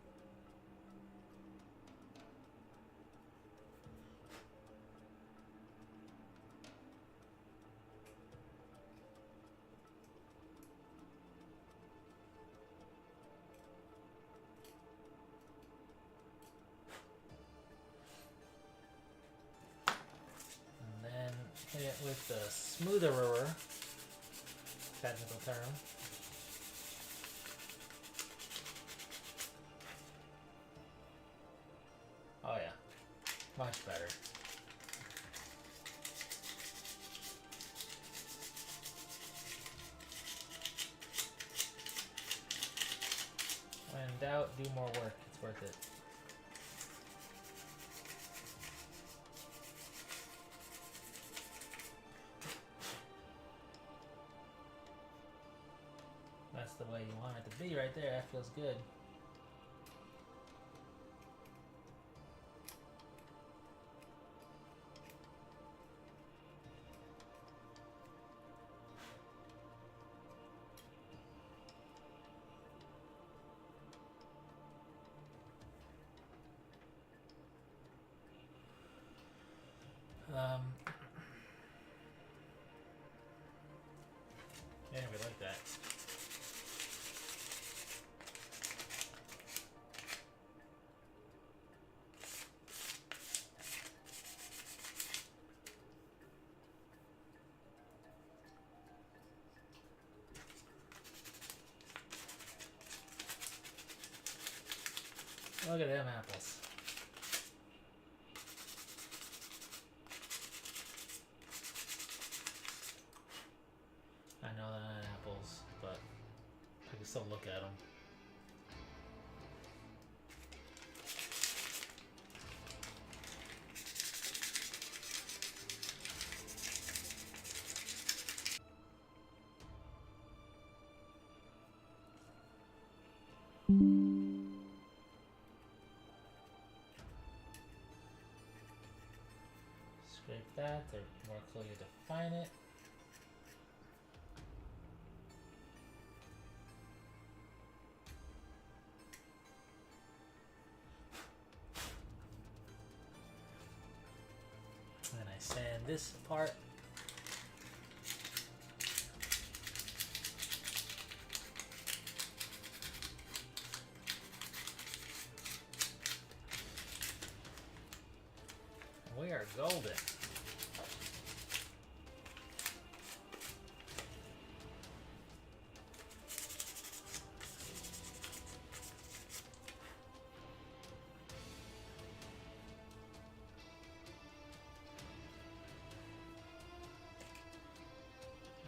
with the smoother technical term. Oh yeah, much better. When in doubt, do more work. It's worth it. That's the way you want it to be right there. That feels good. Yeah, we like that. Look at them apples. I know they're not apples, but I can still look at them. Scrape that to more clearly define it. And then I sand this part. We are golden.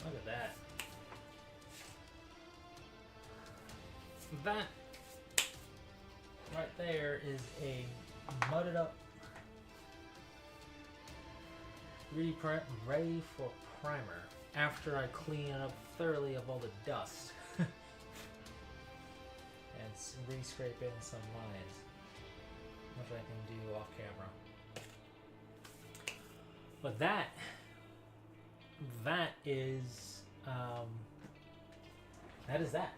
Look at that. That right there is a mudded up 3D print ready for primer after I clean it up thoroughly of all the dust and re-scrape in some lines, which I can do off camera. But that is that.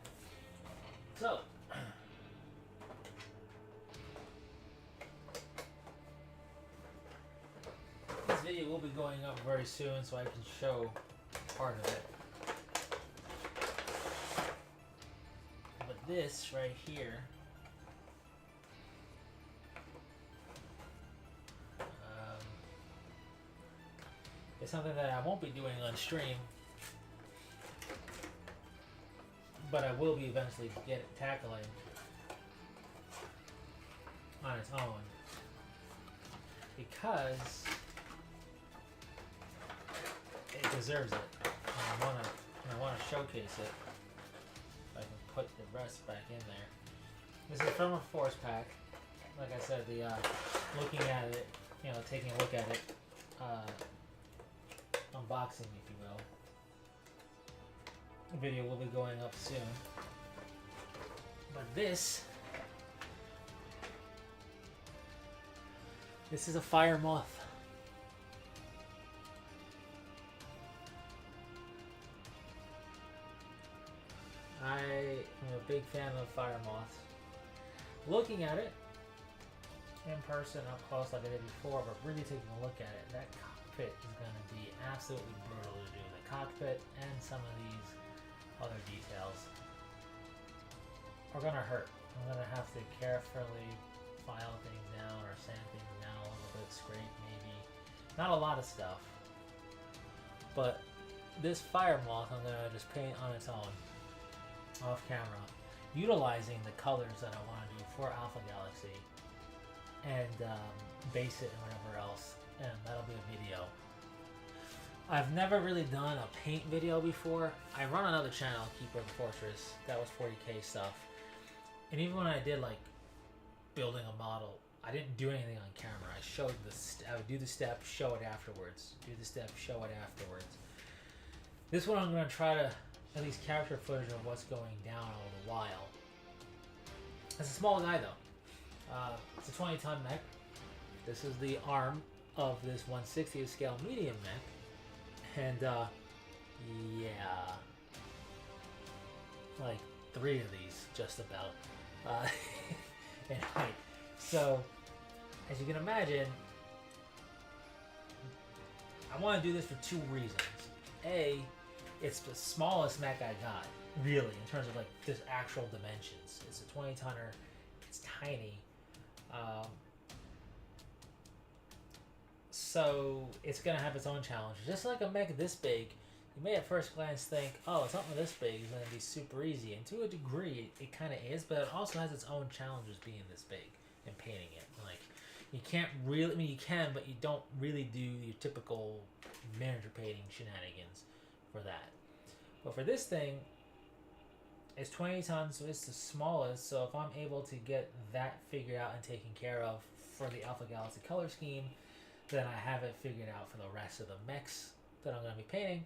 So this video will be going up very soon, so I can show part of it. But this right here is something that I won't be doing on stream, but I will be eventually tackling on its own, because it deserves it. And I want to showcase it. If I can put the rest back in there. This is from a force pack. Like I said, the looking at it, taking a look at it, unboxing, if you will. The video will be going up soon. But this is a fire moth. I am a big fan of fire moths. Looking at it in person up close like I did before, but really taking a look at it, that cockpit is going to be absolutely brutal to do. The cockpit and some of these other details are going to hurt. I'm going to have to carefully file things down or sand things down a little bit, scrape maybe. Not a lot of stuff, But this fire moth I'm gonna just paint on its own, off camera, utilizing the colors that I want to do for Alpha Galaxy, and base it and whatever else, and that'll be a video. I've never really done a paint video before. I run another channel, Keeper of the Fortress, that was 40K stuff, and even when I did like building a model, I didn't do anything on camera. I showed I would do the step, show it afterwards. Do the step, show it afterwards. This one I'm going to try to at least capture footage of what's going down all the while. It's a small guy though. It's a 20-ton mech. This is the arm of this 1/60th scale medium mech. And yeah, like 3 of these just about. Anyway, so as you can imagine, I want to do this for 2 reasons. A, it's the smallest mech I got, really, in terms of like just actual dimensions. It's a 20-tonner. It's tiny. So it's gonna have its own challenges. Just like a mech this big, you may at first glance think, oh, something this big is gonna be super easy, and to a degree, it kind of is. But it also has its own challenges being this big and painting it. Like, you can't really, I mean, you can, but you don't really do your typical miniature painting shenanigans for that. But for this thing, it's 20 tons, so it's the smallest. So if I'm able to get that figured out and taken care of for the Alpha Galaxy color scheme, then I have it figured out for the rest of the mechs that I'm going to be painting.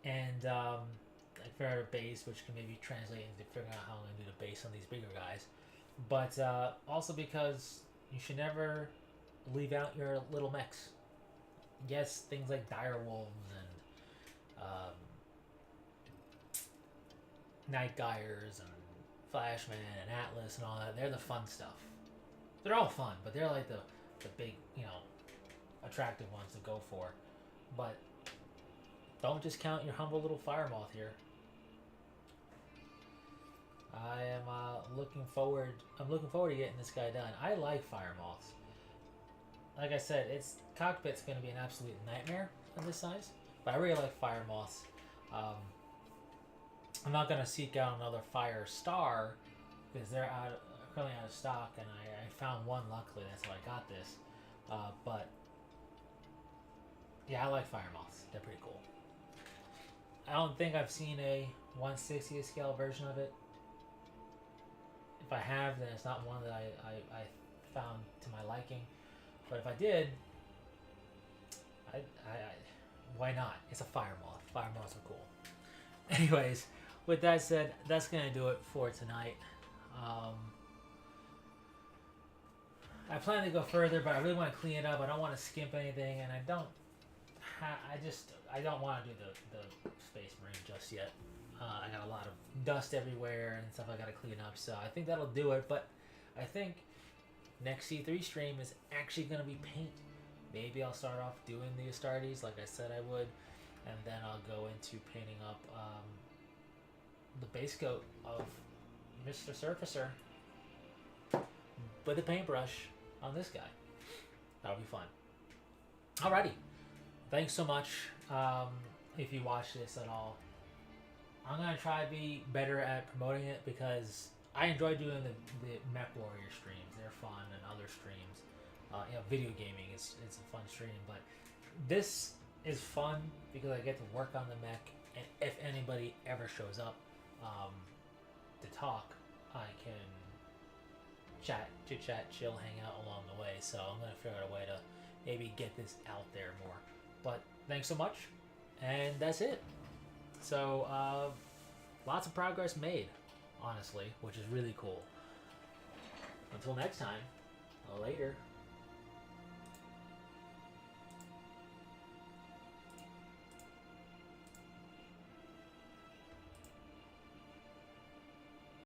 And like for a base, which can maybe translate into figuring out how I'm going to do the base on these bigger guys. But also because you should never leave out your little mechs. Yes, things like direwolves and night gyres and flashman and atlas and all that, they're the fun stuff. They're all fun, but they're like the big, you know, attractive ones to go for. But don't discount your humble little fire moth here. I am looking forward to getting this guy done. I like fire moths. Like I said, its cockpit's going to be an absolute nightmare on this size, but I really like fire moths. I'm not going to seek out another fire star because they're currently out of stock, and I found one, luckily. That's how I got this. But yeah, I like fire moths. They're pretty cool. I don't think I've seen a 1/60th scale version of it. If I have, then it's not one that I found to my liking. But if I did, why not? It's a fire moth. Fire moths are cool. Anyways, with that said, that's going to do it for tonight. I plan to go further, but I really want to clean it up. I don't want to skimp anything, and I don't want to do the Space Marine just yet. I got a lot of dust everywhere and stuff I got to clean up, so I think that'll do it. But I think next C3 stream is actually going to be paint. Maybe I'll start off doing the Astartes like I said I would, and then I'll go into painting up the base coat of Mr. Surfacer with a paintbrush on this guy. That'll be fun. Alrighty. Thanks so much. If you watch this at all, I'm going to try to be better at promoting it because I enjoy doing the Mech Warrior streams. They're fun, and other streams. You know, video gaming is a fun stream, but this is fun because I get to work on the mech, and if anybody ever shows up to talk, I can chit chat, chill, hang out along the way. So I'm going to figure out a way to maybe get this out there more. But thanks so much, and that's it. So lots of progress made, honestly, which is really cool. Until next time, later.